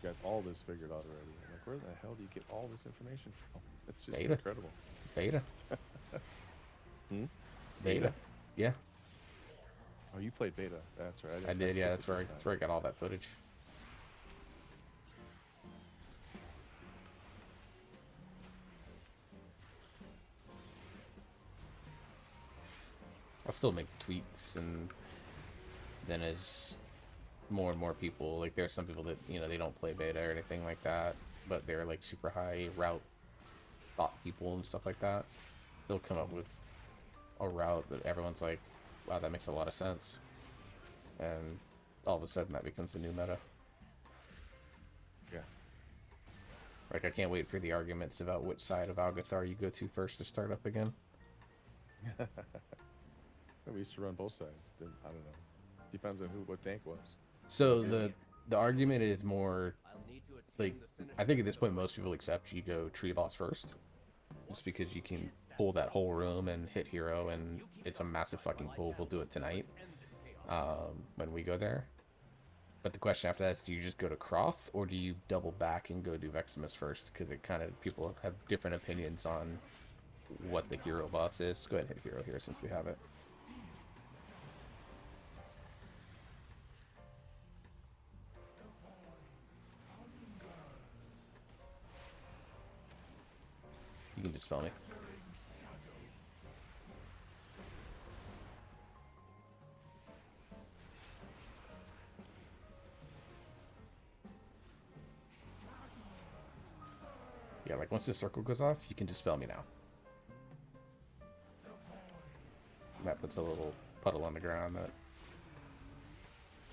got all this figured out already. I'm like, where the hell do you get all this information from? It's just Beta. incredible. Beta. Beta? Yeah. Oh, you played beta. That's right. I did, yeah. That's where I got all that footage. I'll still make tweaks, and then as more and more people, like there's some people that, you know, they don't play beta or anything like that, but they're like super high route thought people and stuff like that. They'll come up with a route that everyone's like, wow, that makes a lot of sense. And all of a sudden that becomes the new meta. Yeah. Like, I can't wait for the arguments about which side of Algathar you go to first to start up again. We used to run both sides. I don't know. Depends on what tank was. So the argument is more like, I think at this point most people accept you go tree boss first, just because you can pull that whole room and hit hero, and it's a massive fucking pull. We'll do it tonight when we go there. But the question after that is, do you just go to Croth, or do you double back and go do Veximus first? Because it kind of, people have different opinions on what the hero boss is. Go ahead and hit hero here since we have it. You can dispel me. Yeah, like once the circle goes off, you can dispel me now. That puts a little puddle on the ground. That.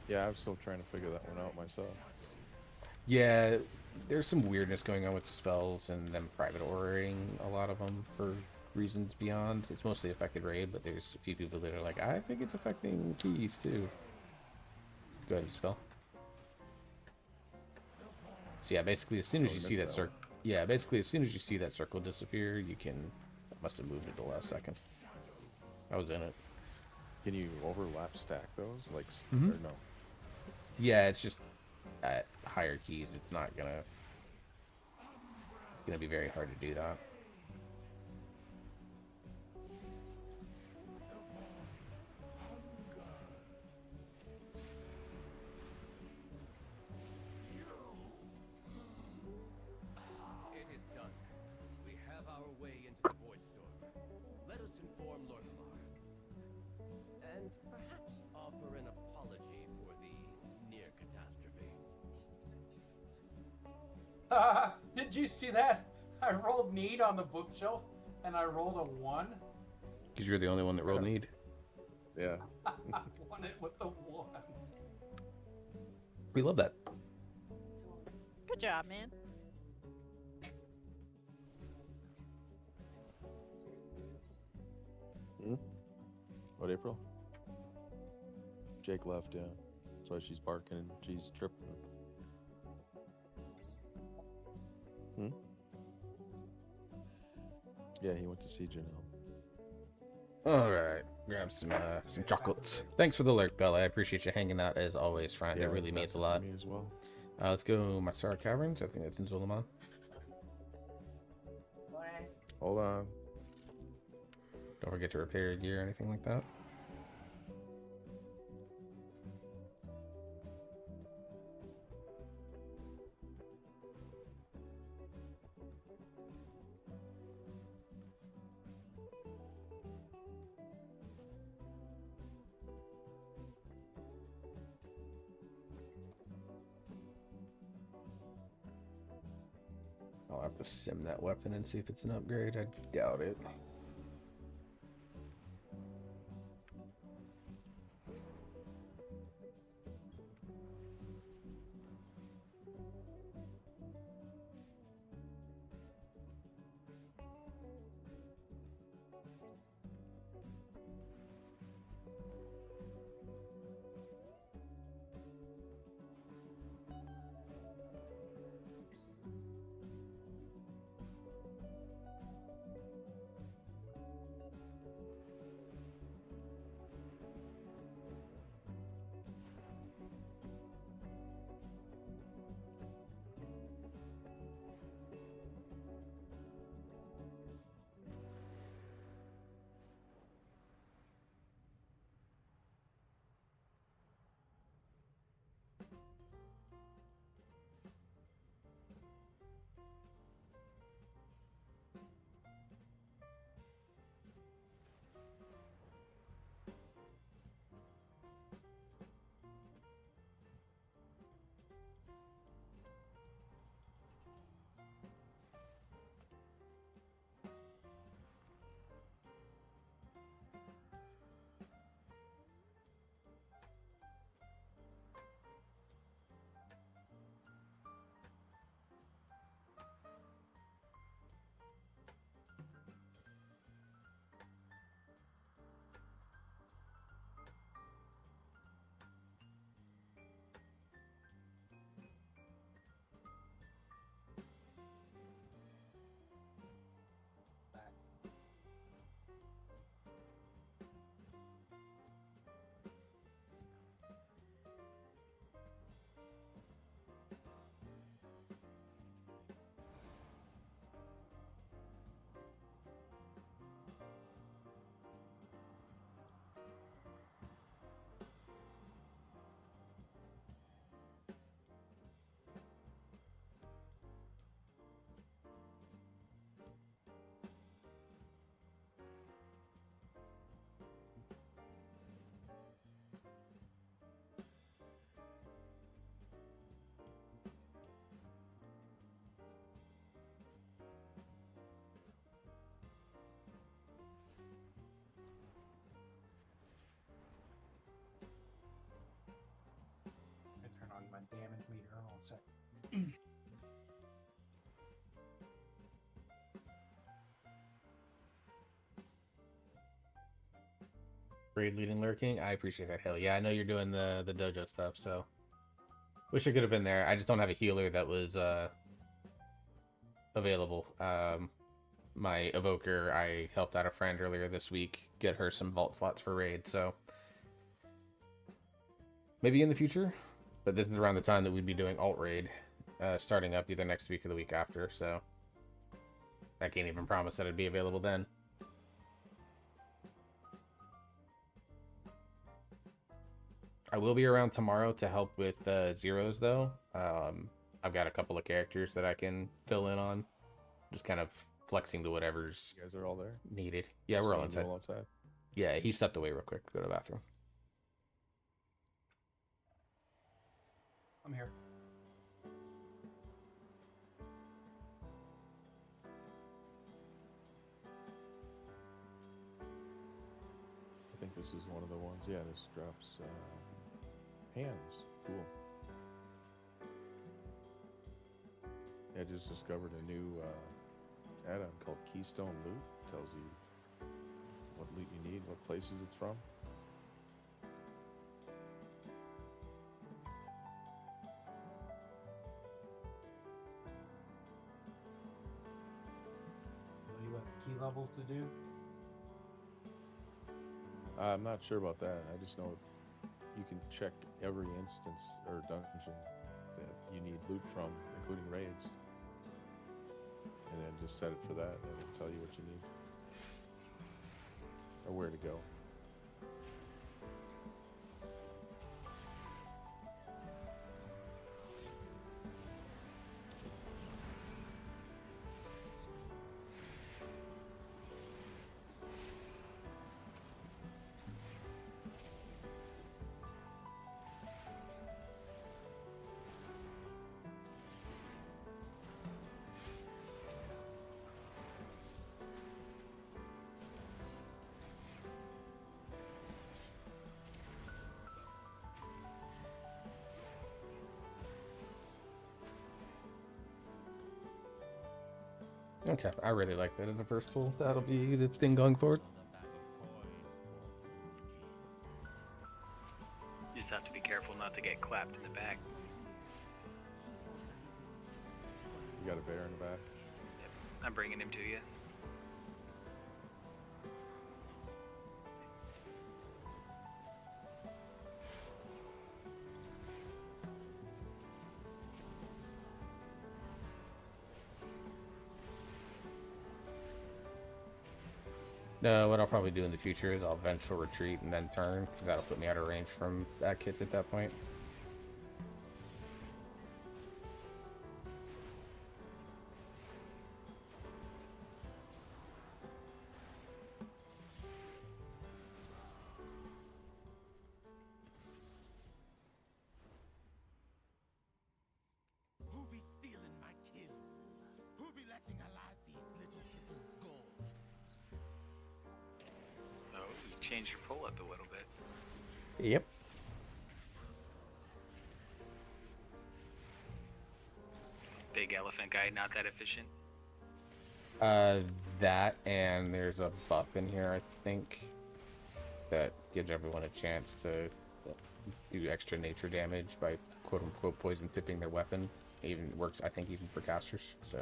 Yeah, I'm still trying to figure that one out myself. Yeah, there's some weirdness going on with the spells and them private ordering a lot of them for reasons beyond. It's mostly affected raid, but there's a few people that are like, I think it's affecting keys too. Go ahead and dispel. So yeah, basically as soon as you see that circle, basically as soon as you see that circle disappear, you can. I must have moved it the last second. I was in it. Can you overlap stack those? Like, Mhm. or no? Yeah, it's just at higher keys, it's not gonna. It's gonna be very hard to do that. It is done. We have our way into the Void Storm. Let us inform Lorkamar. And perhaps offer an apology for the near catastrophe. Did you see that? I rolled need on the bookshelf, and I rolled a 1. Because you're the only one that rolled need. Yeah. I won it with a 1. We love that. Good job, man. What, April? Jake left, yeah. That's why she's barking and she's tripping. Yeah, he went to see Janelle. All right, grab some chocolates. Thanks for the lurk, Bella. I appreciate you hanging out as always, friend. Yeah, It really means that's a lot. me as well. Let's go Masara Caverns. I think that's in Zulaman. Hold on. Don't forget to repair your gear or anything like that. I'll have to sim that weapon and see if it's an upgrade. I doubt it. Raid leading lurking. I appreciate that. Hell yeah, I know you're doing the dojo stuff, so wish I could have been there. I just don't have a healer that was available. My evoker, I helped out a friend earlier this week get her some vault slots for raid, so maybe in the future. But this is around the time that we'd be doing alt raid, starting up either next week or the week after. So I can't even promise that it'd be available then. I will be around tomorrow to help with zeros, though. I've got a couple of characters that I can fill in on. Just kind of flexing to whatever's You guys are all there? needed. Yeah, we're all inside. outside. Yeah, he stepped away real quick. Go to the bathroom. I'm here. I think this is one of the ones. Yeah, this drops hands. Cool. Yeah, I just discovered a new add-on called Keystone Loot. Tells you what loot you need, what places it's from. So you got key levels to do? I'm not sure about that. I just know you can check every instance or dungeon that you need loot from, including raids. And then just set it for that, and it'll tell you what you need. Or where to go. Okay, I really like that in the first pool. That'll be the thing going forward. You just have to be careful not to get clapped in the back. You got a bear in the back. Yep, I'm bringing him to you. No, what I'll probably do in the future is I'll vengeful retreat and then turn. That'll put me out of range from bad kids at that point. Who be stealing my kill? Who be letting Alazi's little kittens go? Oh, you changed your pull up a little bit. Yep. This big elephant guy not that efficient. That and there's a buff in here, I think, that gives everyone a chance to do extra nature damage by quote-unquote poison tipping their weapon. Even works, I think, even for casters, so...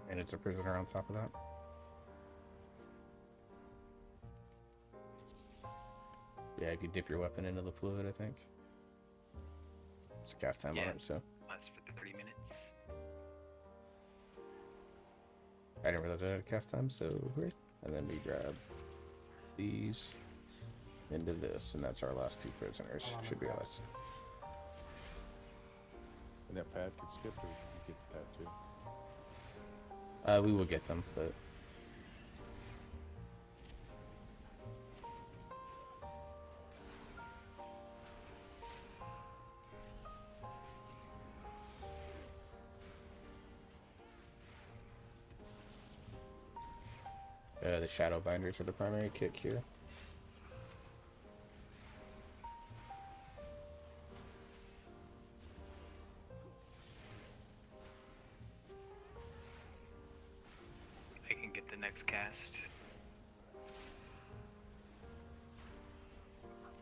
And it's a prisoner on top of that. Yeah, if you dip your weapon into the fluid, I think. It's cast time on it, so. Lasts for 30 minutes. I didn't realize I had a cast time, so great. And then we grab these. into this, and that's our last 2 prisoners. Hold on, Should be okay. us. And that pad can skip, or you get the pad too. We will get them, but the shadow binders are the primary kit here. I can get the next cast.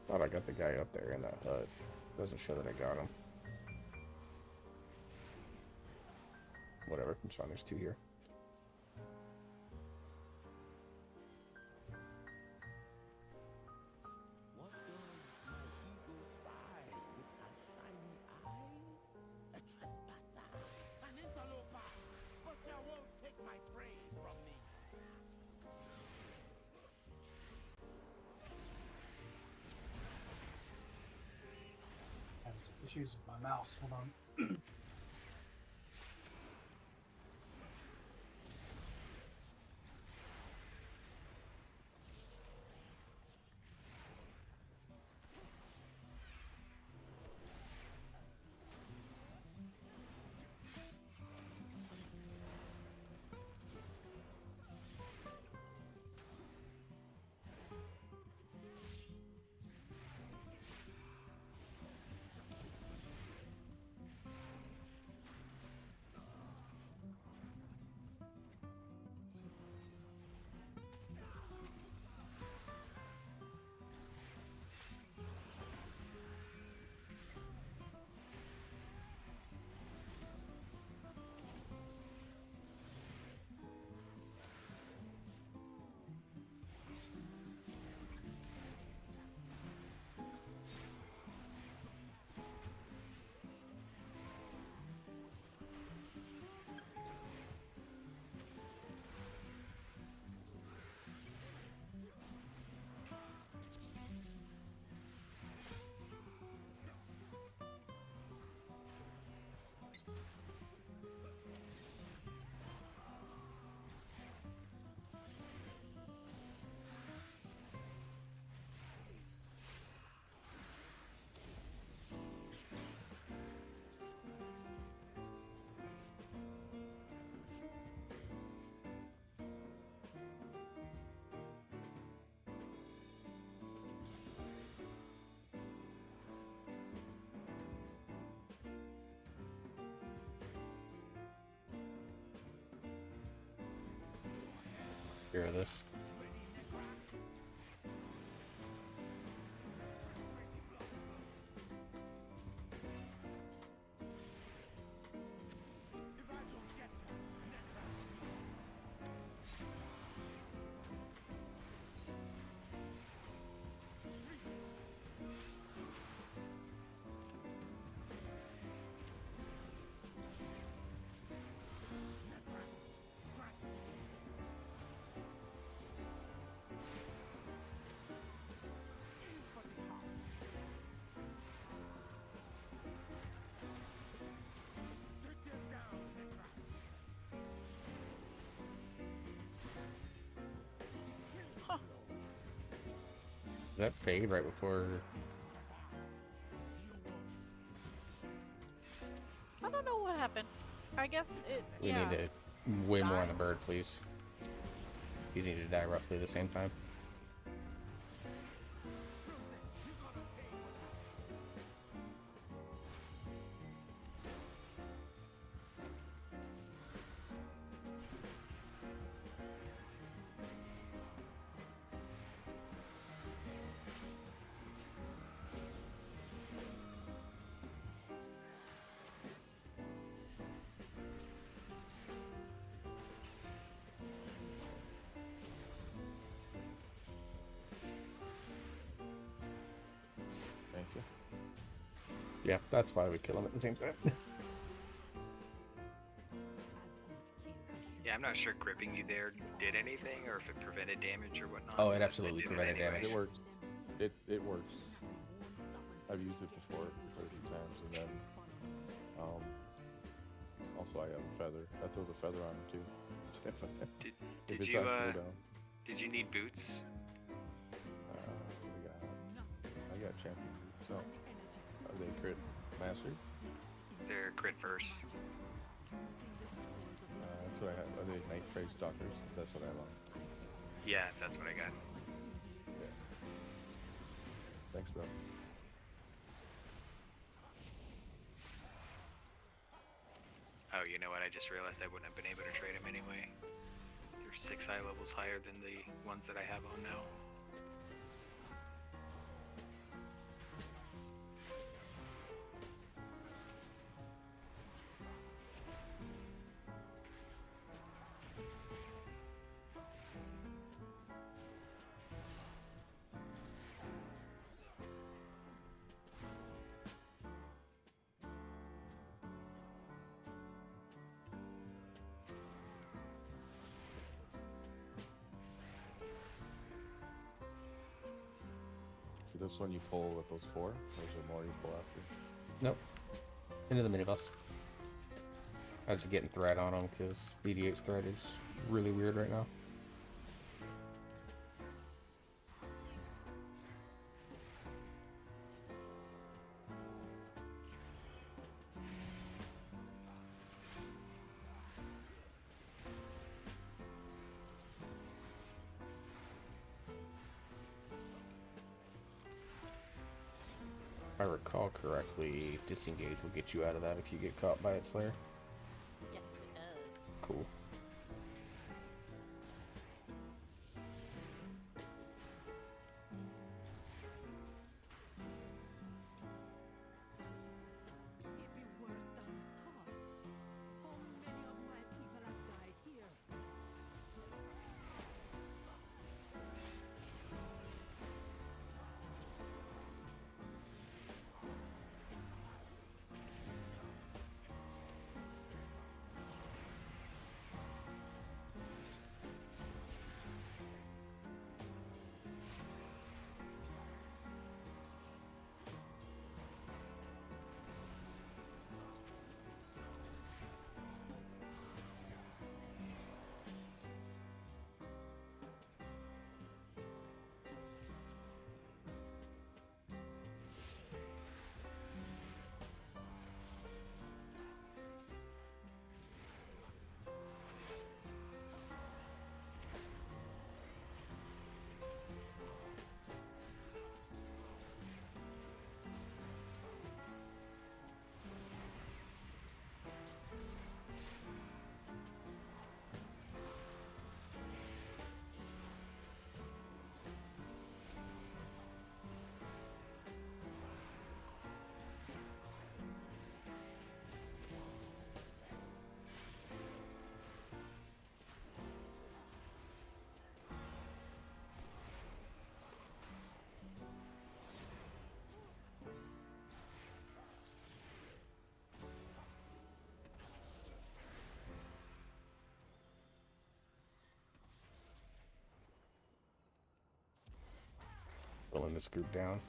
Thought I got the guy up there in that hut. Doesn't show that I got him. Whatever, it's fine. There's 2 here. What does my eagle spy with her shiny eyes? A trespasser, an interloper, but you won't take my prey from me. Having some issues with my mouse. Hold on. Hear this. That fade right before. I don't know what happened. I guess it. We yeah. need to way more on the bird, please. These need to die roughly the same time. Thank you. Yeah, that's why we kill them at the same time. Yeah, I'm not sure gripping you there did anything, or if it prevented damage or whatnot. Oh, it but absolutely did prevented anyway. damage. It worked. It works. I've used it before quite a few times, and then also I have a feather. I throw the feather on him too. Did If did it's you on cooldown. did you need boots? I got champion boots. No, are they crit mastery? They're crit verse. That's what I have. Are they night trade stalkers? That's what I have on. Yeah, that's what I got. Yeah. Thanks though. Oh, you know what? I just realized I wouldn't have been able to trade them anyway. They're 6 eye levels higher than the ones that I have on now. For this one, you pull with those 4. Or is there more you pull after? Nope. Into the minibus. I was just getting threat on them because VD8's threat is really weird right now. If I recall correctly, disengage will get you out of that if you get caught by its lair. Yes, it does. Cool. It'd be worse than we thought. How many of my people have died here? Pulling this group down.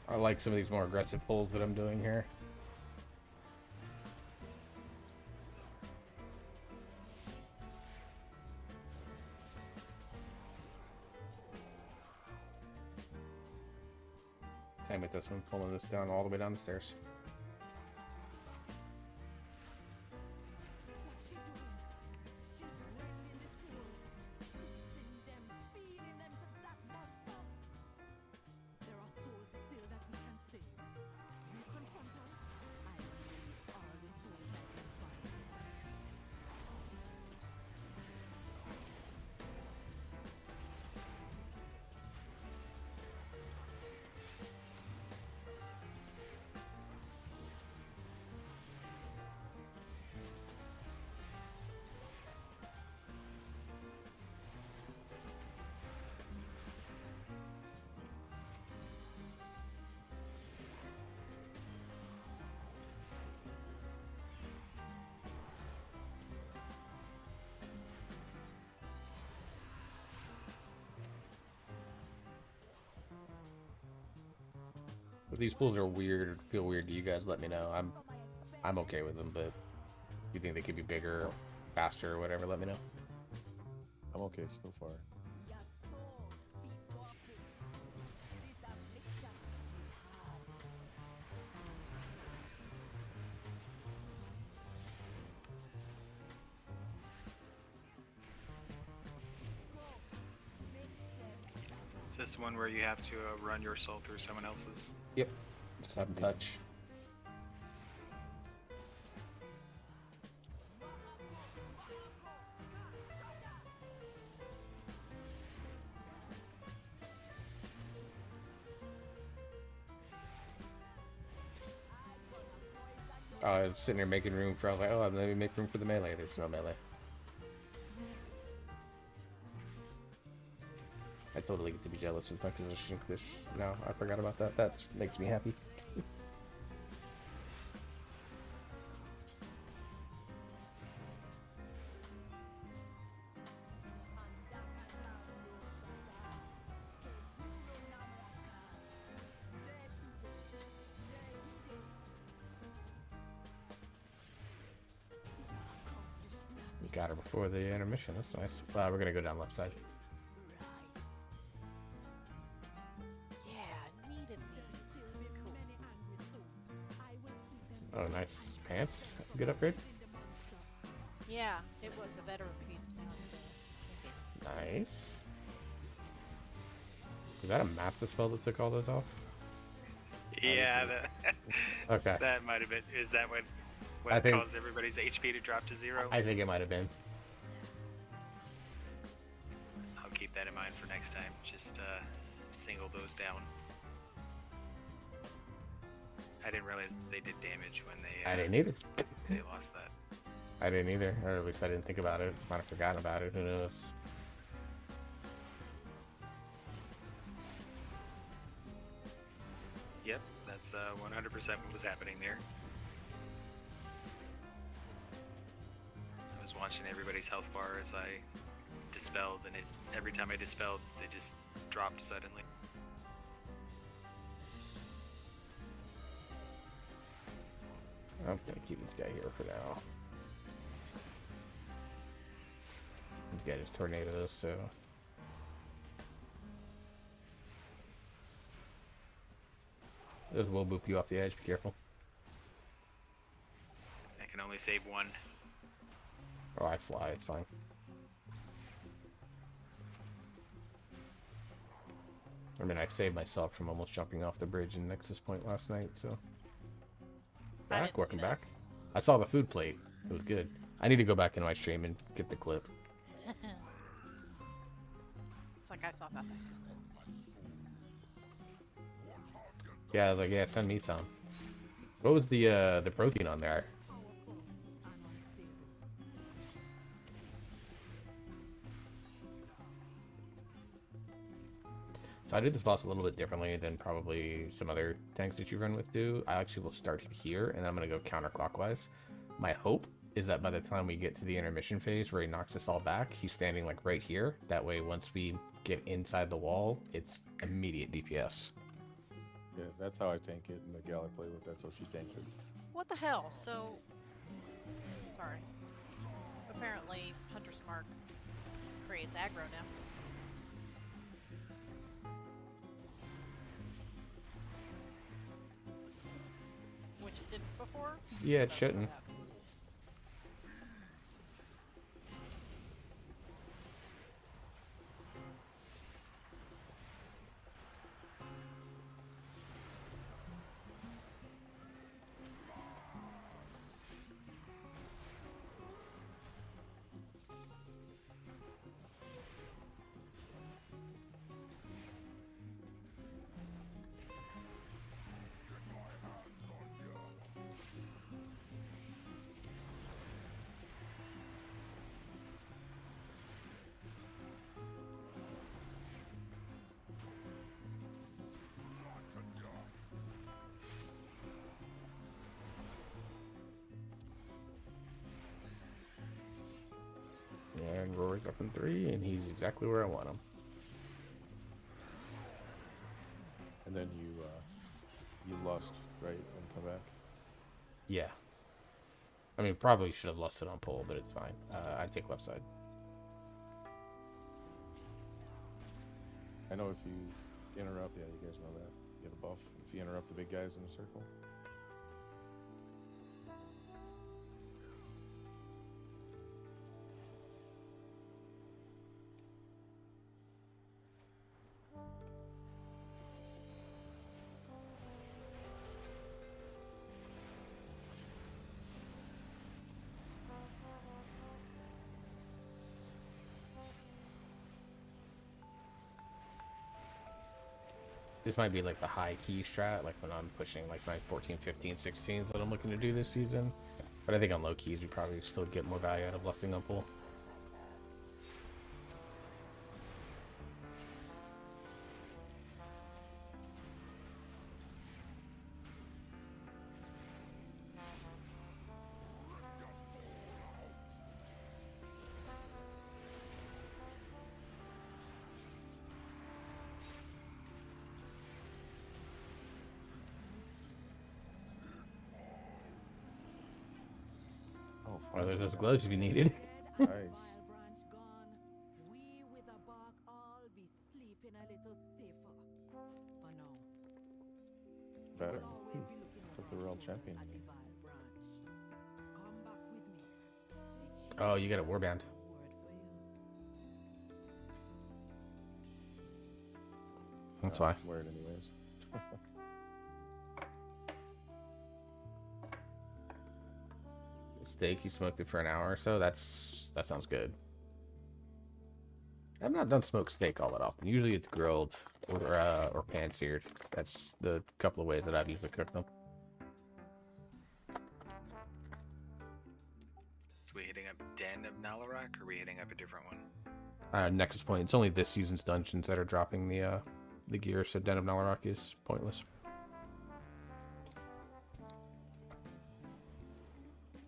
I like some of these more aggressive pulls that I'm doing here. Same with this one, pulling this down all the way down the stairs. If these pools are weird or feel weird to you guys, let me know. I'm okay with them, but if you think they could be bigger, faster, or whatever, let me know. I'm okay so far. Is this one where you have to run your soul through someone else's? Yep. Just have them touch. I was sitting here making room for, I was like, oh, let me make room for the melee. There's no melee. I totally get to be jealous with my position. This, no, I forgot about that. That makes me happy. We got her before the intermission. That's nice. We're gonna go down left side. Oh, nice pants. Good upgrade. Yeah, it was a veteran piece now, so Nice. Is that a master spell that took all those off? Yeah, Okay. that might have been. Is that what I think- caused everybody's HP to drop to 0? I think it might have been. I'll keep that in mind for next time. Just single those down. I didn't realize they did damage when they. I didn't either. They lost that. I didn't either, or at least I didn't think about it. Might have forgotten about it. Who knows? Yep, that's 100% what was happening there. I was watching everybody's health bar as I dispelled, and every time I dispelled, they just dropped suddenly. I'm gonna keep this guy here for now. This guy just tornadoes, so. Those will boop you off the edge. Be careful. I can only save one. Oh, I fly. It's fine. I mean, I've saved myself from almost jumping off the bridge in Nexus Point last night, so. Back, welcome back. I saw the food plate. It was good. I need to go back into my stream and get the clip. it's like I saw nothing. Yeah, I was like, yeah, send me some. What was the protein on there? So I did this boss a little bit differently than probably some other tanks that you run with do. I actually will start here, and then I'm going to go counterclockwise. My hope is that by the time we get to the intermission phase where he knocks us all back, he's standing like right here. That way, once we get inside the wall, it's immediate DPS. Yeah, that's how I tank it in the gal I play with. That's how she tanks it. What the hell? So, sorry. Apparently, Hunter's Mark creates aggro now. Which it didn't before? Yeah, it shouldn't. And Rory's up in 3, and he's exactly where I want him. And then you You lost, right, and come back. Yeah. I mean, probably should have lost it on pole, but it's fine. I'd take left side. I know if you interrupt, yeah, you guys know that. You get a buff if you interrupt the big guys in a circle. This might be like the high key strat, like when I'm pushing like my 14, 15, 16s that I'm looking to do this season. But I think on low keys, we probably still get more value out of lusting on pull. Oh, Or there's those gloves if you needed. nice. Branch gone. We with a bark all be sleeping a little safer. For now. Better. Always be looking Took the over world our champion. shoulders at the Vile branch. Come back with me. The chief Oh, you got a warband. has a word for you. That's why. Wear it anyways. Steak, you smoked it for an hour or so. That sounds good. I've not done smoked steak all that often. Usually it's grilled or pan seared. That's the couple of ways that I've usually cooked them. So we hitting up Den of Nalarok, or are we hitting up a different one? Nexus Point. It's only this season's dungeons that are dropping the gear, so Den of Nalarok is pointless.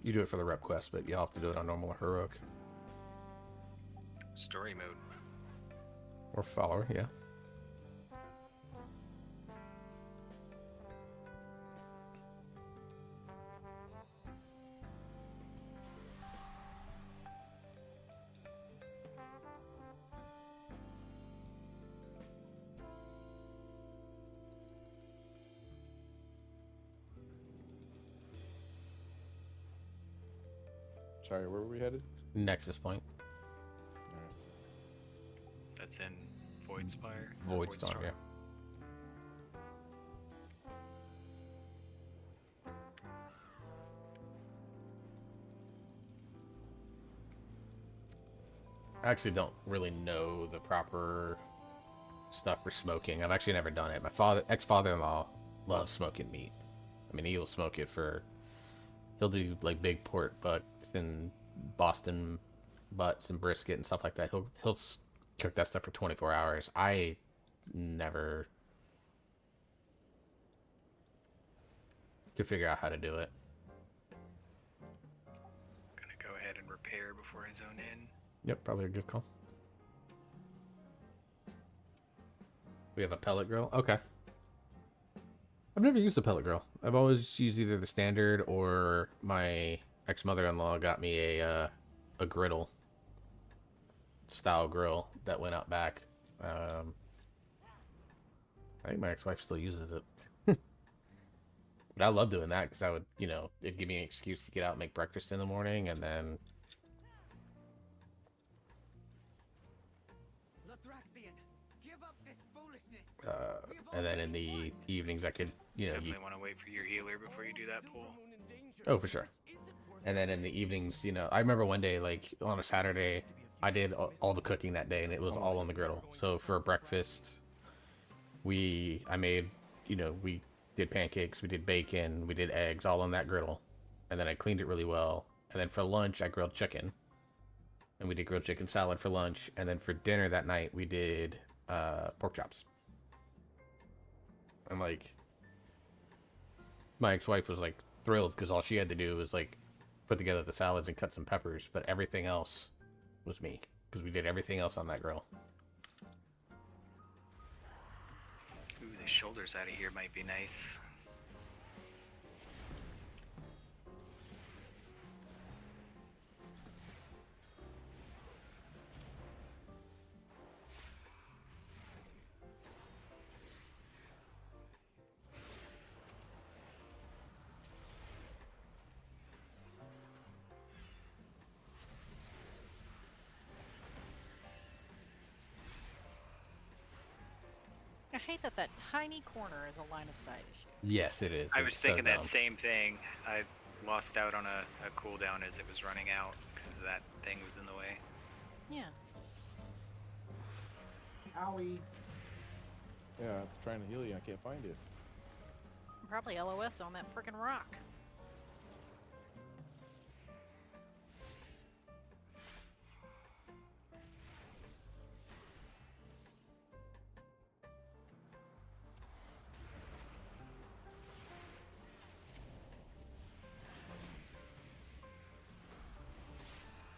You do it for the rep quest, but you'll have to do it on normal or heroic. Story mode. Or follower, yeah. Sorry, where were we headed? Nexus Point. That's in Voidspire. Voidstorm, yeah. I actually don't really know the proper stuff for smoking. I've actually never done it. My ex-father-in-law loves smoking meat. I mean, he'll smoke it for... He'll do like big pork butts and Boston butts and brisket and stuff like that. He'll cook that stuff for 24 hours. I never could figure out how to do it. Gonna go ahead and repair before I zone in. Yep, probably a good call. We have a pellet grill. Okay. I've never used a pellet grill. I've always used either the standard or my ex-mother-in-law got me a griddle style grill that went out back. I think my ex-wife still uses it. But I love doing that because I would, it'd give me an excuse to get out and make breakfast in the morning, and then Lathraxian, give up this foolishness. and then in the evenings I could, Definitely want to wait for your healer before you do that pull. Oh, for sure. And then in the evenings, I remember one day, like on a Saturday, I did all the cooking that day, and it was all on the griddle. So for breakfast, I made, we did pancakes, we did bacon, we did eggs, all on that griddle. And then I cleaned it really well. And then for lunch, I grilled chicken. And we did grilled chicken salad for lunch. And then for dinner that night, we did pork chops. And like, my ex-wife was like thrilled because all she had to do was like put together the salads and cut some peppers, but everything else was me because we did everything else on that grill. Ooh, the shoulders out of here might be nice. hate that that tiny corner is a line of sight issue. Yes, it is. I It's was so thinking that dumb. same thing. I lost out on a cooldown as it was running out because that thing was in the way. Yeah. Owie. Yeah, I'm trying to heal you. I can't find it. Probably LOS on that freaking rock.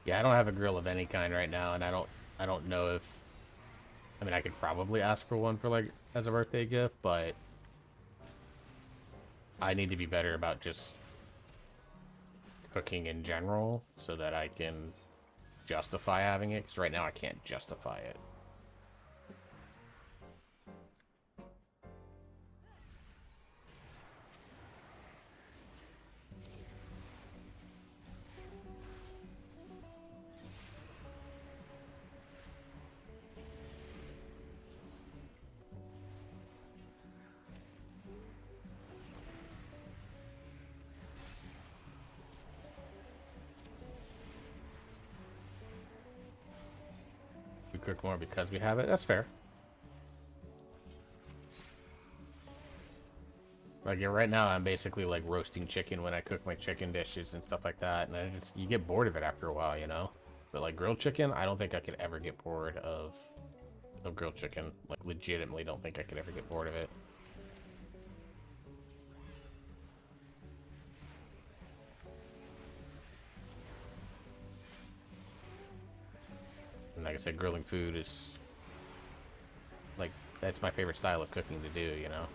Yeah, I don't have a grill of any kind right now, and I don't know if. I mean, I could probably ask for one for like as a birthday gift, but I need to be better about just cooking in general so that I can justify having it. Because right now I can't justify it. We cook more because we have it. That's fair. Like, yeah, right now I'm basically like roasting chicken when I cook my chicken dishes and stuff like that, and you get bored of it after a while, you know. But like grilled chicken, I don't think I could ever get bored of grilled chicken. Like, legitimately, don't think I could ever get bored of it. And like I said, grilling food is like that's my favorite style of cooking to do, you know.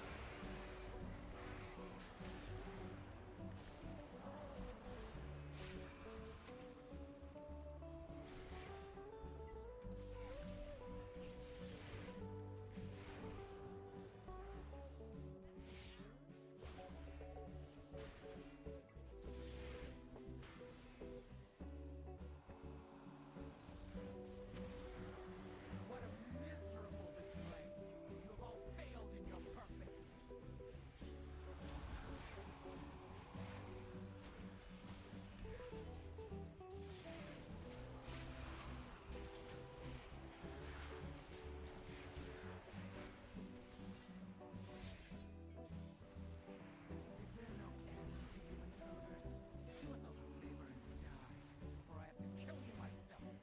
What a miserable display! You have all failed in your purpose! Is there no end to you intruders? Do us all a favor and die before I have to kill you myself.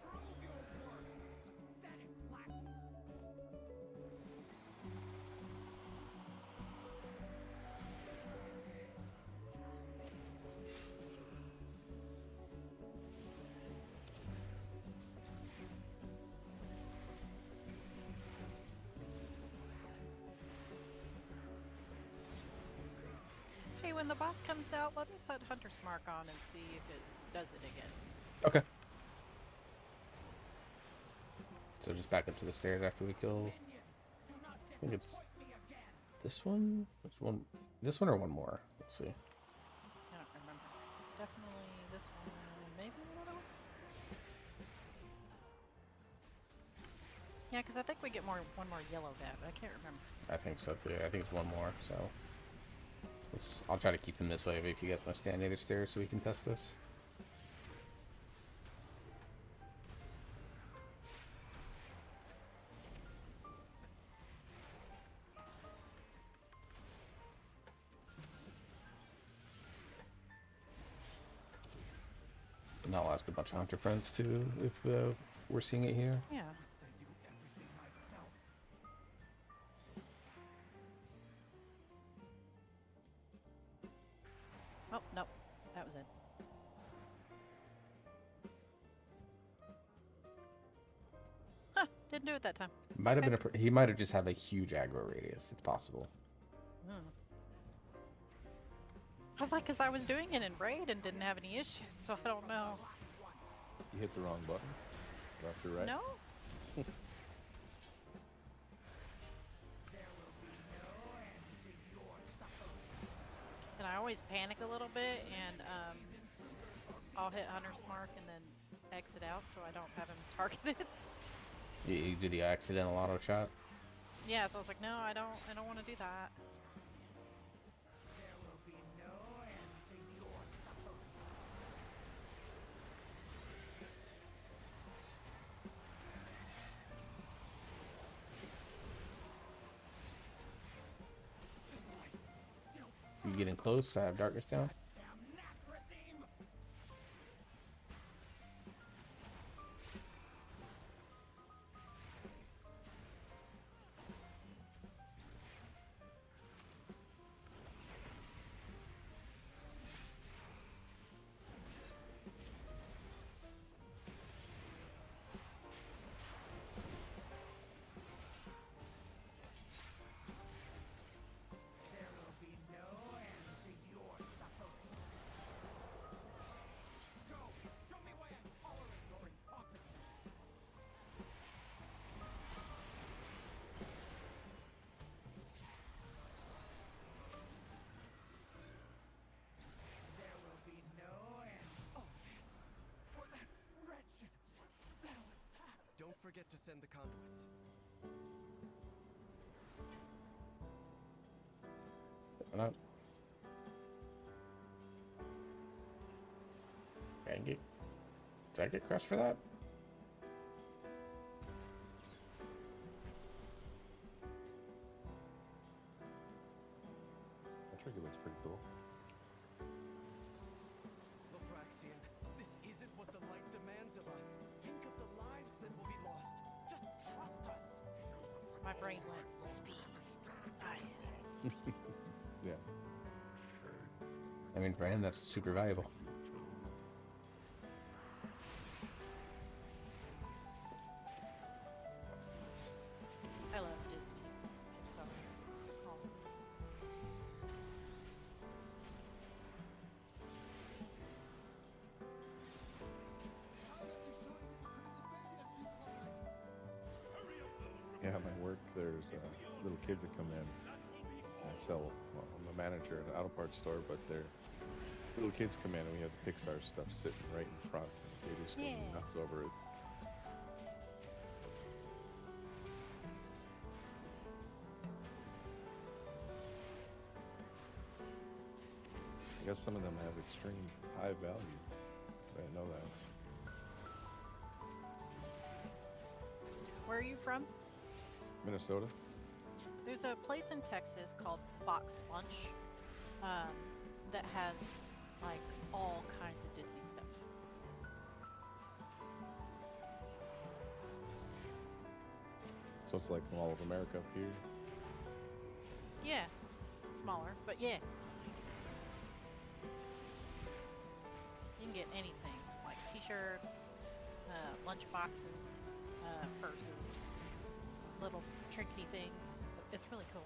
Prove your worth, pathetic lackeys! Hey, when the boss comes out, let me put Hunter's Mark on and see if it does it again. Okay. So just back up to the stairs after we kill. I think it's this one. This one. This one or one more. Let's see. I don't remember. Definitely this one, maybe another one? Yeah, because I think we get one more yellow bat, but I can't remember. I think so too. I think it's one more. So I'll try to keep him this way. But if you guys want to stand near the stairs so we can test this. And I'll ask a bunch of hunter friends too if we're seeing it here. Yeah. Oh, no. That was it. Huh. Didn't do it that time. Might have been he might have just have a huge aggro radius. It's possible. Hmm. I was like, because I was doing it in raid and didn't have any issues, so I don't know. You hit the wrong button. Left or right? No? panic a little bit, and I'll hit Hunter's Mark and then exit out so I don't have him targeted. You do the accidental auto shot. Yeah, so I was like, no, I don't want to do that. There will be no end to your suffering. You getting close? I have darkness down. Damn that regime! There will be no end to your suffering. Go! Show me why I tolerate your incompetence! There will be no end. All this for that wretched Salatab. Don't forget to send the conduits. Why not? Dang it. Did I get crushed for that? That trinket looks pretty cool. Lothraxian, this isn't what the light demands of us. Think of the lives that will be lost. Just trust us. My brain went speed. Speed. Yeah. I mean, for him, that's super valuable. I love Disney. I'm sorry. Oh. Yeah, at my work, there's little kids that come in. I sell, well, I'm a manager at an auto parts store, but they're little kids come in and we have the Pixar stuff sitting right in front. And they just go Yeah. nuts over it. I guess some of them have extreme high value. I didn't know that. Where are you from? Minnesota? There's a place in Texas called Box Lunch that has like all kinds of Disney stuff. So it's like Mall of America up here. Yeah, smaller, but yeah. You can get anything like t-shirts, lunch boxes, purses, little trinkety things. It's really cool.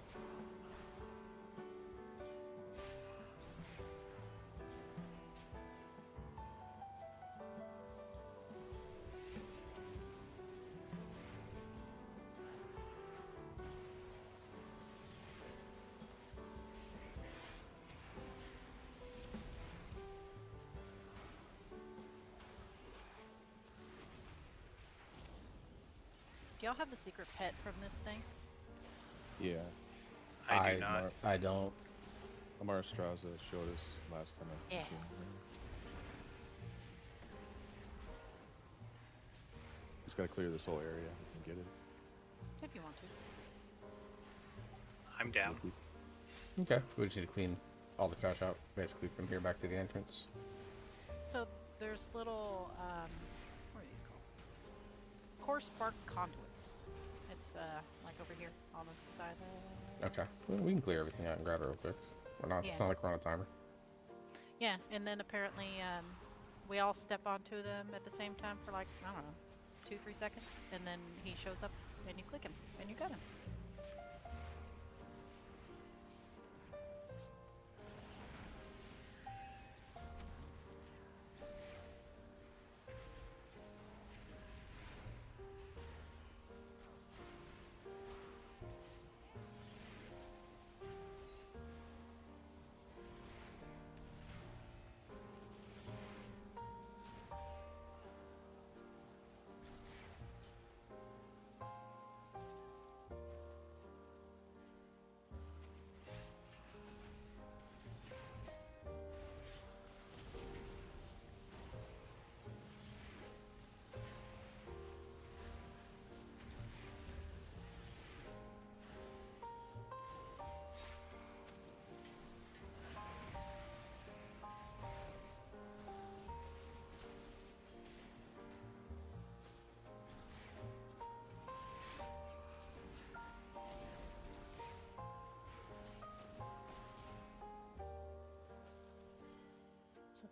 Do y'all have the secret pet from this thing? Yeah. I do not. I don't. Amara Straza showed us last time I Yeah. came here. Just gotta clear this whole area and get it. If you want to. I'm down. Okay. We just need to clean all the trash out, basically, from here back to the entrance. So there's little, what are these called? Core spark conduits. It's like over here on the side of... Okay. Well, we can clear everything out and grab it real quick. We're not. Yeah. It's not like we're on a timer. Yeah, and then apparently we all step onto them at the same time for like, I don't know, 2-3 seconds, and then he shows up and you click him and you got him.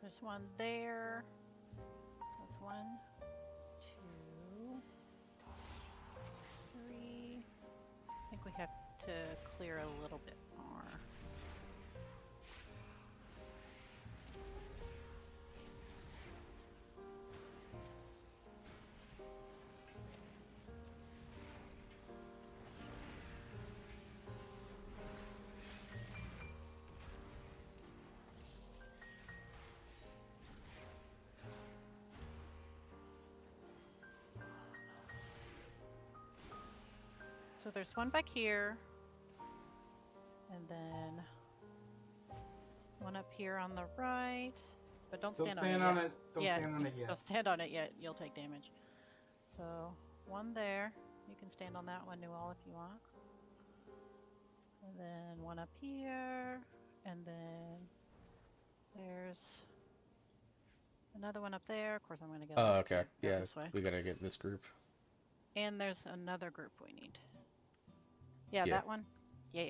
There's one there. So that's 1, 2, 3. I think we have to clear a little bit more. So there's one back here, and then one up here on the right. But don't stand, on it. Don't Yeah, stand on it yet. Don't stand on it yet. You'll take damage. So one there. You can stand on that one, Newell, if you want. And then one up here, and then there's another one up there. Of course, I'm going to go. Okay. Yeah, this way. we gotta get this group. And there's another group we need. Yeah, Yeah. that one. Yeah.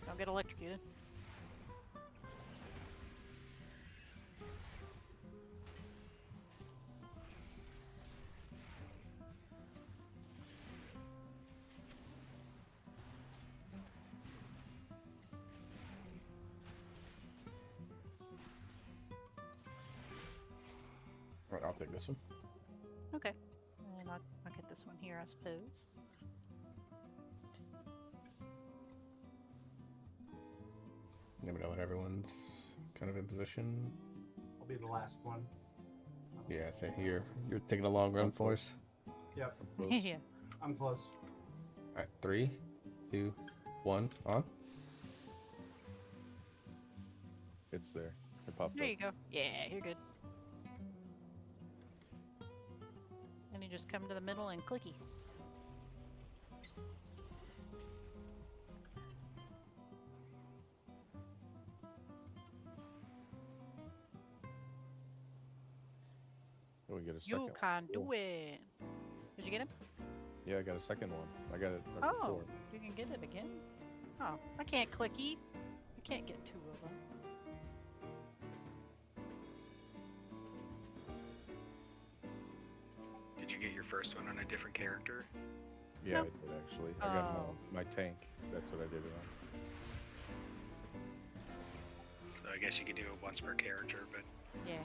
Don't get electrocuted. All right, I'll take this one. Okay. And I'll get this one here, I suppose. Let me know when everyone's kind of in position. I'll be the last one. Yeah, say here. You're taking a long run for us. Yep. Yeah. I'm close. All right, 3, 2, 1, on. It's there. It popped There up. you go. Yeah, you're good. And you just come to the middle and clicky. Oh, we get a second. You can Cool. do it. Did you get him? Yeah, I got a second one. I got it right Oh, before. you can get it again? Oh, I can't clicky. I can't get 2 of them. Did you get your first one on a different character? Yeah, Nope. I did actually. I got Oh. my tank. That's what I did it on. So I guess you could do it once per character, but Yeah.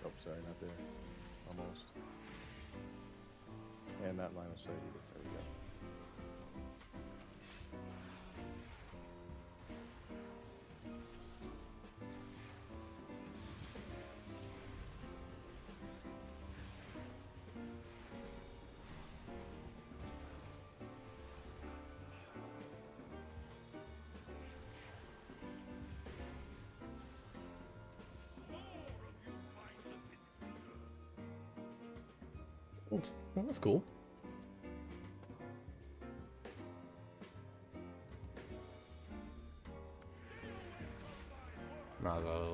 Oh, sorry, not there. Almost. And that line of sight either. There we go. Oh, that's cool.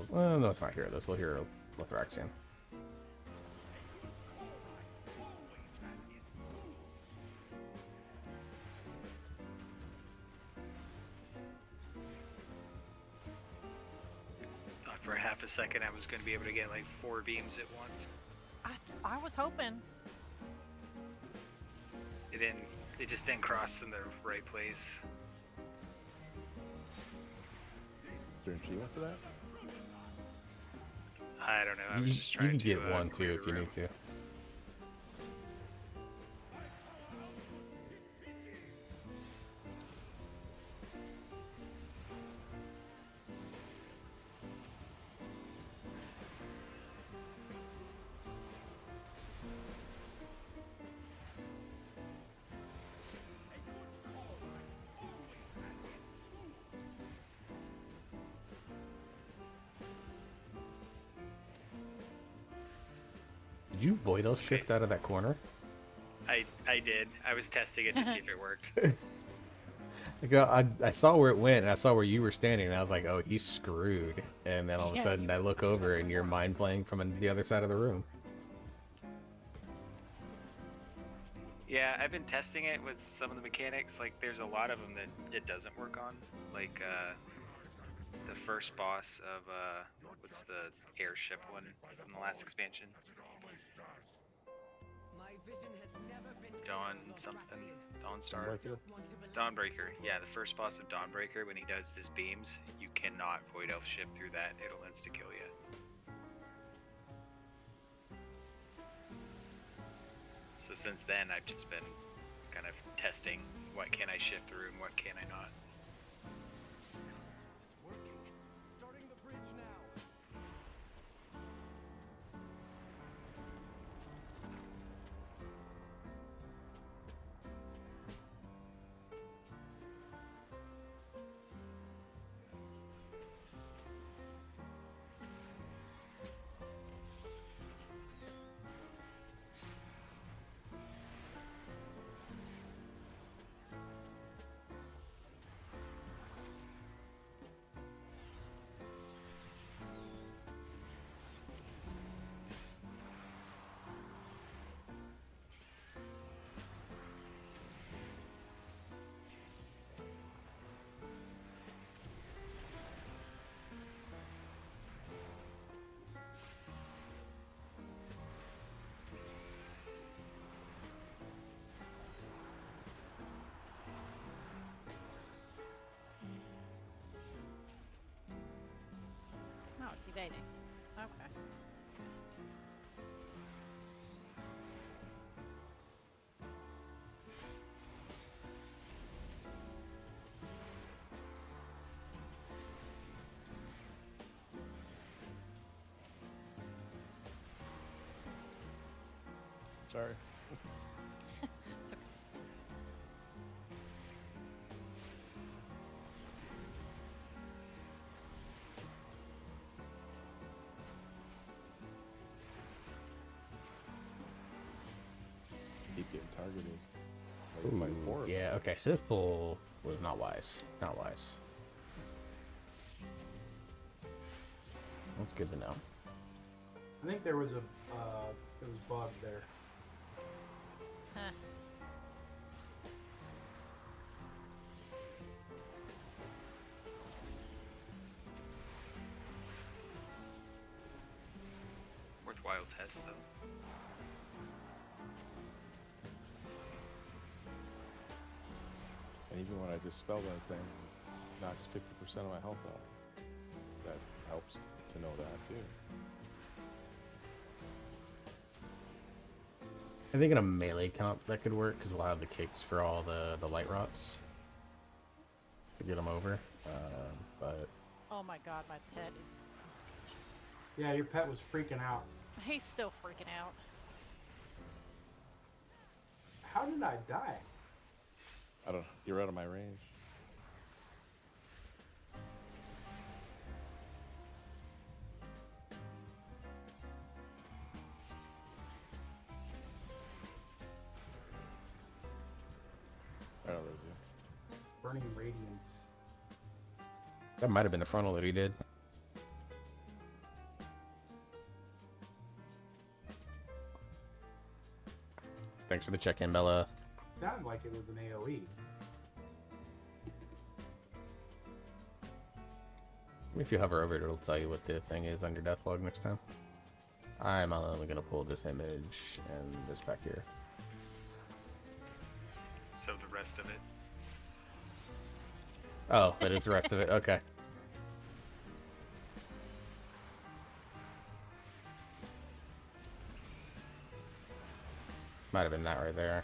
Well, no, it's not here. We'll hear Lothraxian. thought for half a second I was going to be able to get like 4 beams at once. I was hoping. It didn't. It just didn't cross in the right place. Is there an achievement for that? I don't know. I was You, just you trying can to get one clear too the if you room. need to. Did you Voidos shift out of that corner? I did. I was testing it to see if it worked. I saw where it went, and I saw where you were standing, and I was like, oh, he's screwed. And then all of a Yeah, sudden, you I look over, and you're mind playing from the other side of the room. Yeah, I've been testing it with some of the mechanics. Like, there's a lot of them that it doesn't work on. Like, the first boss of, what's the airship one from the last expansion? My vision has never been Dawn clearer, Lord something? Baratheon. Dawnstar? Dawnbreaker? Want to believe Dawnbreaker. Yeah, the first boss of Dawnbreaker, when he does his beams, you cannot Void Elf ship through that. It'll insta-kill you. So since then, I've just been kind of testing what can I shift through and what can I not. it's working. Starting the bridge now. Oh, it's evading. Okay. Sorry. It's okay. Keep getting targeted. Like my Ooh, four. yeah, okay, so this pull was not wise. Not wise. That's good to know. I think there was it was bugged there. Huh. Worthwhile test, though. And even when I dispel that thing, it knocks 50% of my health off. That helps to know that too. I think in a melee comp that could work, because we'll have the kicks for all the light rots to get them over. But Oh my god, my pet is. Yeah, your pet was freaking out. He's still freaking out. How did I die? I don't. You're out of my range. I don't know. Burning Radiance. that might have been the frontal that he did. Thanks for the check-in, Bella. Sounded like it was an AoE. If you hover over it, it'll tell you what the thing is on your death log next time. I'm only going to pull this image and this back here. So the rest of it. Oh, that is the rest of it. Okay. Might have been that right there.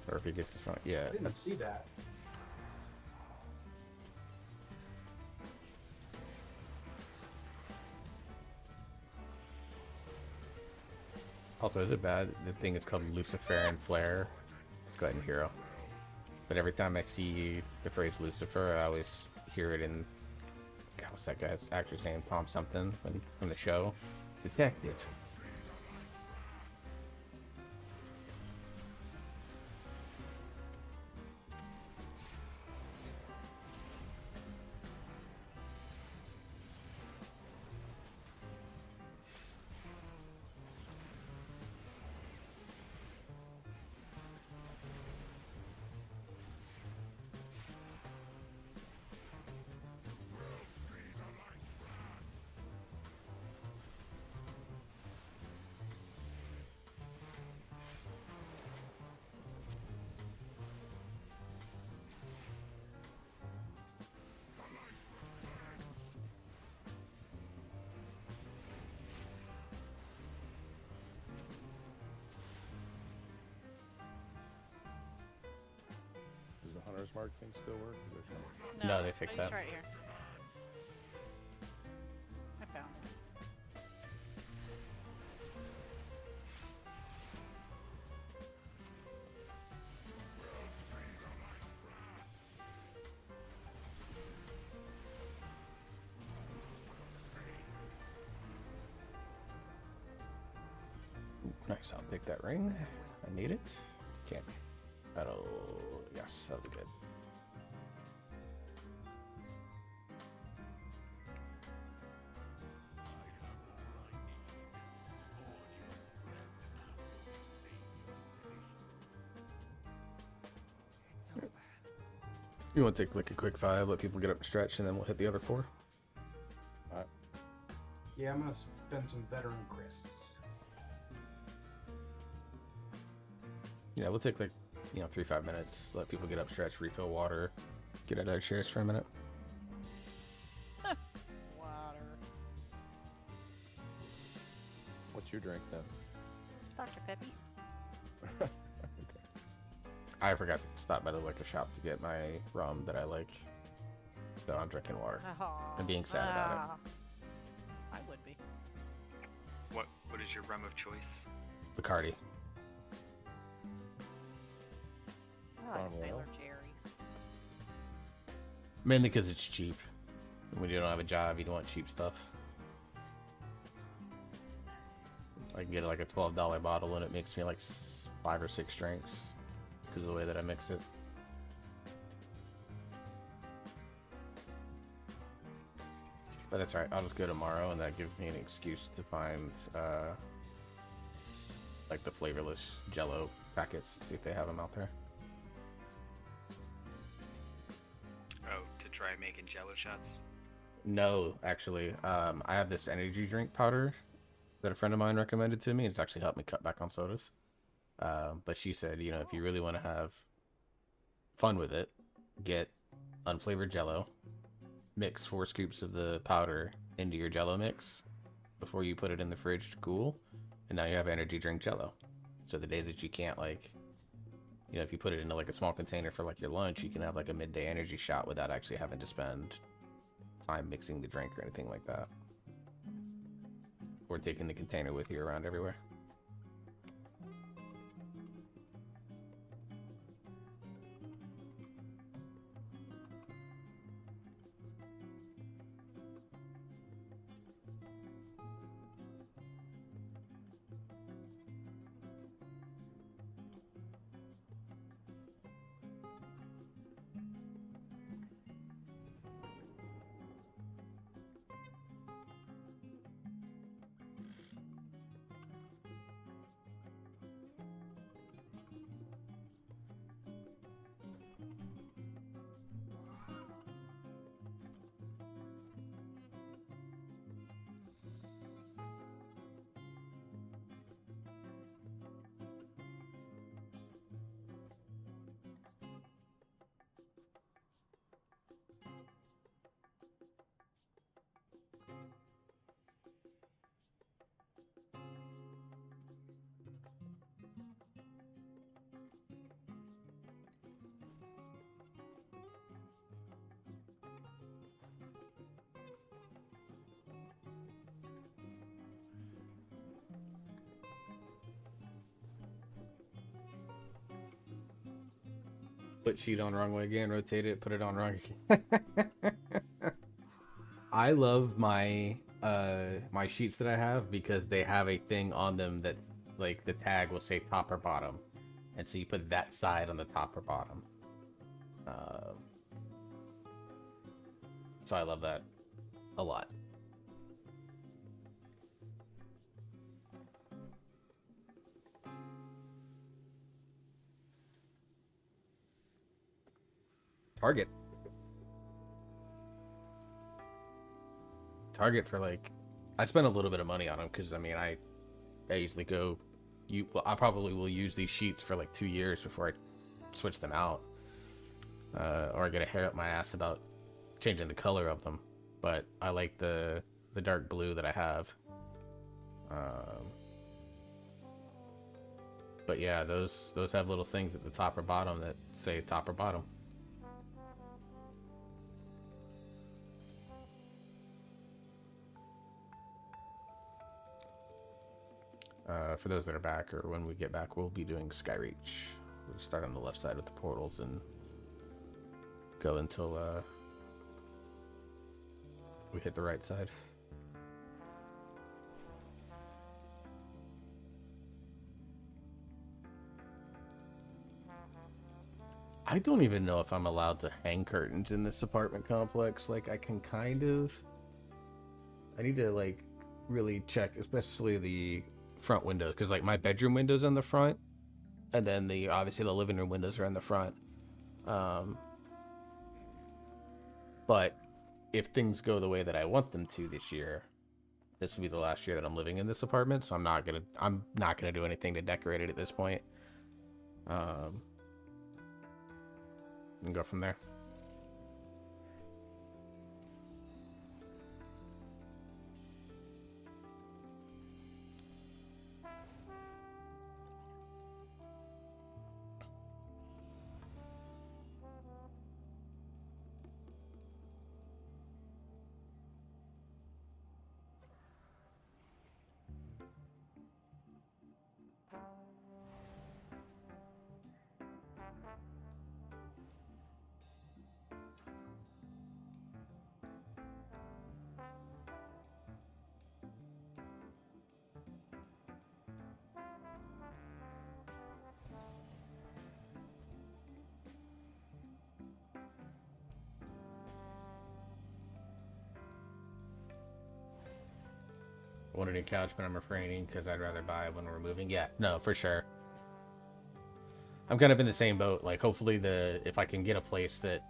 Or if he gets the front. Yeah. I didn't see that. Also, is it bad? The thing is called Luciferian Flare. Let's go ahead and hero. But every time I see the phrase Lucifer, I always hear it in. God, what's that guy's actor's name? Tom something from the show. Detective. Hunter's Mark thing still work? Or something? No, they fixed it's that. right here. I found it. Nice, I'll take that ring. I need it. Can't. That'll. Yes, that'll be good. You want to take like a quick 5, let people get up and stretch, and then we'll hit the other 4? Alright. Yeah, I'm gonna spend some veteran crisps. Yeah, we'll take like, 3-5 minutes, let people get up, stretch, refill water, get out of their chairs for a minute. Water. What's your drink then? Dr. Peppy. I forgot to stop by the liquor shop to get my rum that I like, so I'm drinking water. I'm being sad about I would be. What is your rum of choice? it. Bacardi. I like Farm Sailor Whale. Jerry's. Mainly because it's cheap. When you don't have a job, you don't want cheap stuff. I can get like a $12 bottle and it makes me like 5 or 6 drinks because of the way that I mix it. But that's alright, I'll just go tomorrow and that gives me an excuse to find like the flavorless Jello packets, see if they have them out there. Oh, to try making Jello shots. No, actually, I have this energy drink powder that a friend of mine recommended to me. It's actually helped me cut back on sodas. But she said, if you really want to have fun with it, get unflavored Jello, mix 4 scoops of the powder into your Jello mix before you put it in the fridge to cool, and now you have energy drink Jello. So the days that you can't, like, if you put it into like a small container for like your lunch, you can have like a midday energy shot without actually having to spend time mixing the drink or anything like that, or taking the container with you around everywhere. Put sheet on wrong way again, rotate it, put it on wrong again. I love my my sheets that I have because they have a thing on them that like the tag will say top or bottom, and so you put that side on the top or bottom. So I love that a lot. Target for like, I spend a little bit of money on them because I usually go, I probably will use these sheets for like 2 years before I switch them out, or I get a hair up my ass about changing the color of them. But I like the dark blue that I have. But yeah, those have little things at the top or bottom that say top or bottom. For those that are back, or when we get back, we'll be doing Skyreach. We'll start on the left side with the portals and go until we hit the right side. I don't even know if I'm allowed to hang curtains in this apartment complex. Like, I can kind of. I need to, like, really check, especially the front windows, because, like, my bedroom window's in the front, and then obviously the living room windows are in the front. But if things go the way that I want them to this year, this will be the last year that I'm living in this apartment, so I'm not gonna do anything to decorate it at this point. And go from there. I want a new couch, but I'm refraining because I'd rather buy when we're moving. Yeah, no, for sure. I'm kind of in the same boat. Like, hopefully if I can get a place that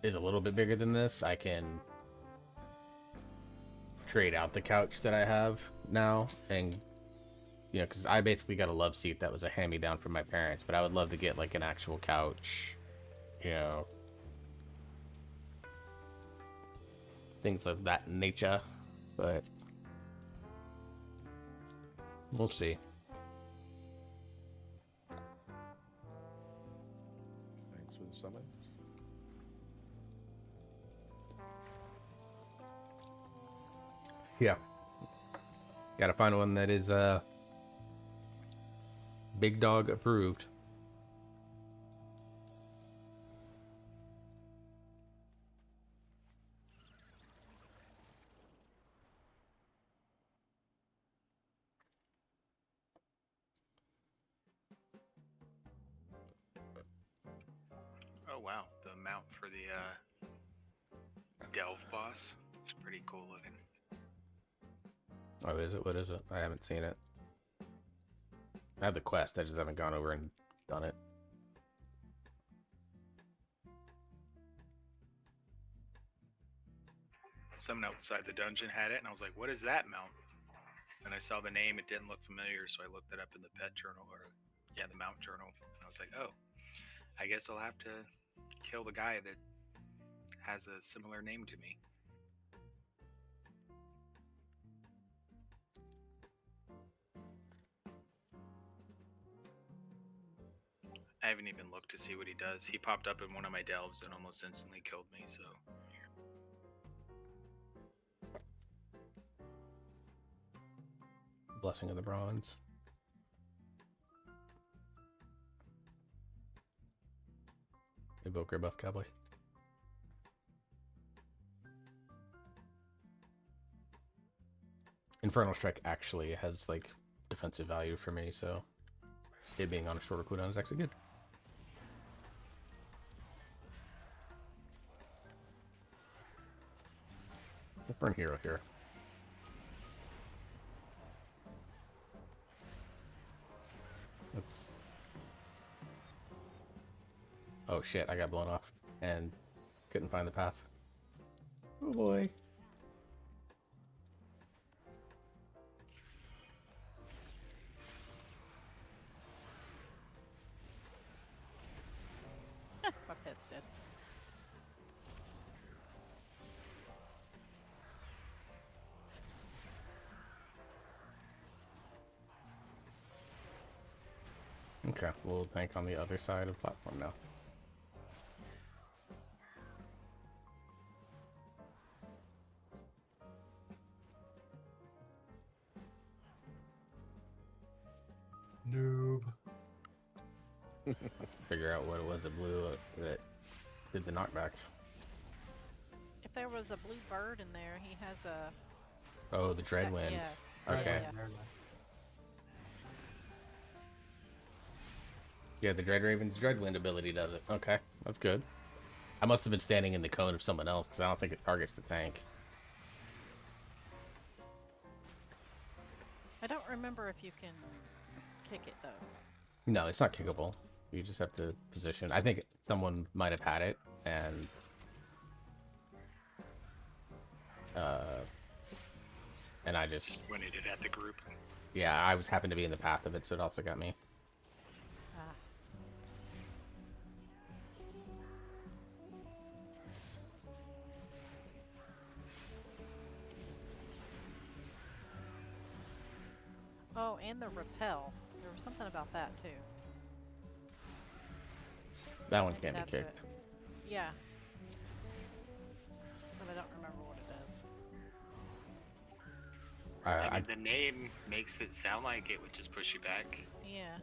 is a little bit bigger than this, I can trade out the couch that I have now. And, you know, because I basically got a love seat that was a hand-me-down from my parents, but I would love to get, like, an actual couch, you know, things of that nature, but we'll see. Thanks for the summon. Yeah. Gotta find one that is big dog approved. Oh wow, the mount for the Delve boss. It's pretty cool looking. Oh, is it? What is it? I haven't seen it. I have the quest, I just haven't gone over and done it. Someone outside the dungeon had it, and I was like, what is that mount? And I saw the name, it didn't look familiar, so I looked it up in the pet journal, or, yeah, the mount journal. And I was like, oh, I guess I'll have to kill the guy that has a similar name to me. I haven't even looked to see what he does. He popped up in one of my delves and almost instantly killed me, so. Blessing of the Bronze. Evoker buff cowboy. Infernal Strike actually has like defensive value for me, so it being on a shorter cooldown is actually good. Burn hero here. Let's. Oh shit, I got blown off and couldn't find the path. Oh boy. My pet's dead. Okay, we'll tank on the other side of the platform now. figure out what it was that blew that did the knockback. If there was a blue bird in there, he has a. Oh, the Dreadwind. Yeah. Okay. Yeah. There it is. Yeah, the Dread Raven's Dreadwind ability does it. Okay, that's good. I must have been standing in the cone of someone else because I don't think it targets the tank. I don't remember if you can kick it though. No, it's not kickable. You just have to position. I think someone might have had it and I just Pointed it at the group. yeah, I was happened to be in the path of it, so it also got me. Ah. Oh, and the repel. There was something about that too. That one can't be That's kicked. it. Yeah. But I don't remember what it does. I mean, the name makes it sound like it would just push you back. Yeah.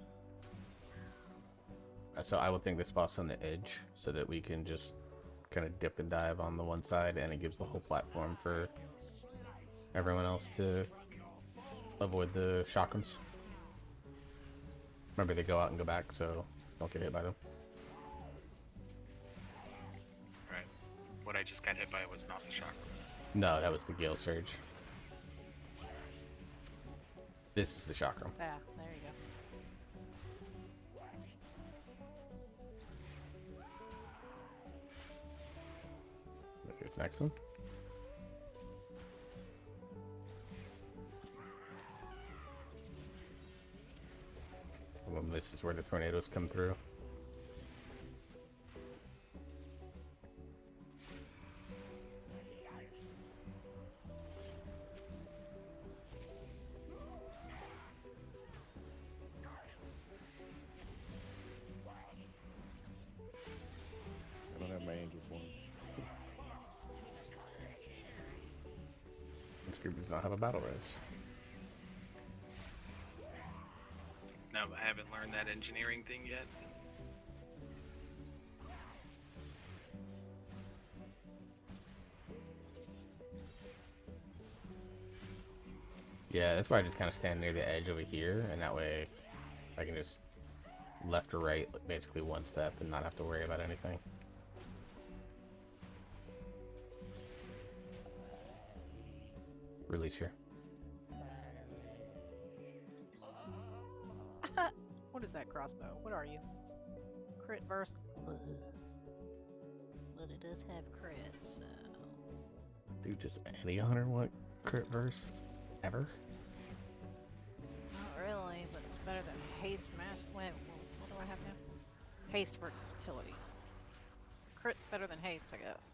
So I would think this boss on the edge so that we can just kind of dip and dive on the one side, and it gives the whole platform for everyone else to avoid the chakrams. Remember, they go out and go back, so don't get hit by them. Right. What I just got hit by was not the chakra. No, that was the Gale Surge. This is the chakram. Ah, there you go. Here's the next one. Well, this is where the tornadoes come through. I don't have my angel form. This group does not have a battle res. No, I haven't learned that engineering thing yet. Yeah, that's why I just kind of stand near the edge over here, and that way I can just left or right, basically one step, and not have to worry about anything. Release here. What is that crossbow? What are you? Crit verse. But it does have crit, so. Dude, does any hunter want crit verse ever? Not really, but it's better than haste mass. Wait, what do I have now? Haste versatility. So crit's better than haste, I guess.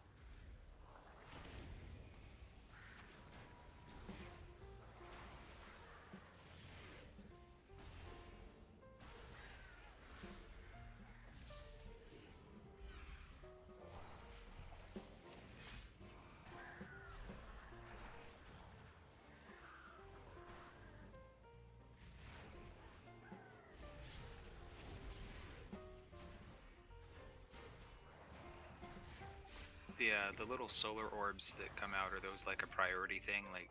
The little solar orbs that come out, are those like a priority thing, like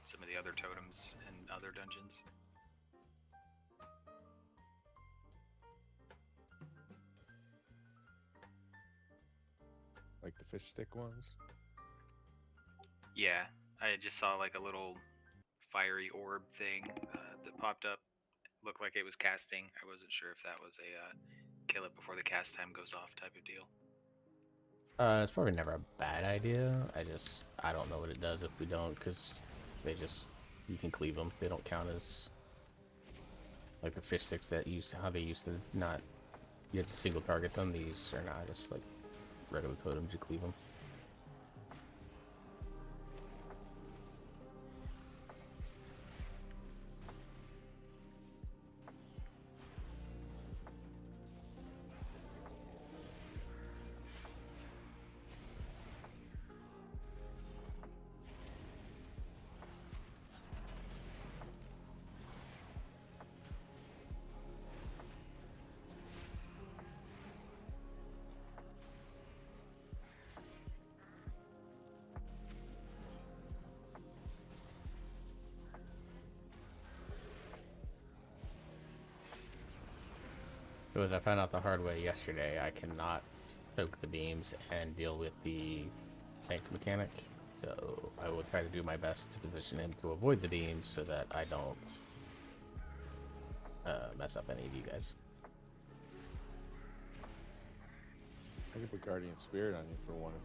some of the other totems in other dungeons? Like the fish stick ones? Yeah, I just saw like a little fiery orb thing that popped up. Looked like it was casting. I wasn't sure if that was a kill it before the cast time goes off type of deal. It's probably never a bad idea. I don't know what it does if we don't, because you can cleave them. They don't count as like the fish sticks that how they used to not, you have to single target them. These are not just like regular totems, you cleave them. as I found out the hard way yesterday, I cannot soak the beams and deal with the tank mechanic. So I will try to do my best to position him to avoid the beams so that I don't mess up any of you guys. I can put Guardian Spirit on you for one if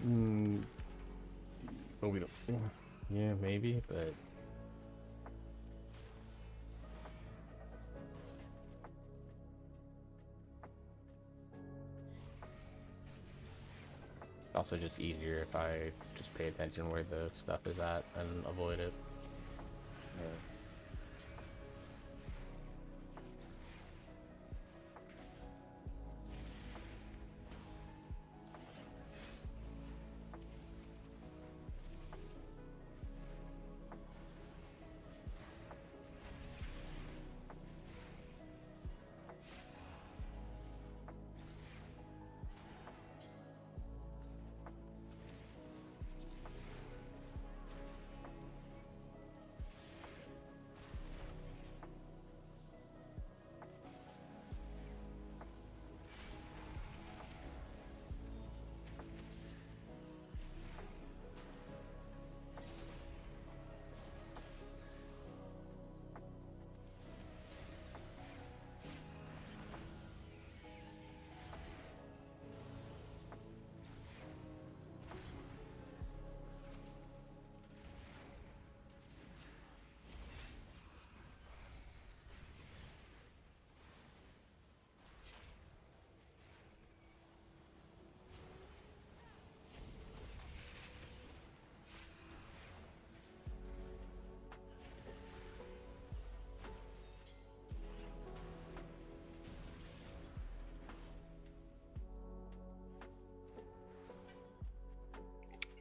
you want. But we don't. Yeah, maybe, but. Also just easier if I just pay attention where the stuff is at and avoid it. Alright.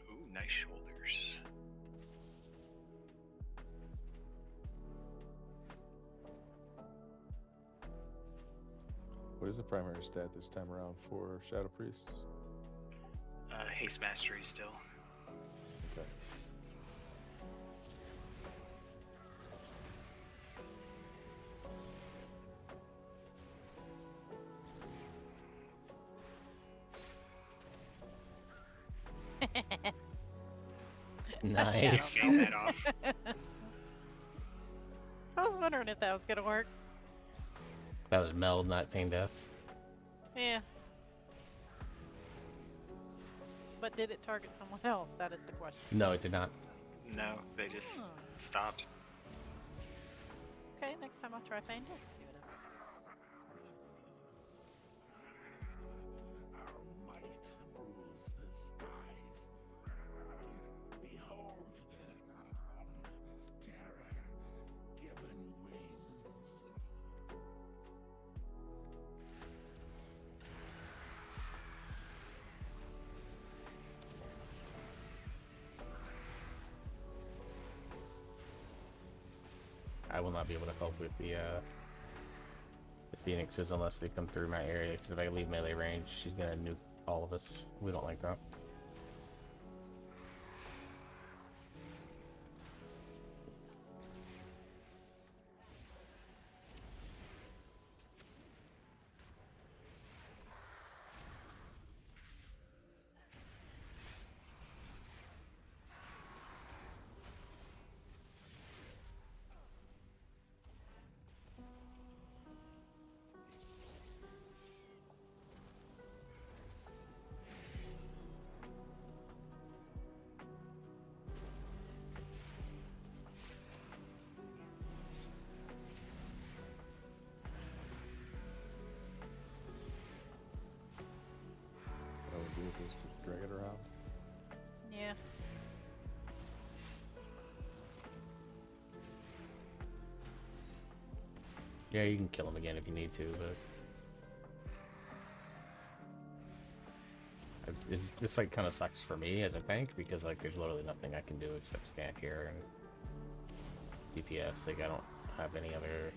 Ooh, nice shoulders. What is the primary stat this time around for Shadow Priests? Haste mastery still. Okay. Nice. Gave that off. I was wondering if that was gonna work. That was Meld, not Feign Death. Yeah. But did it target someone else? That is the question. No, it did not. No, they just stopped. Okay, next time I'll try Feign Death. See what happens. Our might rules the skies. Behold, terror given wings. I will not be able to help with the Phoenixes unless they come through my area. Because if I leave melee range, she's gonna nuke all of us. We don't like that. What I would do with this, just drag it around. Yeah. Yeah, you can kill him again if you need to, but this fight kind of sucks for me as a tank because like there's literally nothing I can do except stand here and DPS. Like I don't have any other.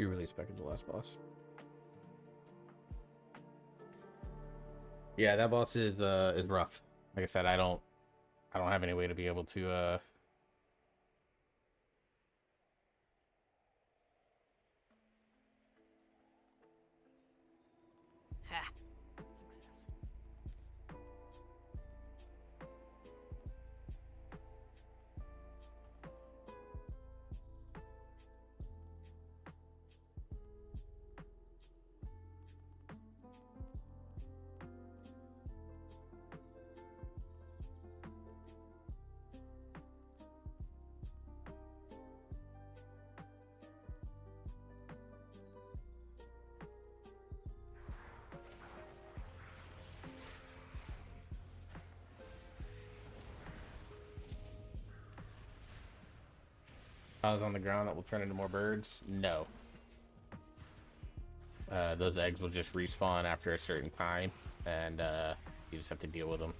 You really expected the last boss. Yeah, that boss is rough. Like I said, I don't have any way to be able to Ha! Success. piles on the ground that will turn into more birds. No. Those eggs will just respawn after a certain time, and you just have to deal with them.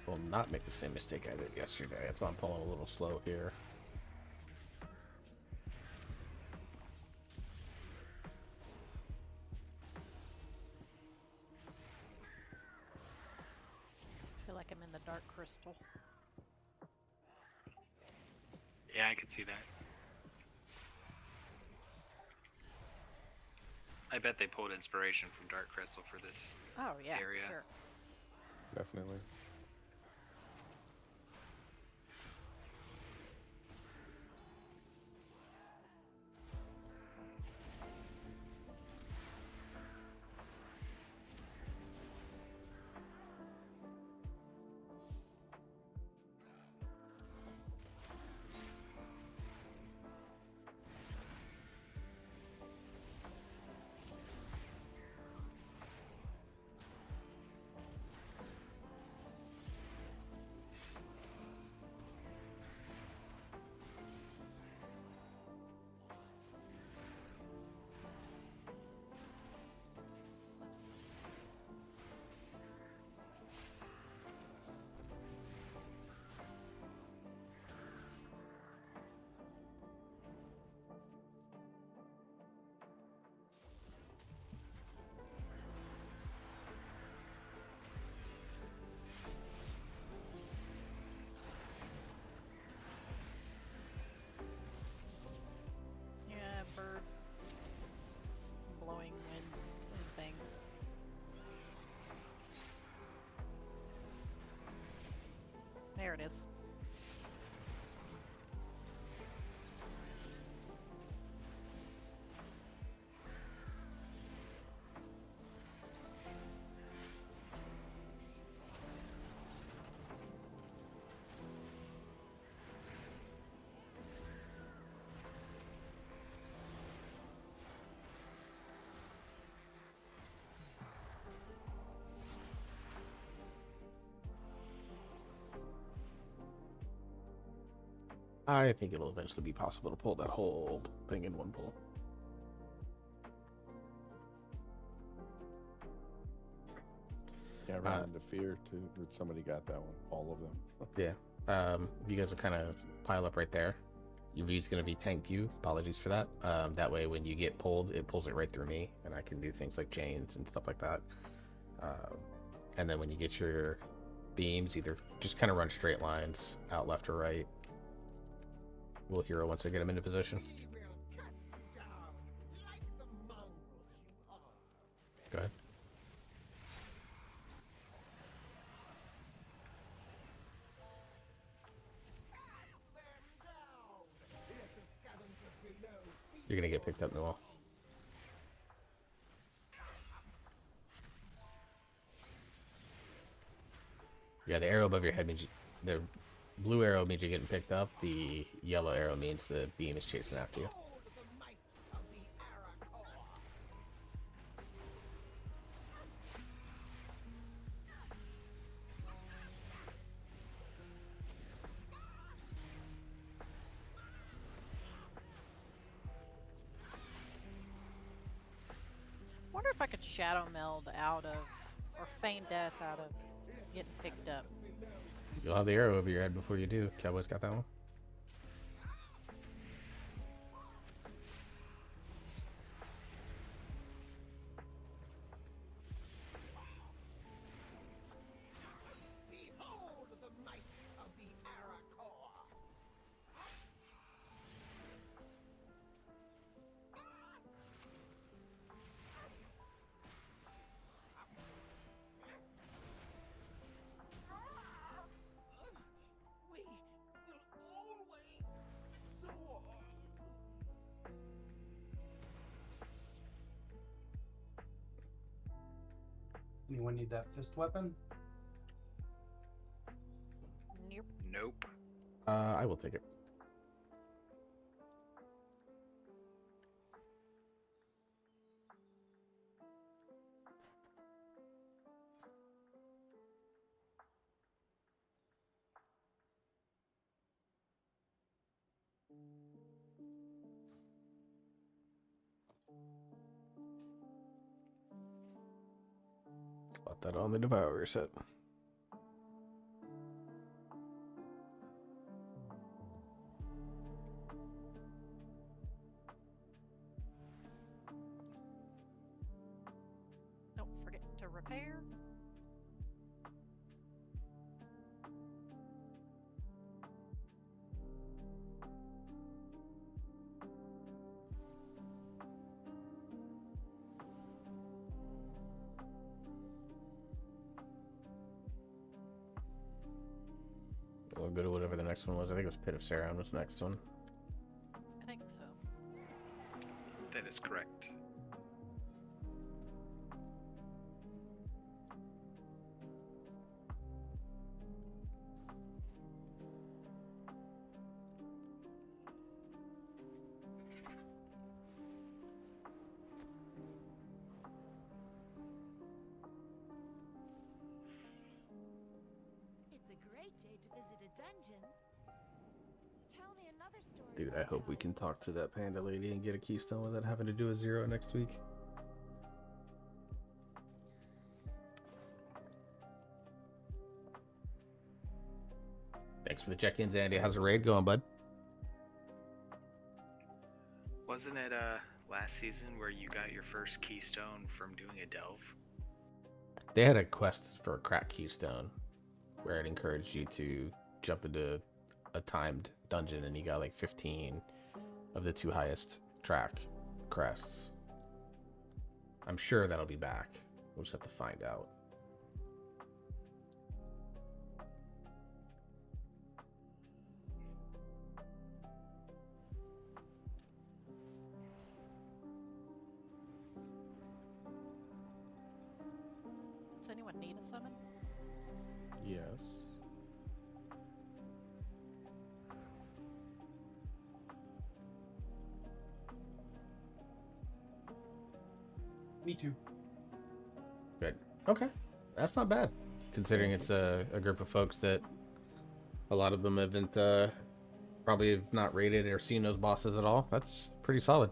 Will not make the same mistake I did yesterday. That's why I'm pulling a little slow here. I feel like I'm in the dark crystal. Yeah, I could see that. I bet they pulled inspiration from Dark Crystal for this Oh yeah, area. sure. Definitely. Yeah, bird blowing winds and things. There it is. I think it'll eventually be possible to pull that whole thing in one pull. Yeah, I ran into fear too. Somebody got that one. All of them. Yeah. If you guys will kind of pile up right there. UV is going to be tank view. Apologies for that. That way, when you get pulled, it pulls it right through me, and I can do things like chains and stuff like that. And then when you get your beams, either just kind of run straight lines out left or right. We'll hero once I get him into position. Go ahead. You're gonna get picked up, Noel. Yeah, the arrow above your head means the blue arrow means you're getting picked up. The yellow arrow means the beam is chasing after you. Wonder if I could shadow meld out of, or feign death out of getting picked up. You'll have the arrow over your head before you do. Cowboy's got that one. Anyone need that fist weapon? Nope. Nope. I will take it. Slot that on the Devourer set. Don't forget to repair. We'll go to whatever the next one was. I think it was Pit of Saron was the next one. I think so. That is correct. It's a great day to visit a dungeon. Tell me another story. Dude, I hope we can talk to that panda lady and get a keystone without having to do a 0 next week. Thanks for the check-ins, Andy. How's the raid going, bud? Wasn't it last season where you got your first keystone from doing a delve? They had a quest for a crack keystone where it encouraged you to jump into a timed dungeon, and you got like 15 of the 2 highest track crests. I'm sure that'll be back. We'll just have to find out. Does anyone need a summon? Yes. Me too. Good. Okay. That's not bad, considering it's a group of folks that a lot of them haven't probably have not rated or seen those bosses at all. That's pretty solid.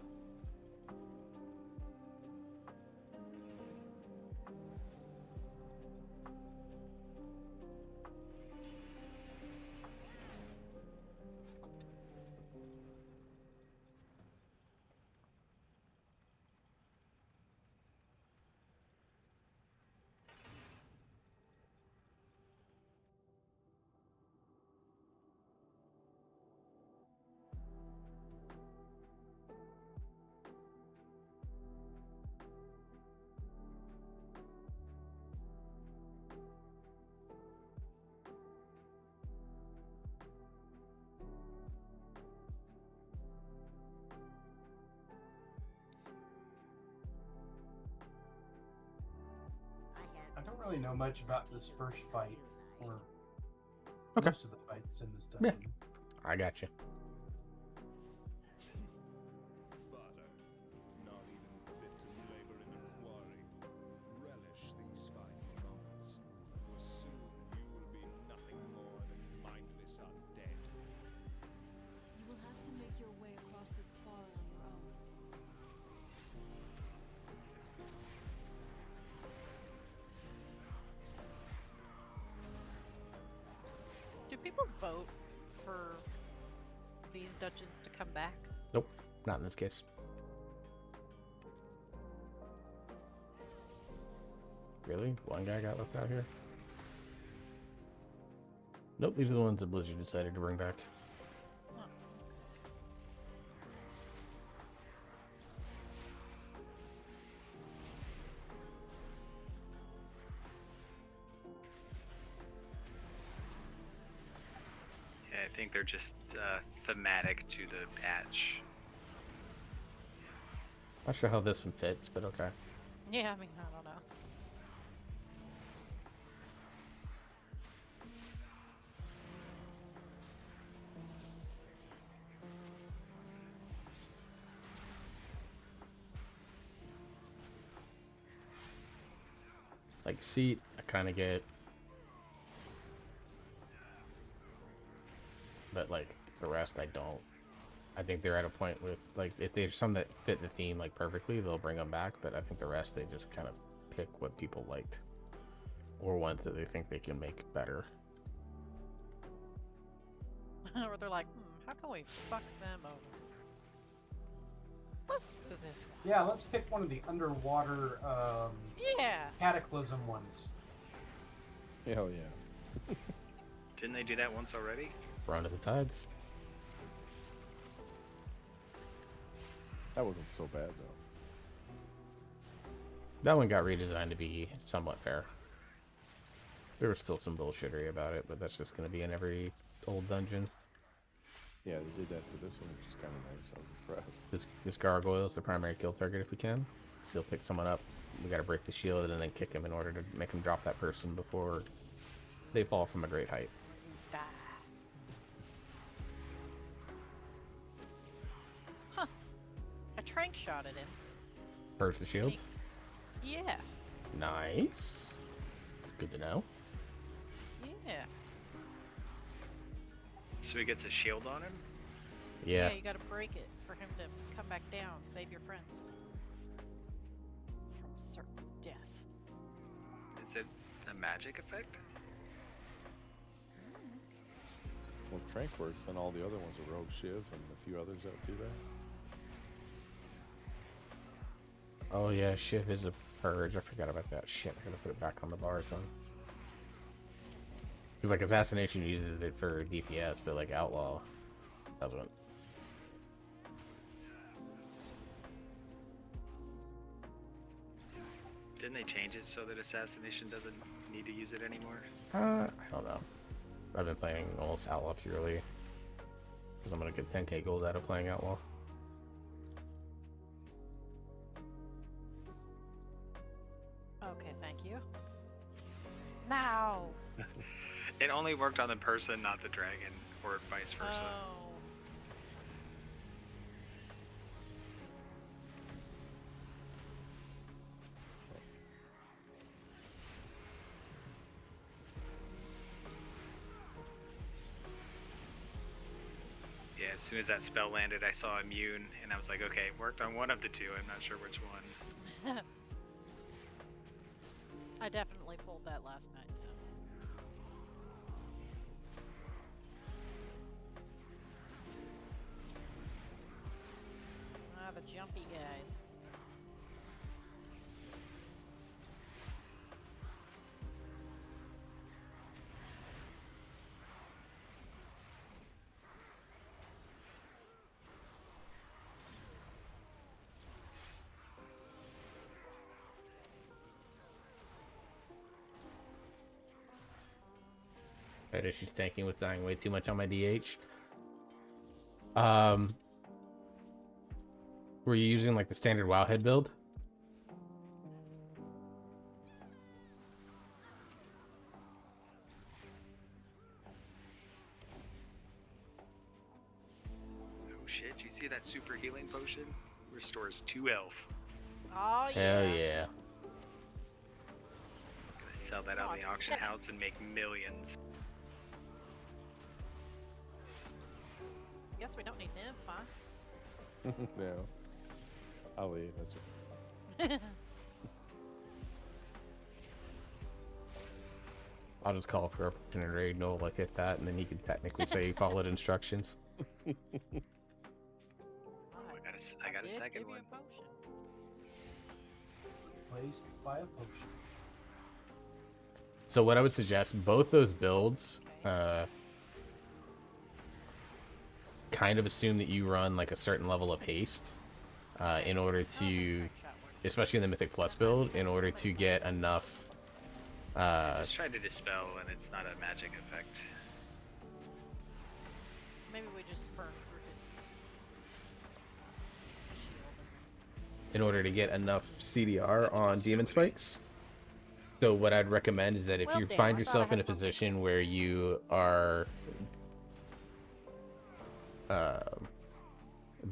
really know much about this first fight, or Okay. most of the fights in this Yeah. dungeon. I got you. Fodder, not even fit to labor in a quarry. Relish these final moments, for soon you will be nothing more than mindless undead. You will have to make your way across this quarry on your own. Do people vote for these dungeons to come back? Nope, not in this case. Really? One guy got left out here? Nope, these are the ones that Blizzard decided to bring back. Huh. Yeah, I think they're just thematic to the patch. Not sure how this one fits, but okay. Yeah, I mean, I don't know. Like seat, I kind of get, but like the rest, I don't. I think they're at a point with like if there's some that fit the theme like perfectly, they'll bring them back. But I think the rest they just kind of pick what people liked, or ones that they think they can make better. Or they're like, how can we fuck them over? Let's do this one. Yeah, let's pick one of the underwater Yeah. cataclysm ones. Hell yeah. Didn't they do that once already? Run to the tides. That wasn't so bad though. That one got redesigned to be somewhat fair. There was still some bullshittery about it, but that's just going to be in every old dungeon. Yeah, they did that to this one, which is kind of nice. I was impressed. This gargoyle is the primary kill target if we can. Still pick someone up. We got to break the shield and then kick him in order to make him drop that person before they fall from a great height. Die. Huh. A trank shot at him. Burst the shield. Yeah. Nice. Good to know. Yeah. So he gets a shield on him? Yeah. You gotta break it for him to come back down. Save your friends from certain death. Is it a magic effect? Well, Trank works, and all the other ones are Rogue Shiv and a few others that do that. Oh yeah, Shiv is a purge. I forgot about that. Shit, I gotta put it back on the bars then. Because like Assassination uses it for DPS, but like Outlaw doesn't. Didn't they change it so that Assassination doesn't need to use it anymore? I don't know. I've been playing almost Outlaw purely because I'm gonna get 10k gold out of playing Outlaw. Okay, thank you. Now. It only worked on the person, not the dragon, or vice versa. Oh. Yeah, as soon as that spell landed, I saw immune, and I was like, okay, it worked on one of the two. I'm not sure which one. I definitely pulled that last night, so. Ah, the jumpy guys. That is, she's tanking with dying way too much on my DH. Were you using like the standard WoW head build? shit! You see that super healing potion? Restores 2 health. Oh Hell yeah. yeah. Gonna sell that Oh, on the I'm auction sick. house and make millions. Guess we don't need nymph, huh? No. I'll leave. That's it. I'll just call for opportunity raid. Noel will hit that, and then he can technically say he followed instructions. Oh, I got a did second give you one. a potion. Placed by a potion. So what I would suggest, both those builds, kind of assume that you run like a certain level of haste, in order to, especially in the Mythic Plus build, in order to get enough. Just try to dispel when it's not a magic effect. So maybe we just burn through his shield. In order to get enough CDR on demon spikes. So what I'd recommend is that if Well, you damn, find I thought yourself I in a had something position where you are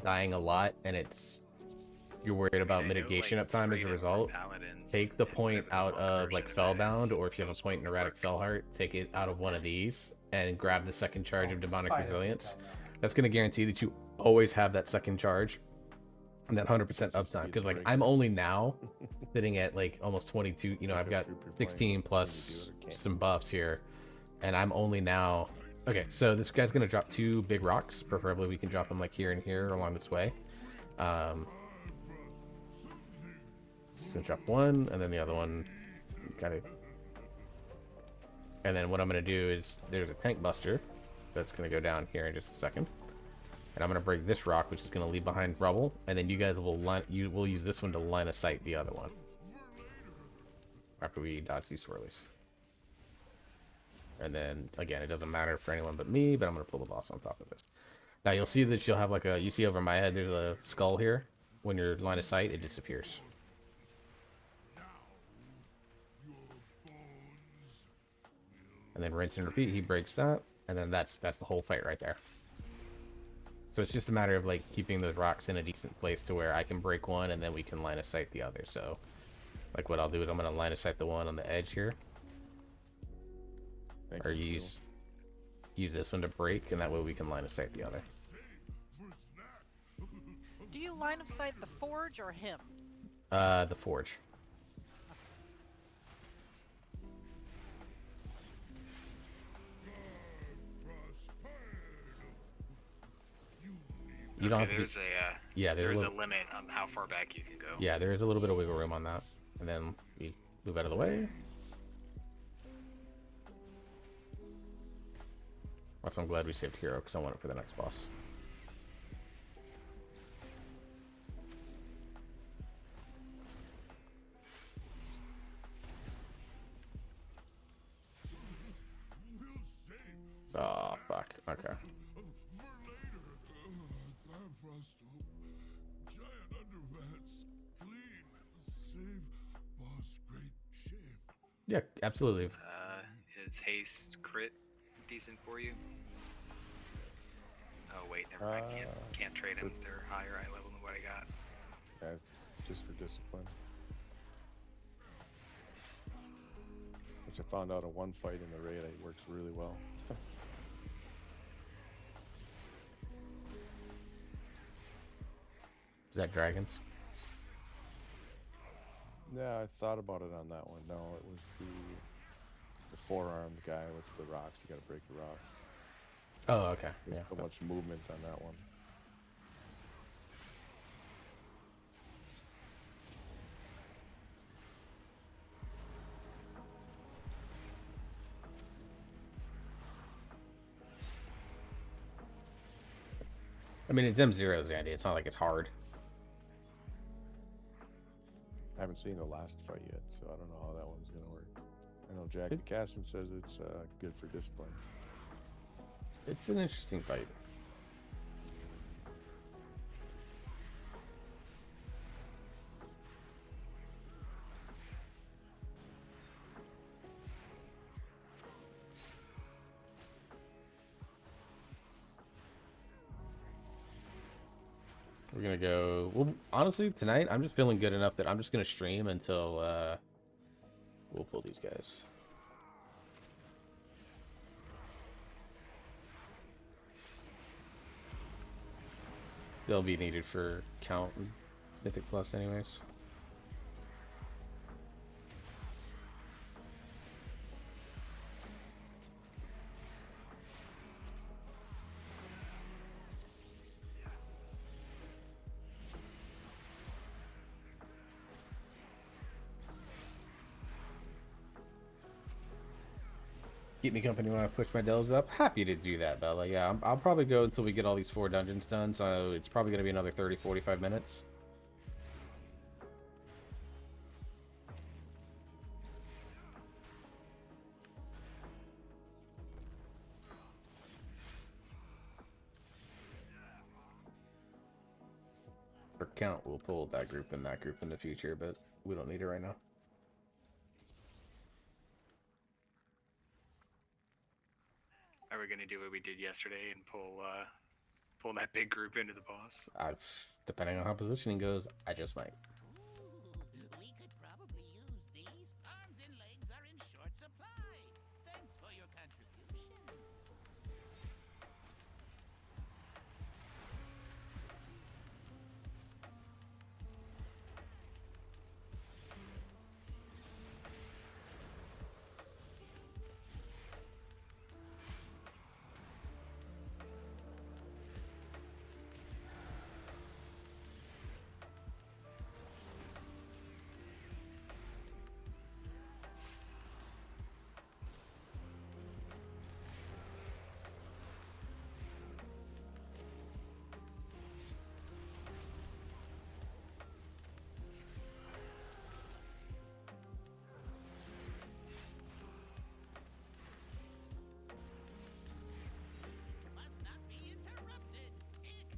dying a lot and you're worried about I know, mitigation like, uptime as a freedom result, paladins take the and point whatever the out fuck of like version of that Fellbound, is, or if you have a those point in both Erratic work. Fellheart, take it out of one of these and grab the second charge of Demonic Spider Resilience. Pit, That's going to guarantee that you always have that second charge and that 100% Just uptime. need Because to like break I'm it. only now sitting at like almost 22. You know, Look I've up got group you're playing 16 with, plus can you do it or can't? some buffs here, and I'm only now. Okay, so this guy's gonna drop 2 big rocks. Preferably we can drop them like here and here along this way. Just gonna drop one, and then the other one, kind of. And then what I'm gonna do is there's a tank buster that's gonna go down here in just a second, and I'm gonna break this rock, which is gonna leave behind rubble, and then you guys will will use this one to line of sight the other one after we dodge these swirlies. And then again, it doesn't matter for anyone but me, but I'm gonna pull the boss on top of this. Now you'll see that you'll have like you see over my head, there's a skull here. When you're line of sight, it disappears. And then rinse and repeat. He breaks that, and then that's the whole fight right there. So it's just a matter of like keeping those rocks in a decent place to where I can break one, and then we can line of sight the other. So, like what I'll do is I'm gonna line of sight the one on the edge here, or use this one to break, and that way we can line of sight the other. Do you line of sight the forge or him? The forge. You don't have to be. There's a Yeah, there's a little, limit on how far back you can go. yeah, there is a little bit of wiggle room on that, and then we move out of the way. Also, I'm glad we saved Hero because I want it for the next boss. Oh, fuck. Okay. Yeah, absolutely. Is haste crit decent for you? Oh wait, never mind. Can't trade them. They're higher eye level than what I got. Yeah, just for discipline. Which I found out in one fight in the raid, it works really well. Is that dragons? Yeah, I thought about it on that one. No, it was the four-armed guy with the rocks. You gotta break the rocks. Oh, okay. There's Yeah. so much movement on that one. I mean, it's M0's Andy. It's not like it's hard. I haven't seen the last fight yet, so I don't know how that one's gonna work. I know Jack the Casson says it's good for discipline. It's an interesting fight. We're gonna go. Well, honestly, tonight I'm just feeling good enough that I'm just gonna stream until we'll pull these guys. They'll be needed for count and Mythic Plus, anyways. Keep me company when I push my delves up. Happy to do that, Bella. Yeah, I'll probably go until we get all these 4 dungeons done, so it's probably going to be another 30-45 minutes. For count, we'll pull that group and that group in the future, but we don't need it right now. Are we gonna do what we did yesterday and pull that big group into the boss? Depending on how positioning goes, I just might. We could probably use these. Arms and legs are in short supply. Thanks for your contribution.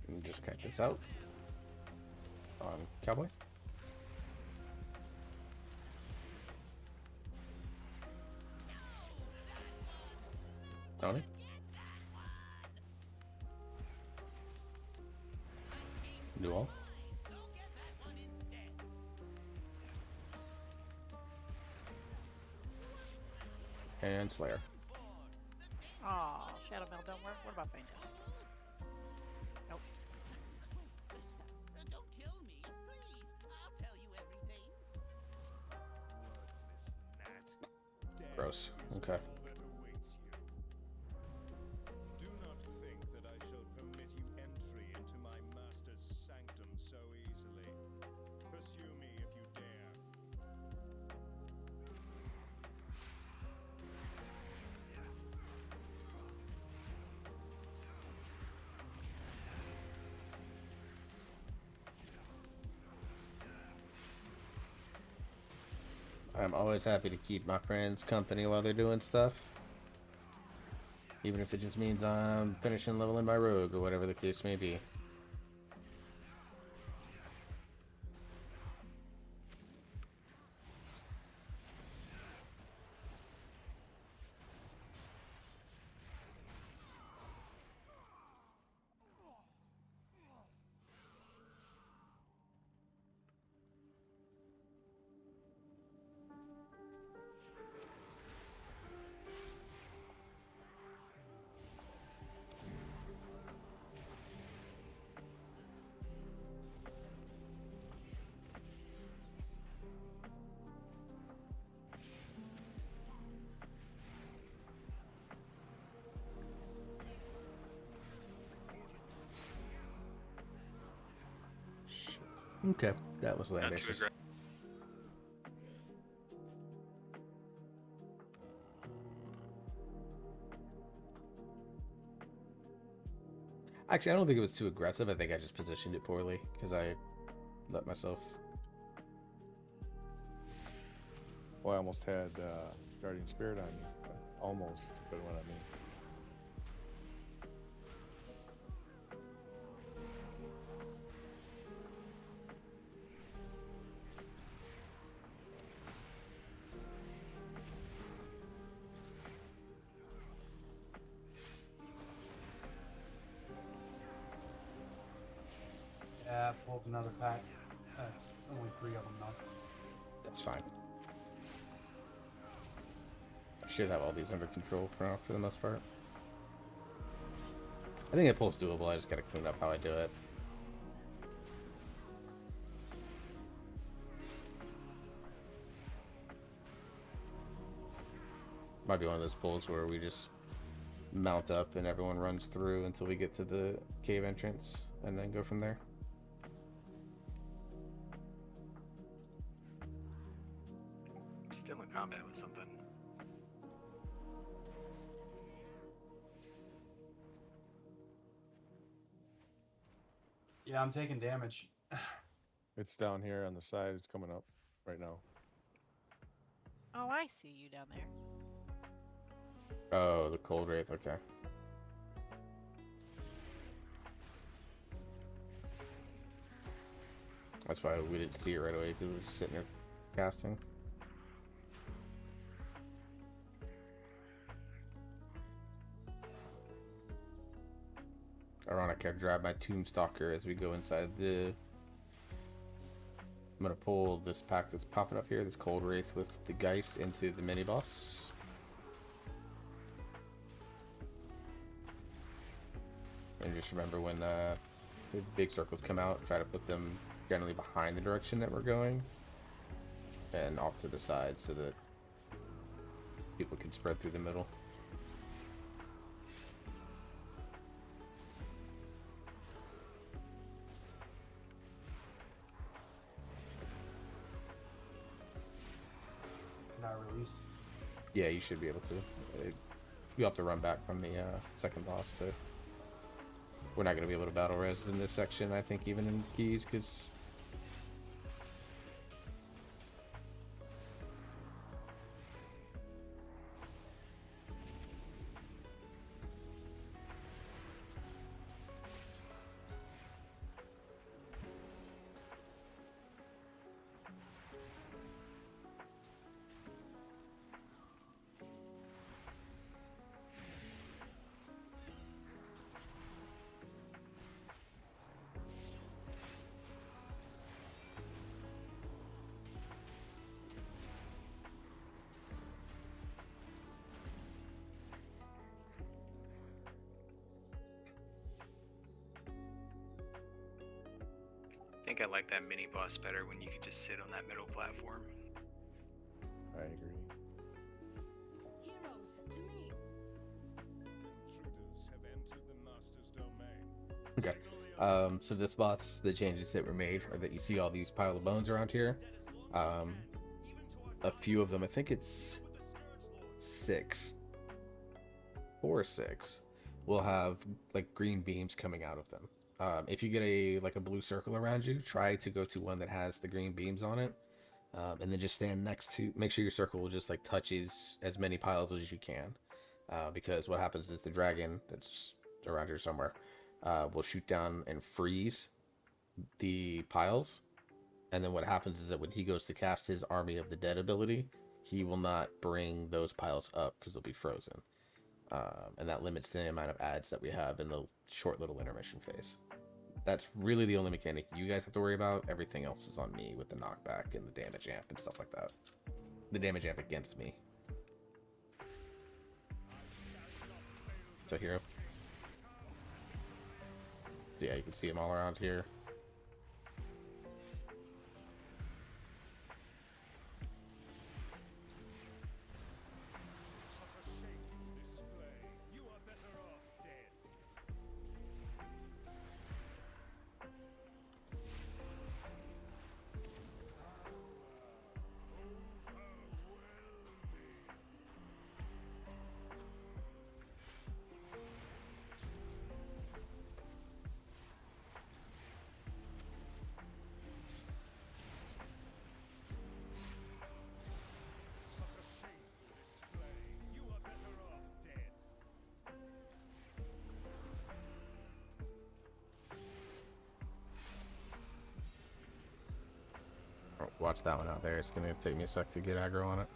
And just cut this out on Cowboy. Tony. Dual. And Slayer. Oh, Shadow Mail don't work. What about Faint? Nope. Don't kill me, please. I'll tell you everything. Gross. Okay. Do not think that I shall permit you entry into my master's sanctum so easily. Pursue me if you dare. I'm always happy to keep my friends company while they're doing stuff. Even if it just means I'm finishing leveling my rogue or whatever the case may be. Okay, that was ambitious. Actually, I don't think it was too aggressive. I think I just positioned it poorly because I let myself. Well, I almost had Guardian Spirit on you. Almost, but what I mean. Yeah, Yeah, pull up another pack. That's only 3 of them though. That's fine. I should have all these under control for the most part. I think it pulls doable. I just gotta clean up how I do it. Might be one of those pulls where we just mount up and everyone runs through until we get to the cave entrance and then go from there. I'm still in combat with something. Yeah, I'm taking damage. It's down here on the side. It's coming up right now. Oh, I see you down there. Oh, the cold wraith. Okay. That's why we didn't see it right away because we were just sitting there casting. Ironic, I grab my Tombstalker as we go inside the... I'm gonna pull this pack that's popping up here, this Cold Wraith with the Geist, into the mini boss. And just remember when the big circles come out, try to put them generally behind the direction that we're going and off to the side so that people can spread through the middle. Can I release? Yeah, you should be able to. You have to run back from the second boss, but we're not going to be able to battle res in this section, I think, even in keys, because I think I like that mini boss better when you can just sit on that middle platform. I agree. Heroes, to me. Intruders have entered the master's domain. okay. So the spots, the changes that were made are that you see all these pile of bones around here. A few of them, I think it's 4 or 6, will have like green beams coming out of them. If you get a blue circle around you, try to go to one that has the green beams on it, and then just stand next to. Make sure your circle just like touches as many piles as you can, because what happens is the dragon that's around here somewhere will shoot down and freeze the piles, and then what happens is that when he goes to cast his Army of the Dead ability, he will not bring those piles up because they'll be frozen. And that limits the amount of ads that we have in the short little intermission phase. That's really the only mechanic you guys have to worry about. Everything else is on me with the knockback and the damage amp and stuff like that. The damage amp against me. So hero. So yeah, you can see them all around here. You are better off dead. Oh, watch that one out there. It's gonna take me a sec to get aggro on it.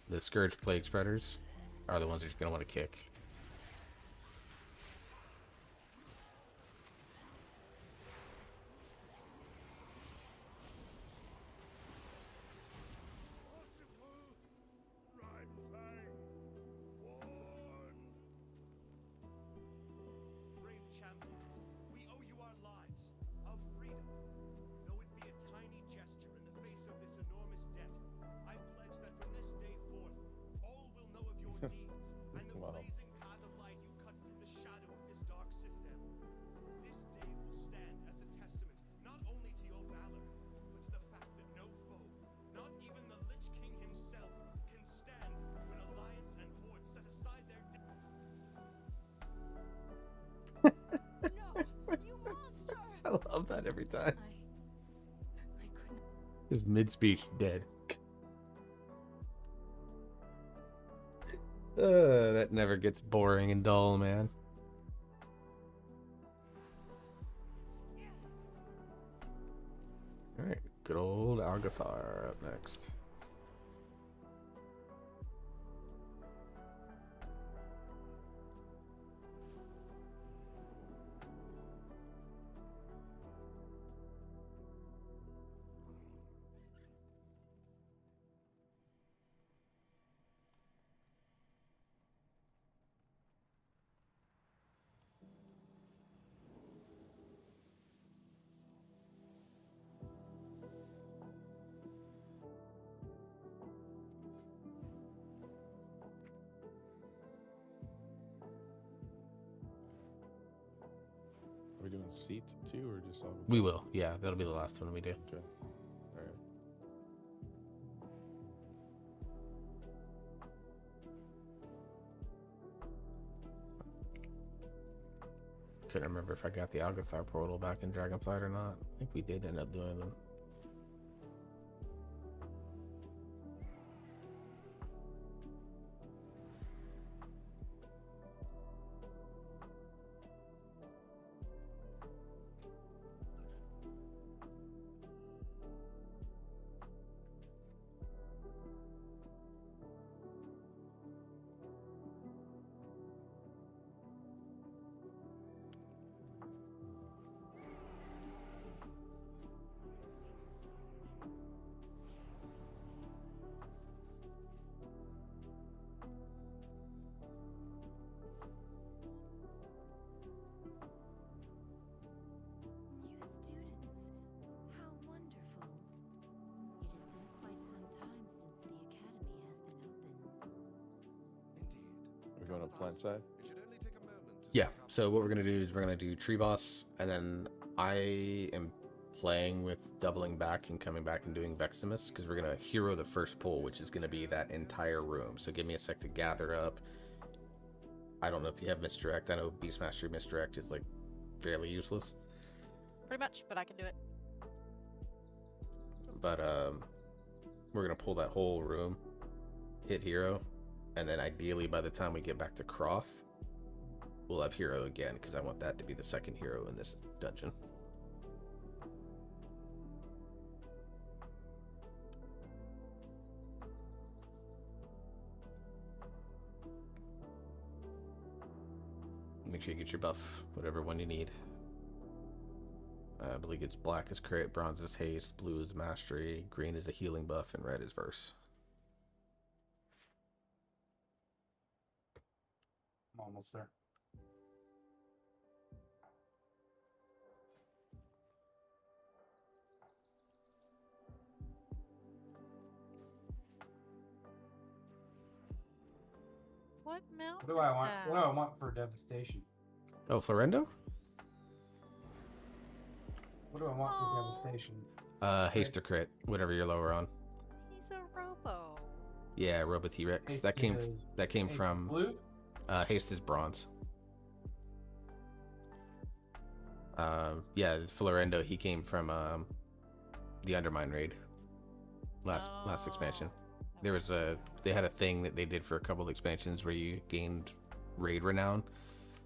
The Scourge Plague Spreaders are the ones that you're gonna want to kick. love that every time. I couldn't. His mid-speech dead. That never gets boring and dull, man. Alright, good old Algathar up next. Are we doing seat too, or just all? We will, yeah, that'll be the last one we do. Okay. All right. Couldn't remember if I got the Algathar portal back in Dragonflight or not. I think we did end up doing them. New students. How wonderful. It has been quite some time since the academy has been open. Are we going to plant side? Yeah, so what we're going to do is we're going to do tree boss, and then I am playing with doubling back and coming back and doing Veximus, because we're going to hero the first pull, which is going to be that entire room. So give me a sec to gather up. I don't know if you have Misdirect. I know Beastmaster Misdirect is like fairly useless. Pretty much, but I can do it. But we're going to pull that whole room, hit hero, and then ideally by the time we get back to Croth, we'll have hero again, because I want that to be the second hero in this dungeon. Make sure you get your buff, whatever one you need. I believe it's black is crit, bronze is haste, blue is mastery, green is a healing buff, and red is verse. I'm almost there. What mount What do I is want? that? What do I want for devastation? Oh, Florendo? What do I want for devastation? Haste or crit, whatever you're lower on. He's a robo. Yeah, Robo T-Rex. Haste That came is- from Haste blue? Haste is bronze. Yeah, Florendo, he came from the Undermine raid. Last expansion. There was they had a thing that they did for a couple of expansions where you gained raid renown.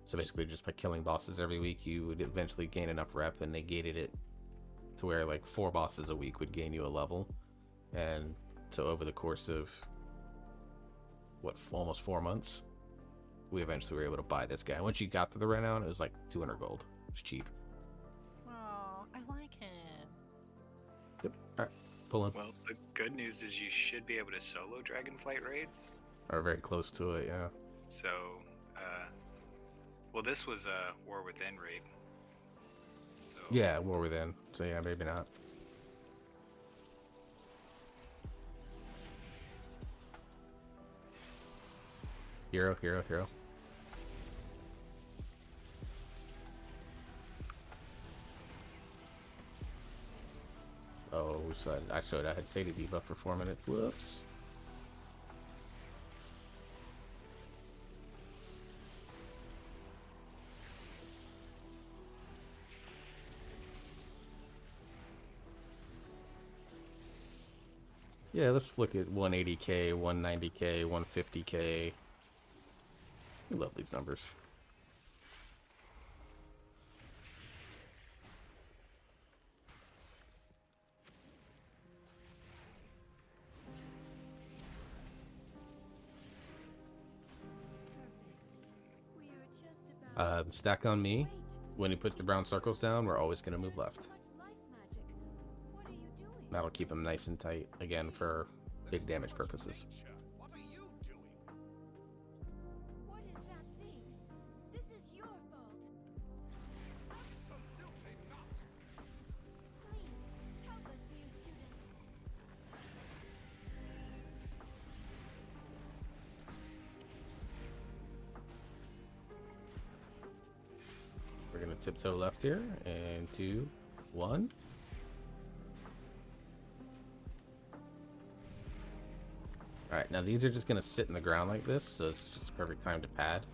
So basically just by killing bosses every week you would eventually gain enough rep, and they gated it to where like 4 bosses a week would gain you a level. And so over the course of what, almost 4 months, we eventually were able to buy this guy. Once you got to the renown, it was like 200 gold. It was cheap. Oh, I like him. Yep. Alright, pull in. Well, the good news is you should be able to solo Dragonflight raids. Or very close to it, yeah. So, well, this was a War Within raid. So, Yeah, War Within. So yeah, maybe not. Hero, hero, hero. Oh, so I showed I had Sadie debuff for 4 minutes. Whoops. Yeah, let's look at 180k, 190k, 150k. We love these numbers. We are just about Stack on me. wait. When he puts the brown circles down, we're always going to move left. So much life magic. What are you doing? That'll keep him nice and tight, again, for big damage purposes. What are you doing? What is that thing? This is your fault. Absolutely not. Please, help us, new students. We're going to tiptoe left here, and 2, 1. Alright, now these are just going to sit in the ground like this, so it's just a perfect time to pad.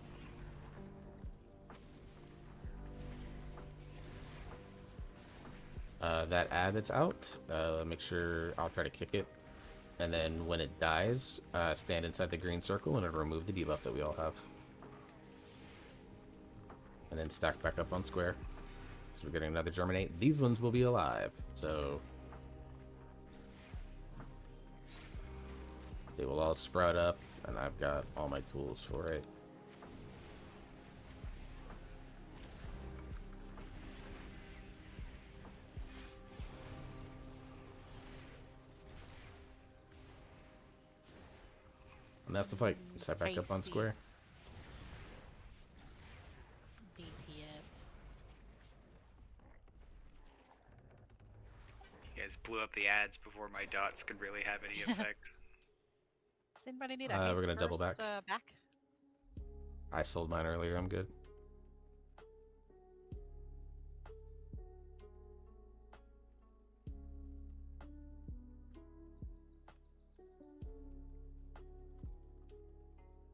That ad that's out, make sure I'll try to kick it. And then when it dies, stand inside the green circle and it'll remove the debuff that we all have. And then stack back up on square. So we're getting another germinate. These ones will be alive, so they will all sprout up, and I've got all my tools for it. And that's the fight. Step back up on Tasty. square. DPS. You guys blew up the ads before my dots could really have any effect. Does anybody need a We're haste gonna double burst, back. back? I sold mine earlier. I'm good.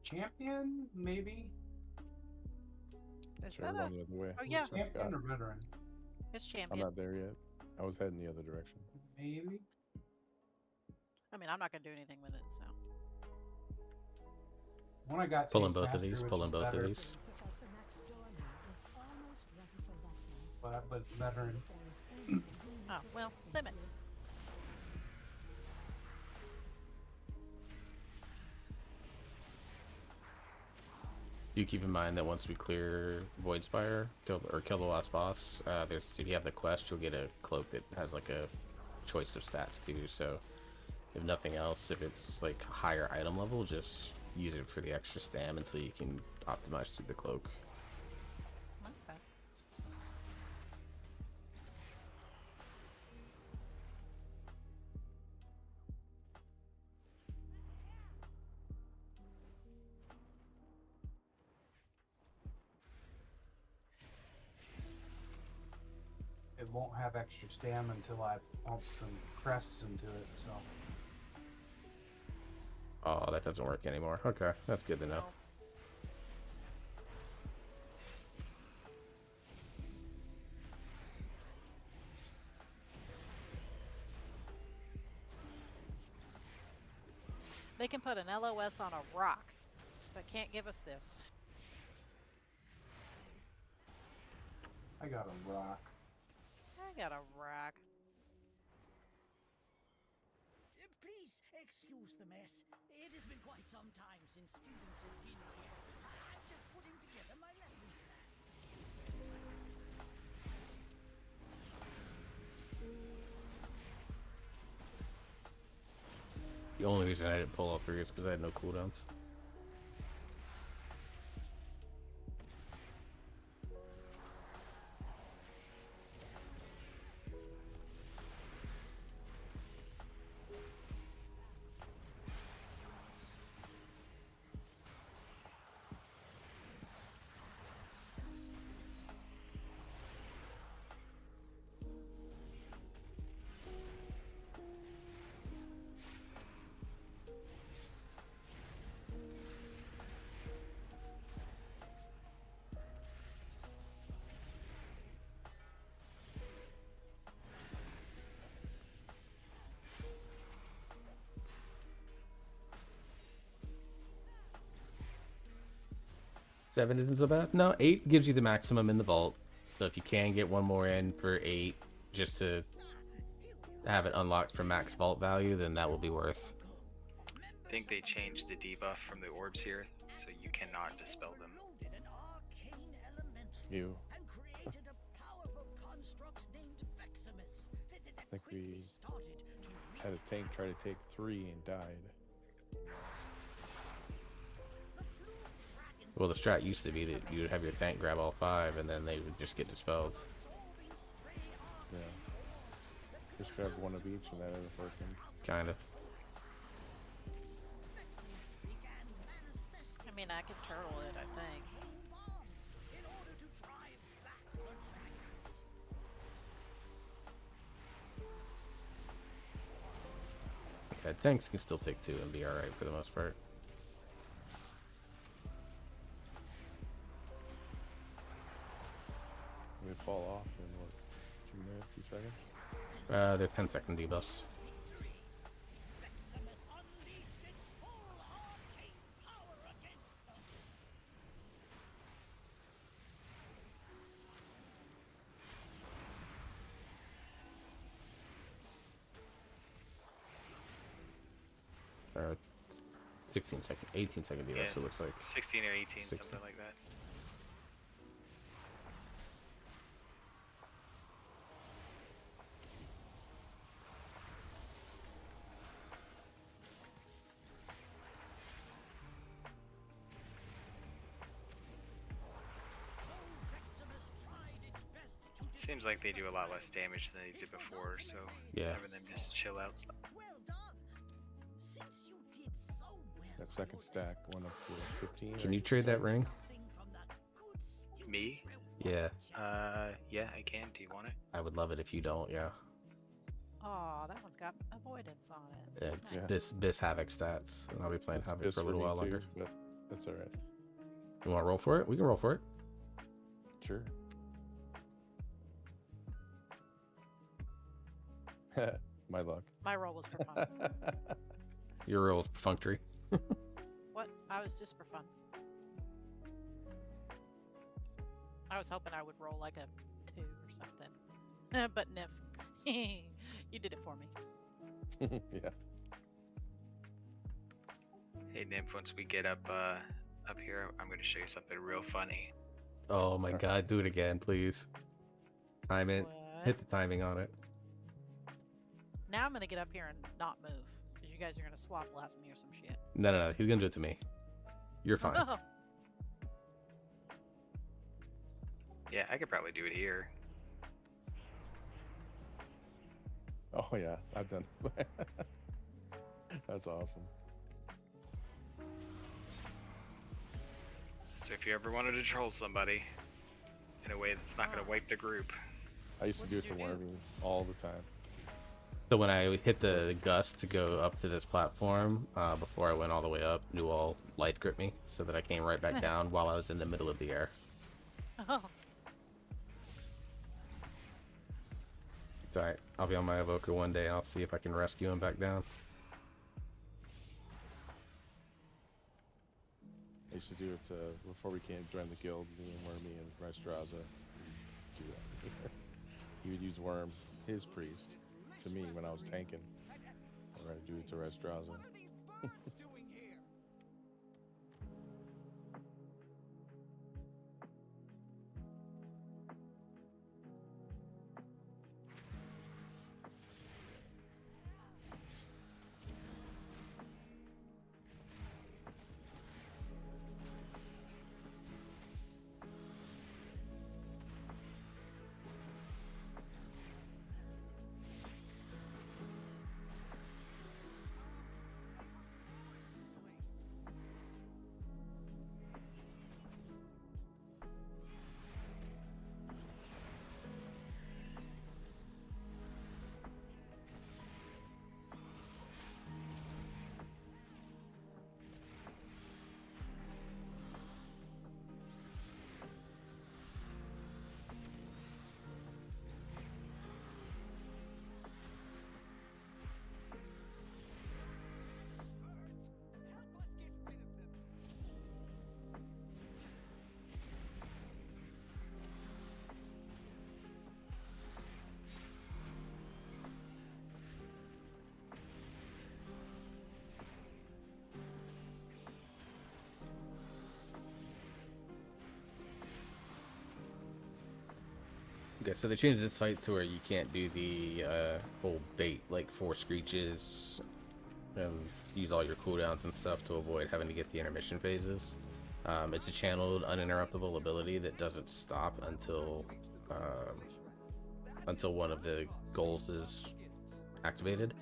Champion, maybe? Is Sure, that I'm a... on the other way. Oh, yeah. Champion or veteran? It's I'm champion. not there yet. I was heading the other direction. Maybe. I mean, I'm not going to do anything with it, so. One I got Pulling Taste both of Master, these. which Pulling is both of better, these. but it's veteran. Oh, well, sim it. Do keep in mind that once we clear Void Spire, kill the last boss, if you have the quest, you'll get a cloak that has like a choice of stats too. So, if nothing else, if it's like higher item level, just use it for the extra stam until you can optimize through the cloak. Okay. It won't have extra stam until I pump some crests into it, so. Oh, that doesn't work anymore. Okay, that's good to know. No. They can put an LOS on a rock, but can't give us this. I got a rock. I got a rock. Please excuse the mess. It has been quite some time since students have been here. I'm just putting together my lesson plan. The only reason I didn't pull all 3 is because I had no cooldowns. 7 isn't so bad. No, 8 gives you the maximum in the vault. So if you can get one more in for 8, just to have it unlocked for max vault value, then that will be worth. I think they changed the debuff from the orbs here, so you cannot dispel them. You. I think we had a tank try to take 3 and died. Well, the strat used to be that you would have your tank grab all 5, and then they would just get dispelled. Yeah. Just grab one of each and that ended up working. Kinda. I mean, I could turtle it, I think. Yeah, tanks can still take 2 and be alright for the most part. We fall off in what, 2 minutes, 2 seconds? They're 10-second debuffs. Uh, 16-second, 18-second debuffs. Yeah, It looks like 16 or 18, 16. something like that. Seems like they do a lot less damage than they did before, so yeah, having them just chill out. That second stack went up to 15. Can you trade that ring? Me? Yeah. Yeah, I can. Do you want it? I would love it if you don't, yeah. Oh, that one's got avoidance on it. It's Nice. Bis Havoc stats, and I'll be playing Havoc for a little while longer. But that's alright. You want to roll for it? We can roll for it. Sure. My luck. My roll was for fun. Your roll is perfunctory. What? I was just for fun. I was hoping I would roll like a 2 or something. But Nif, you did it for me. Yeah. Hey Nymph, once we get up here, I'm going to show you something real funny. Oh my god, do it again, please. Time it. What? Hit the timing on it. Now I'm gonna get up here and not move, because you guys are gonna swap last me or some shit. No. He's gonna do it to me. You're fine. Yeah, I could probably do it here. Oh yeah, I've done. That's awesome. So if you ever wanted to troll somebody in a way that's not going to wipe the group. I used to do it to Wormy all the time. So when I hit the gust to go up to this platform, before I went all the way up, Newall life grip me so that I came right back down while I was in the middle of the air. Oh. It's alright. I'll be on my evoker one day and I'll see if I can rescue him back down. I used to do it before we came join the guild. Me and Wormy and Restraza do that. He would use Worm, his priest, to me when I was tanking. I tried to do it to Restraza. Okay, so they changed this fight to where you can't do the whole bait, like 4 screeches, and use all your cooldowns and stuff to avoid having to get the intermission phases. It's a channeled, uninterruptible ability that doesn't stop until one of the goals is activated.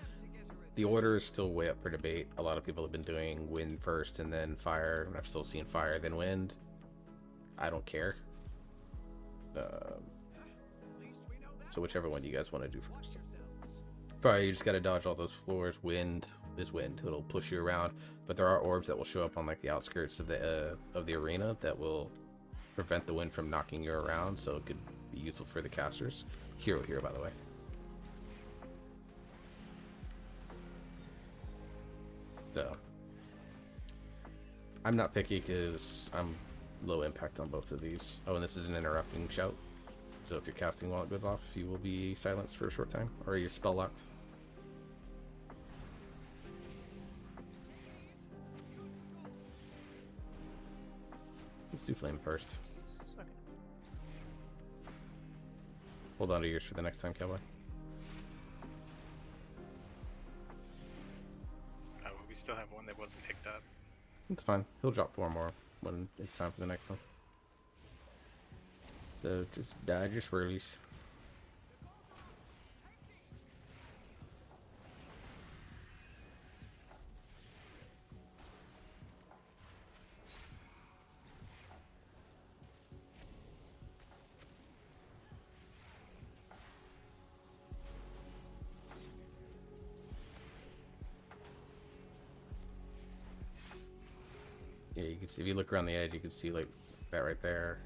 The order is still way up for debate. A lot of people have been doing wind first and then fire. I've still seen fire then wind. I don't care. So whichever one you guys want to do first. Fire, you just gotta dodge all those floors. Wind is wind. It'll push you around. But there are orbs that will show up on like the outskirts of the arena that will prevent the wind from knocking you around. So it could be useful for the casters. Hero here, by the way. So I'm not picky because I'm low impact on both of these. Oh, and this is an interrupting shout. So if you're casting while it goes off, you will be silenced for a short time, or you're spell locked. Let's do flame first. Okay. Hold on to yours for the next time, Cowboy. Oh, we still have one that wasn't picked up. It's fine. He'll drop 4 more when it's time for the next one. So just dodge your swirlies. Yeah, you can see if you look around the edge, you can see like that right there.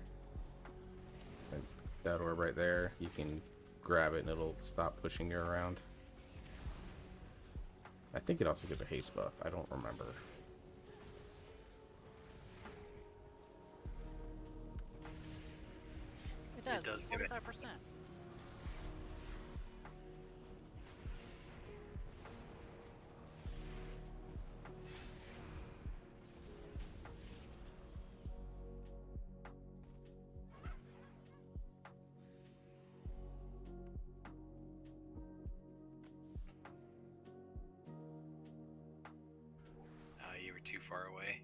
And that orb right there. You can grab it and it'll stop pushing you around. I think it also gives a haste buff. I don't remember. It does. It does give it. 45%. You were too far away.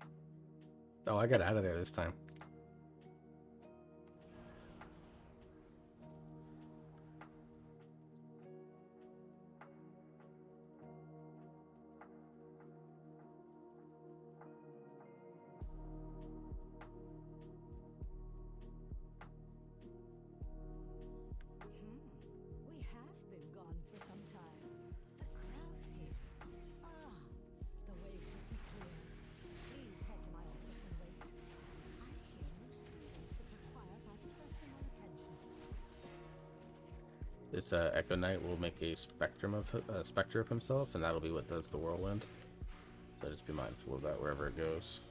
Oh, I got out of there this time. We have been gone for some time. The crowd here. Ah, the way should be clear. Please head to my office and wait. I hear new students that require my personal attention. This Echo Knight will make a spectre of himself, and that'll be what does the whirlwind. So just be mindful of that wherever it goes.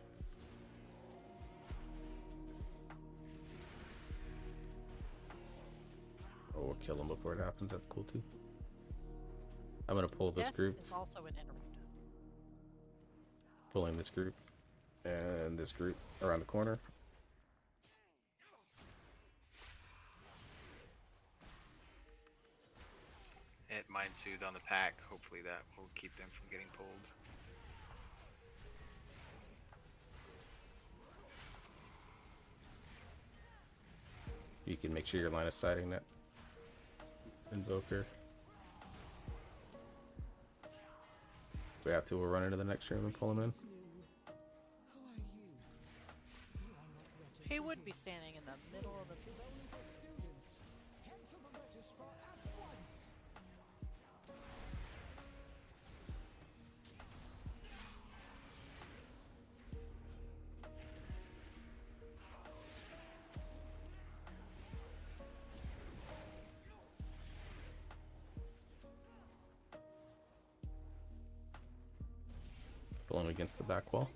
Or we'll kill him before it happens. That's cool too. I'm gonna pull this Death group. is also an interrupt. Pulling this group and this group around the corner. Hit Mind Soothe on the pack. Hopefully that will keep them from getting pulled. You can make sure your line of sighting that invoker. If we have to, we'll run into the next room and pull him in. He would be standing in the middle of the. Pull him against the back wall.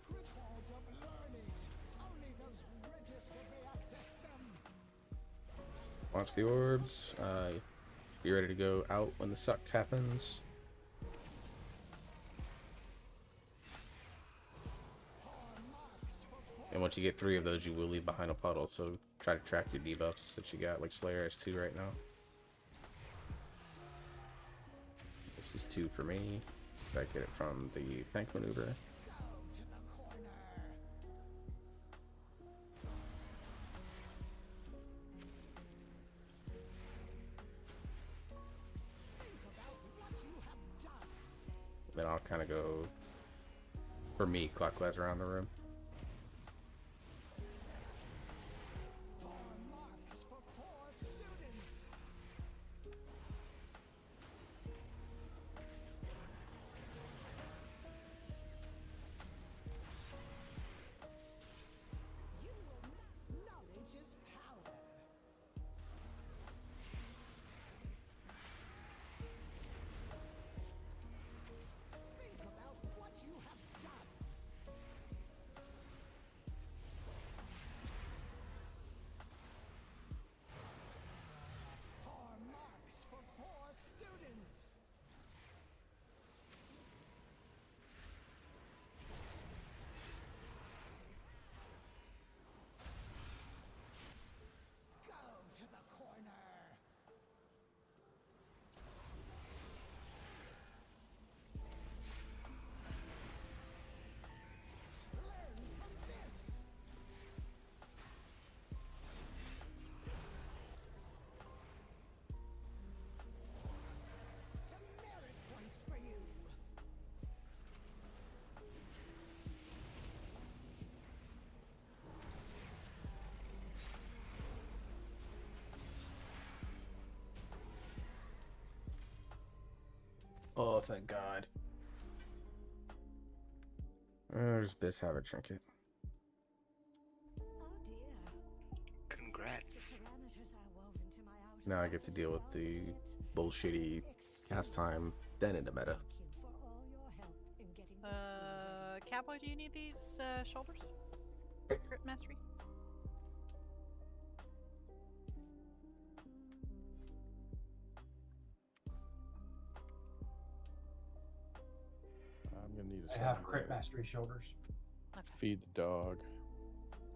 Launch the orbs. Be ready to go out when the suck happens. And once you get 3 of those, you will leave behind a puddle. So try to track your debuffs that you got, like Slayer has 2 right now. This is 2 for me. I get it from the tank maneuver. Then I'll kind of go, for me, clockwise around the room. Oh, thank God. There's Biz have a trinket. Congrats. Now I get to deal with the bullshitty cast time, then into meta. Cowboy, do you need these shoulders? Grip mastery? I'm gonna need a I have second crit to mastery shoulders. feed the dog.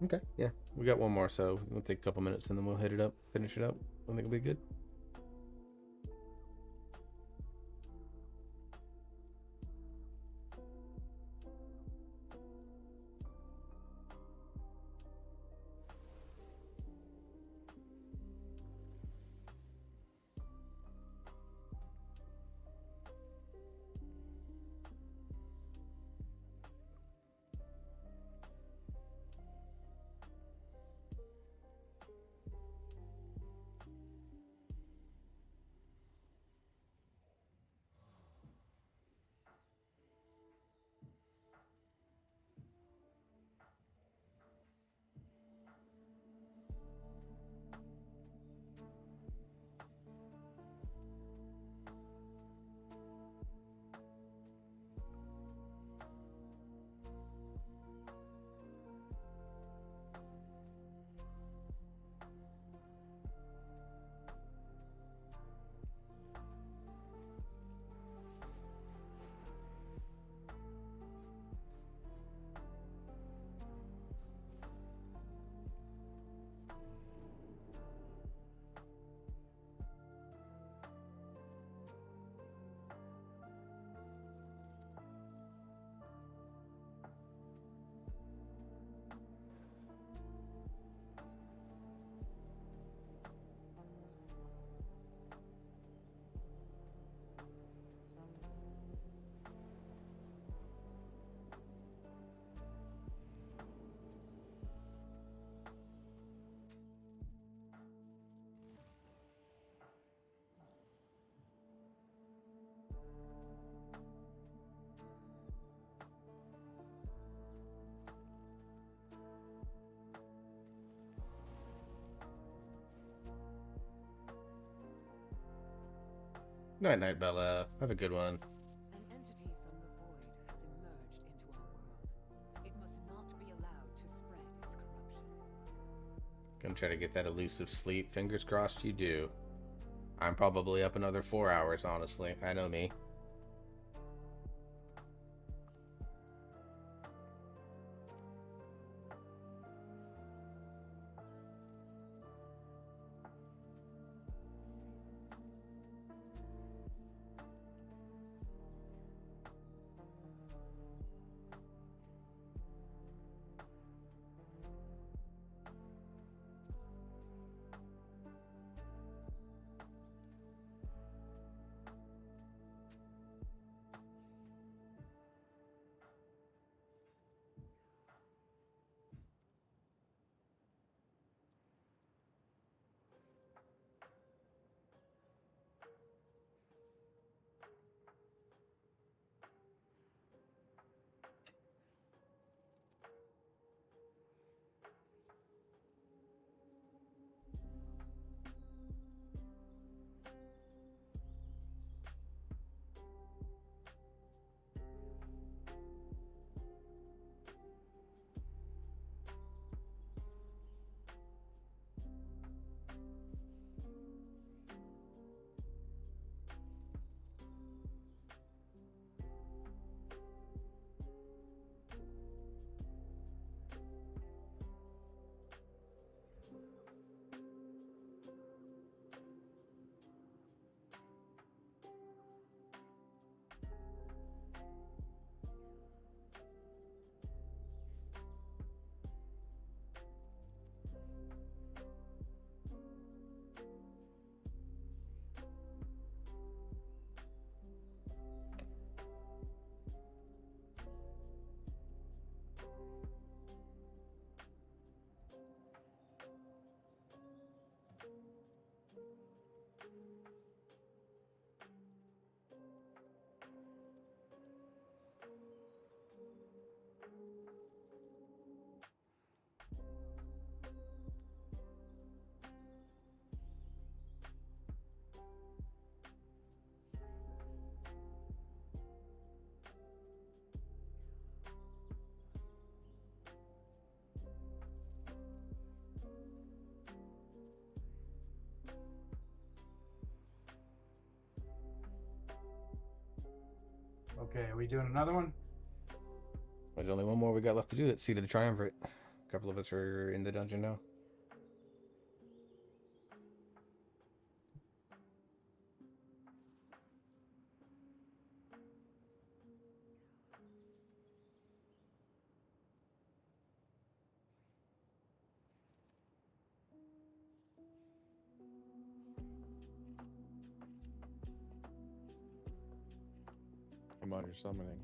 Okay, yeah. We got one more, so we'll take a couple minutes and then we'll hit it up, finish it up. I think it'll be good. Night, night, Bella. Have a good one. An entity from the void has emerged into our world. It must not be allowed to spread its corruption. Gonna try to get that elusive sleep. Fingers crossed you do. I'm probably up another 4 hours, honestly. I know me. Okay, are we doing another one? There's only one more we got left to do. That's Seat of the Triumvirate. A couple of us are in the dungeon now. I'm on your summoning.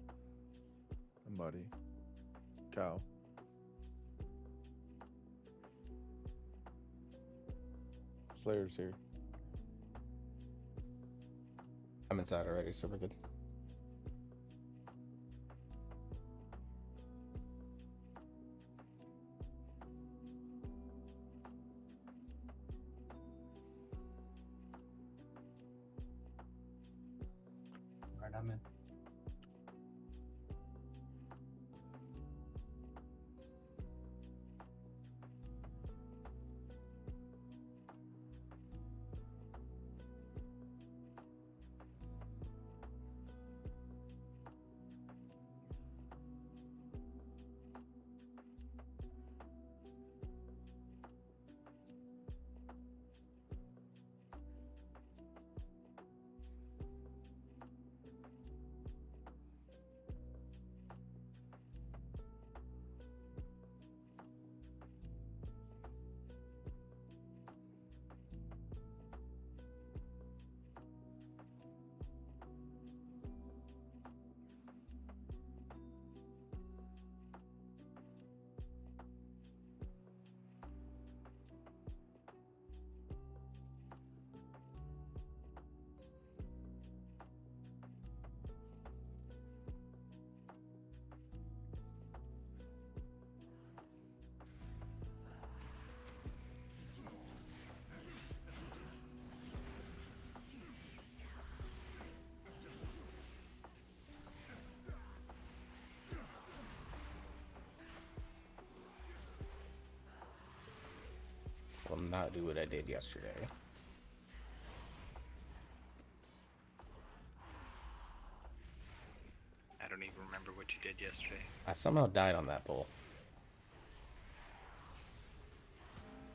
Buddy. Cow. Slayer's here. I'm inside already, so we're good. Alright, I'm in. Will not do what I did yesterday. I don't even remember what you did yesterday. I somehow died on that bull.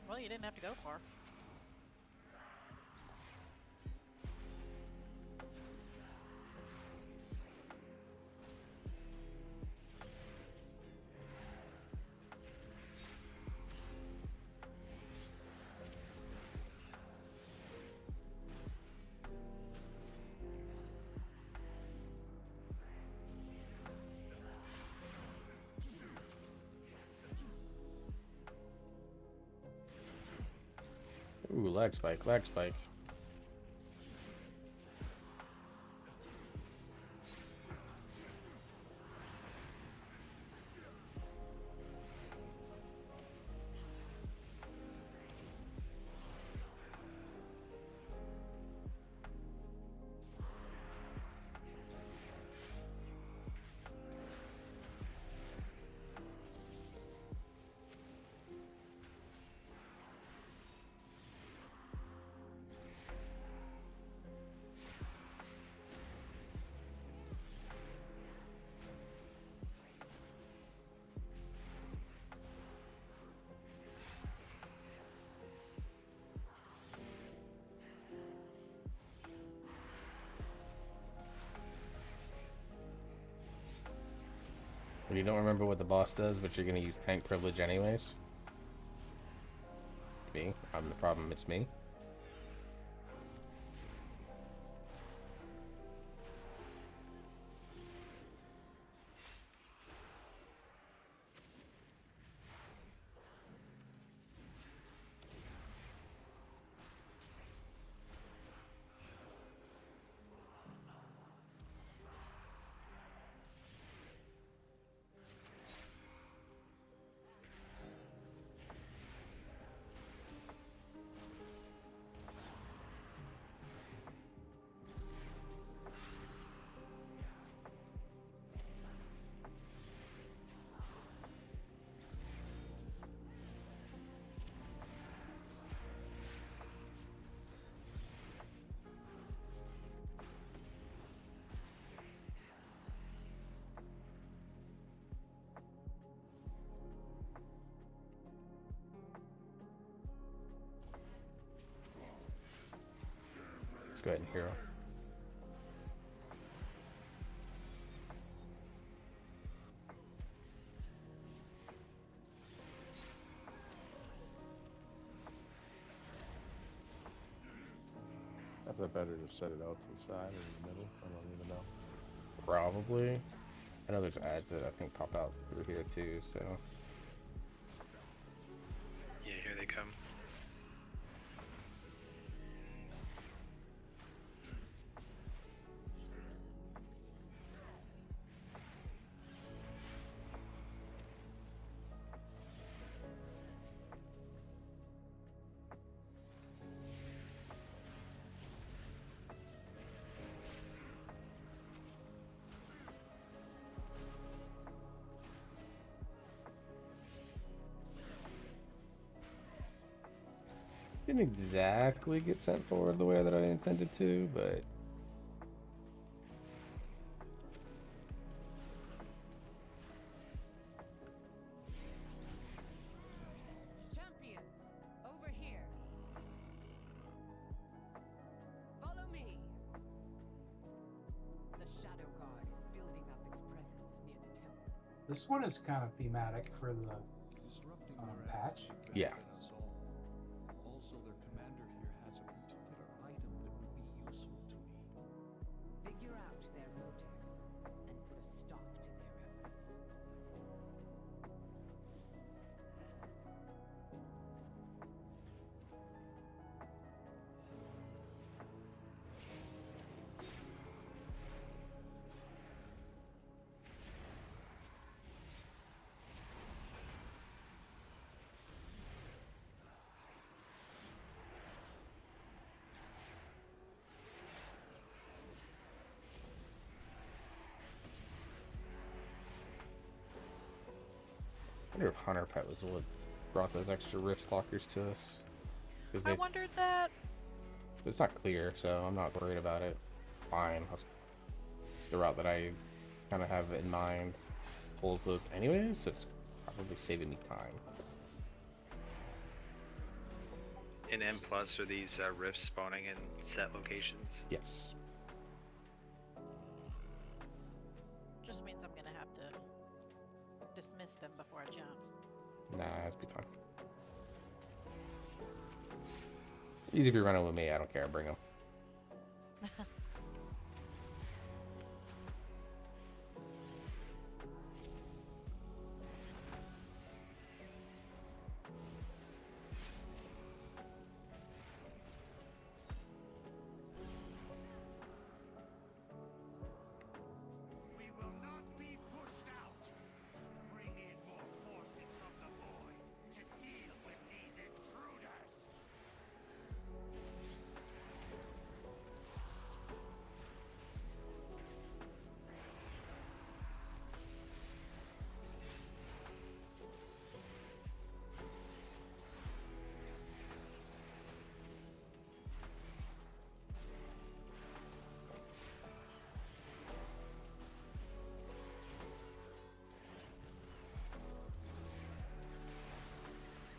Well, you didn't have to go far. Ooh, lag spike, lag spike. When you don't remember what the boss does, but you're gonna use tank privilege anyways. Me? I'm the problem, it's me. go ahead and hero. Is that better to set it out to the side or in the middle? I don't even know. Probably. I know there's ads that I think pop out through here too, so. Yeah, here they come. Didn't exactly get sent forward the way that I intended to, but Champions, over here. Follow me. The Shadow Guard is building up its presence near the temple. This one is kind of thematic for the Disrupting patch. Yeah. us all. Also, their commander here has a particular item that would be useful to me. Figure out their motives and put a stop to their efforts. I wonder if Hunter Pet was what brought those extra rift lockers to us. Because I wondered that. it's not clear, so I'm not worried about it. Fine. The route that I kind of have in mind pulls those anyways, so it's probably saving me time. In M plus, are these rifts spawning in set locations? Yes. Just means I'm gonna have to dismiss them before I jump. Nah, it'd be fine. Easy if you're running with me, I don't care, bring them. We will not be pushed out. Bring in more forces from the void to deal with these intruders.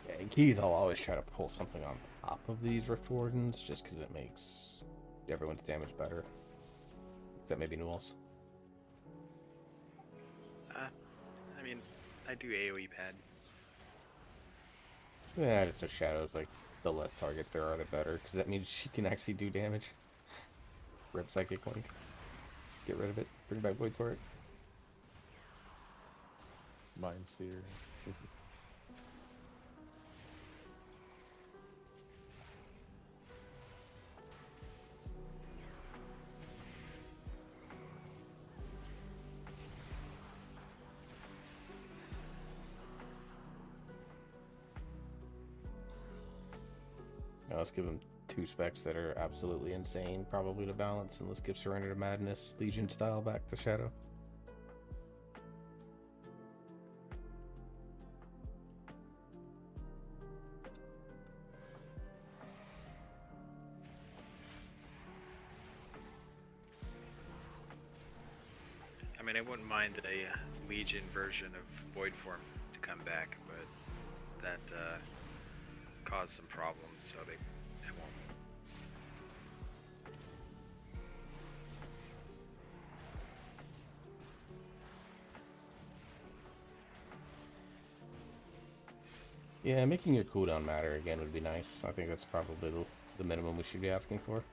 Yeah, in keys, I'll always try to pull something on top of these Rift Wardens, just because it makes everyone's damage better. Except maybe Newell's. I mean, I do AoE pad. Yeah, just so shadows, like, the less targets there are, the better, because that means she can actually do damage. Rip Psychic Link. Get rid of it. Bring back Void Torrent. Mind Seer. Now let's give him 2 specs that are absolutely insane, probably to balance, and let's give Surrender to Madness, Legion style, back to Shadow. I mean, I wouldn't mind a Legion version of Void Form to come back, but that caused some problems, so they won't. Yeah, making your cooldown matter again would be nice. I think that's probably the minimum we should be asking for.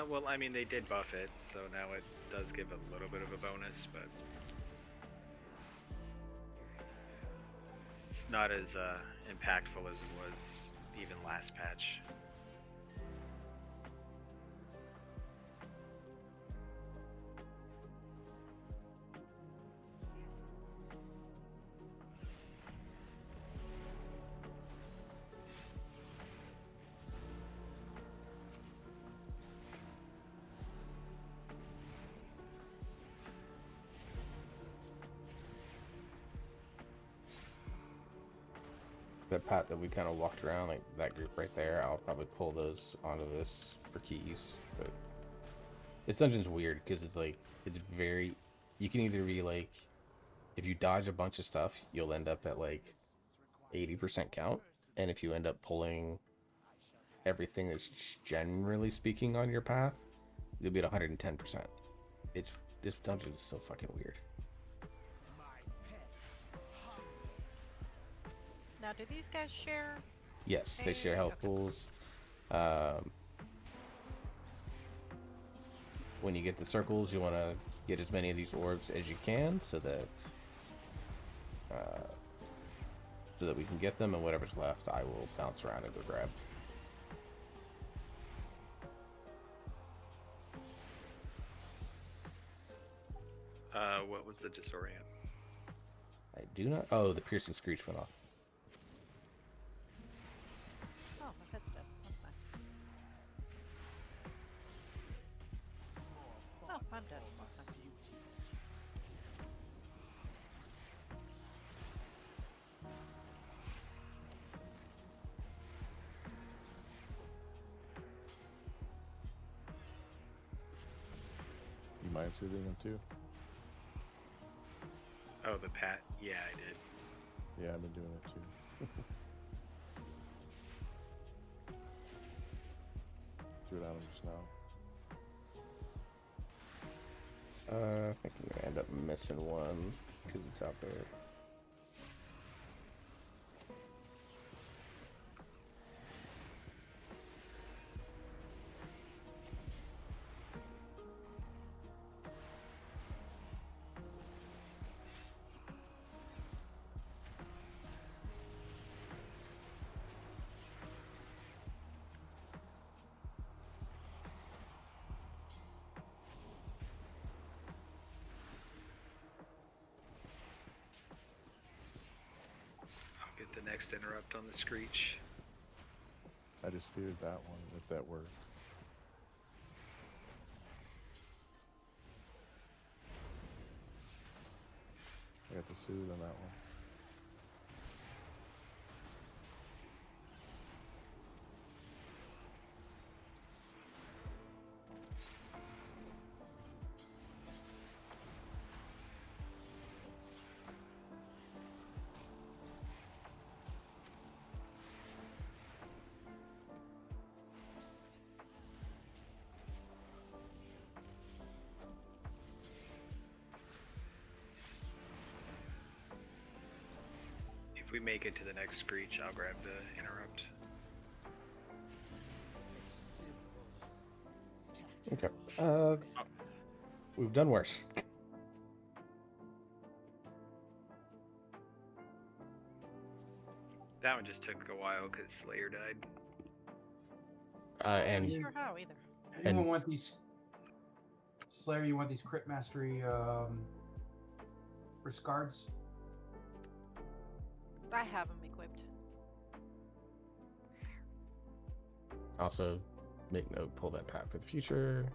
Well, I mean, they did buff it, so now it does give a little bit of a bonus, but it's not as impactful as it was even last patch. The path that we kind of walked around, like that group right there, I'll probably pull those onto this for keys. But this dungeon's weird because it's like, it's very, you can either be like, if you dodge a bunch of stuff, you'll end up at like 80% count. And if you end up pulling everything that's generally speaking on your path, you'll be at 110%. This dungeon is so fucking weird. Now, do these guys share? Yes, they share health pools. When you get the circles, you want to get as many of these orbs as you can so that we can get them, and whatever's left, I will bounce around and go grab. What was the disorient? I do not. Oh, the piercing screech went off. Oh, my pet's dead. That's nice. Oh, I'm dead. That's nice. You mind soothing him too? Oh, the pat. Yeah, I did. Yeah, I've been doing it too. Threw it on him just now. I think I'm gonna end up missing one because it's out there. I'll get the next interrupt on the screech. I just feared that one, if that worked. I got the soothe on that one. If we make it to the next screech, I'll grab the interrupt. Okay. We've done worse. That one just took a while because Slayer died. And I'm not sure how either. Anyone want these Slayer? You want these crit mastery for cards? I have them equipped. also make note, pull that pat for the future.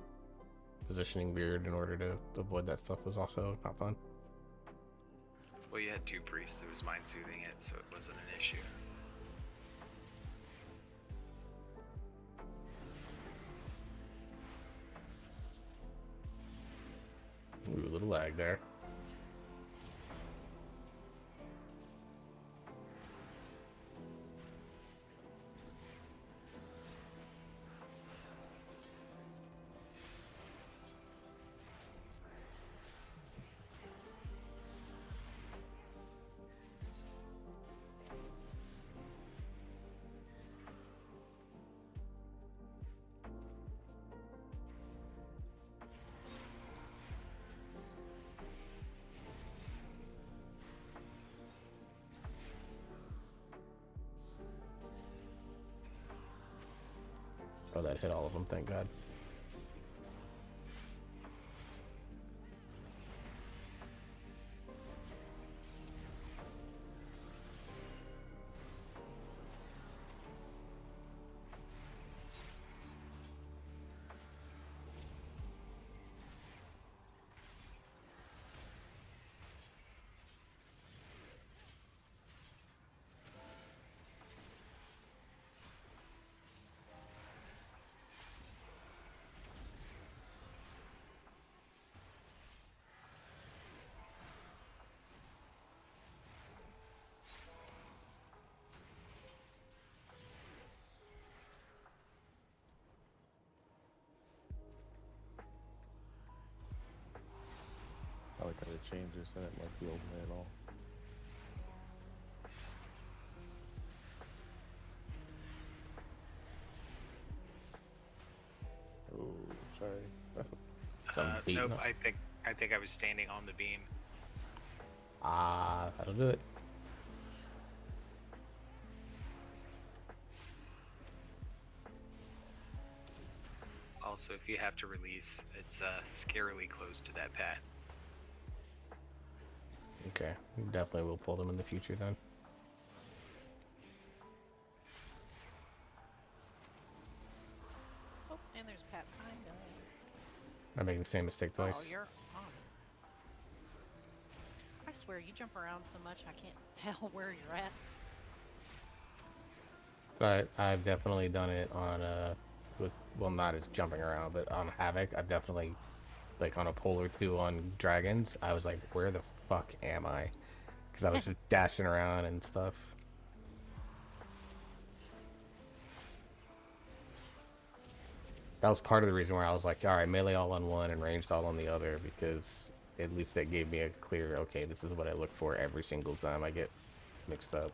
Positioning weird in order to avoid that stuff was also not fun. Well, you had two priests. It was mind soothing it, so it wasn't an issue. Ooh, a little lag there. Oh, that hit all of them, thank God. I like how they changed this, and it like the old man at all. Oh, sorry. Some beating Nope. up. I think I was standing on the beam. Ah, that'll do it. Also, if you have to release, it's scarily close to that path. Okay, definitely will pull them in the future then. Oh, and there's Pat behind us. I make the same mistake twice. Oh, you're on. I swear, you jump around so much I can't tell where you're at. But I've definitely done it on with, well, not as jumping around, but on Havoc, I've definitely, like on a pull or two on Dragons, I was like, where the fuck am I? Because I was just dashing around and stuff. That was part of the reason where I was like, all right, melee all on one and ranged all on the other, because at least that gave me a clear, okay, this is what I look for every single time I get mixed up.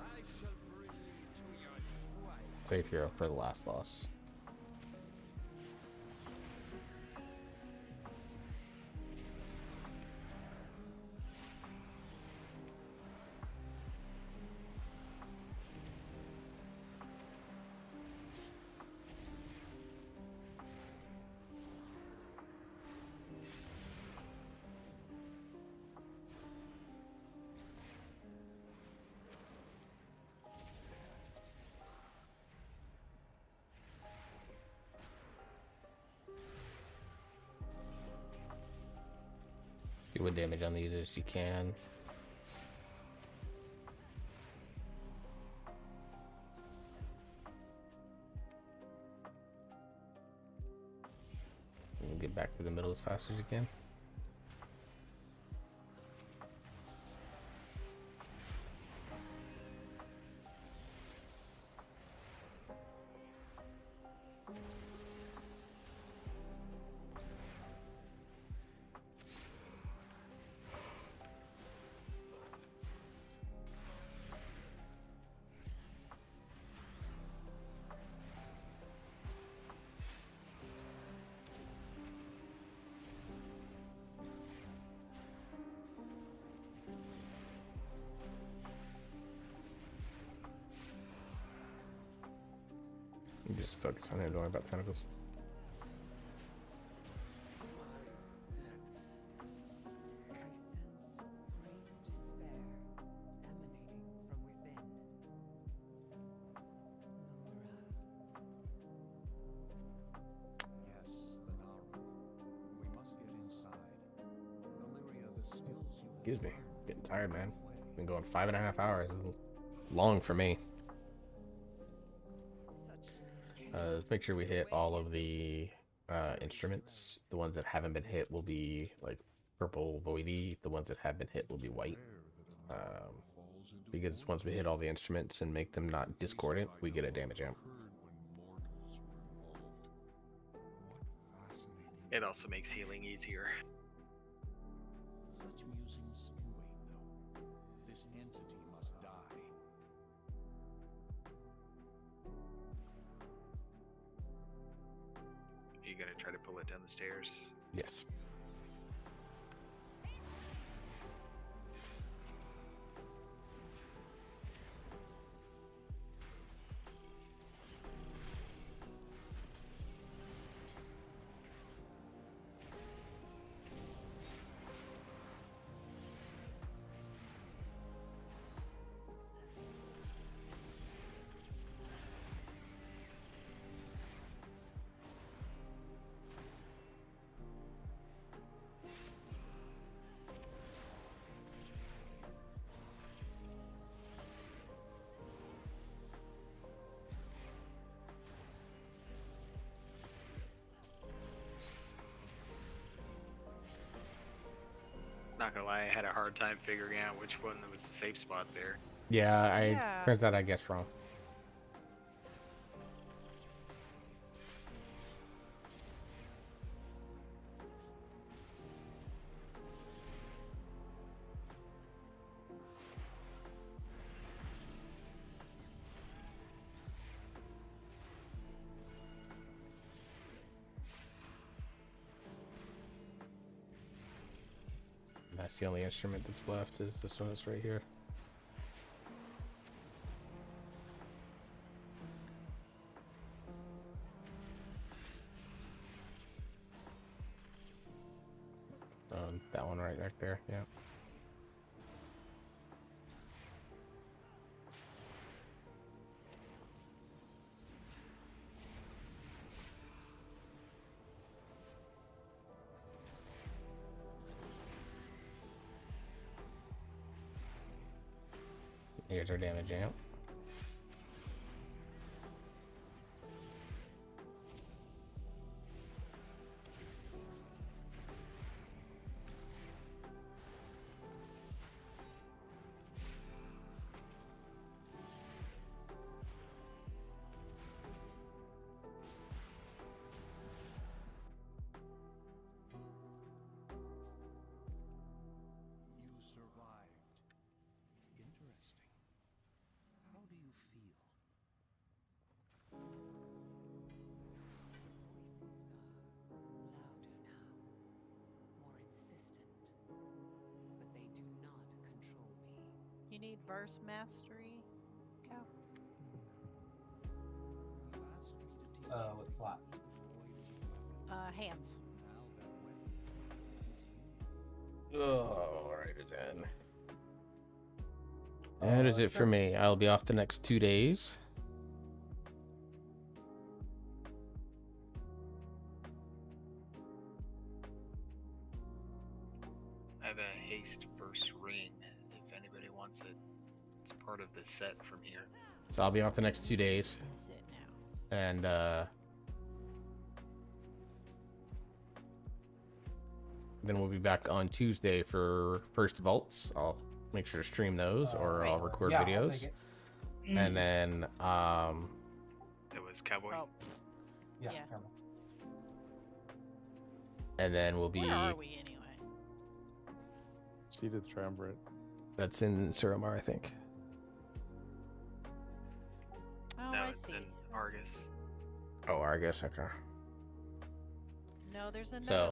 I shall bring you to your twilight. Save hero for the last boss. Do what damage on these as you can. And get back to the middle as fast as you can. You just focus on it, don't worry about tentacles. I sense great despair emanating from within. Laura. Yes, Lenaru. We must get inside. Illyria, the skills you have Excuse me. learned Getting will tired, pave man. the way. Been going 5.5 hours. Long for me. Such Make sure we hit all of the instruments. The ones that haven't been hit will be like purple voidy. The ones that have been hit will be white. Because once we hit all the instruments and make them not discordant, we get a damage amp. It also makes healing easier. Such musings can wait, though. This entity must die. Are you gonna try to pull it down the stairs? Yes. Not gonna lie, I had a hard time figuring out which one was the safe spot there. Yeah, turns out I guessed wrong. That's the only instrument that's left is this one that's right here. That one right back there, yeah. Here's our damage amp. You survived. Interesting. How do you feel? Voices are louder now, more insistent, but they do not control me. You need verse mastery, Cal? You asked me to teach What slot? Hands. Now that weapon is you. Oh, alright then. That is it for me. I'll be off the next 2 days. I have a haste verse ring if anybody wants it. It's part of the set from here. So I'll be off the next 2 days. That's it now. And then we'll be back on Tuesday for first vaults. I'll make sure to stream those or I'll record yeah, I'll videos. take it. And then It was Cowboy. Oh, Yeah. Yeah. Come on. and then we'll be where are we anyway? Seated triumvirate. that's in Suramar, I think. Oh, No, I it's see. in Argus. Oh, I guess okay. No, there's another So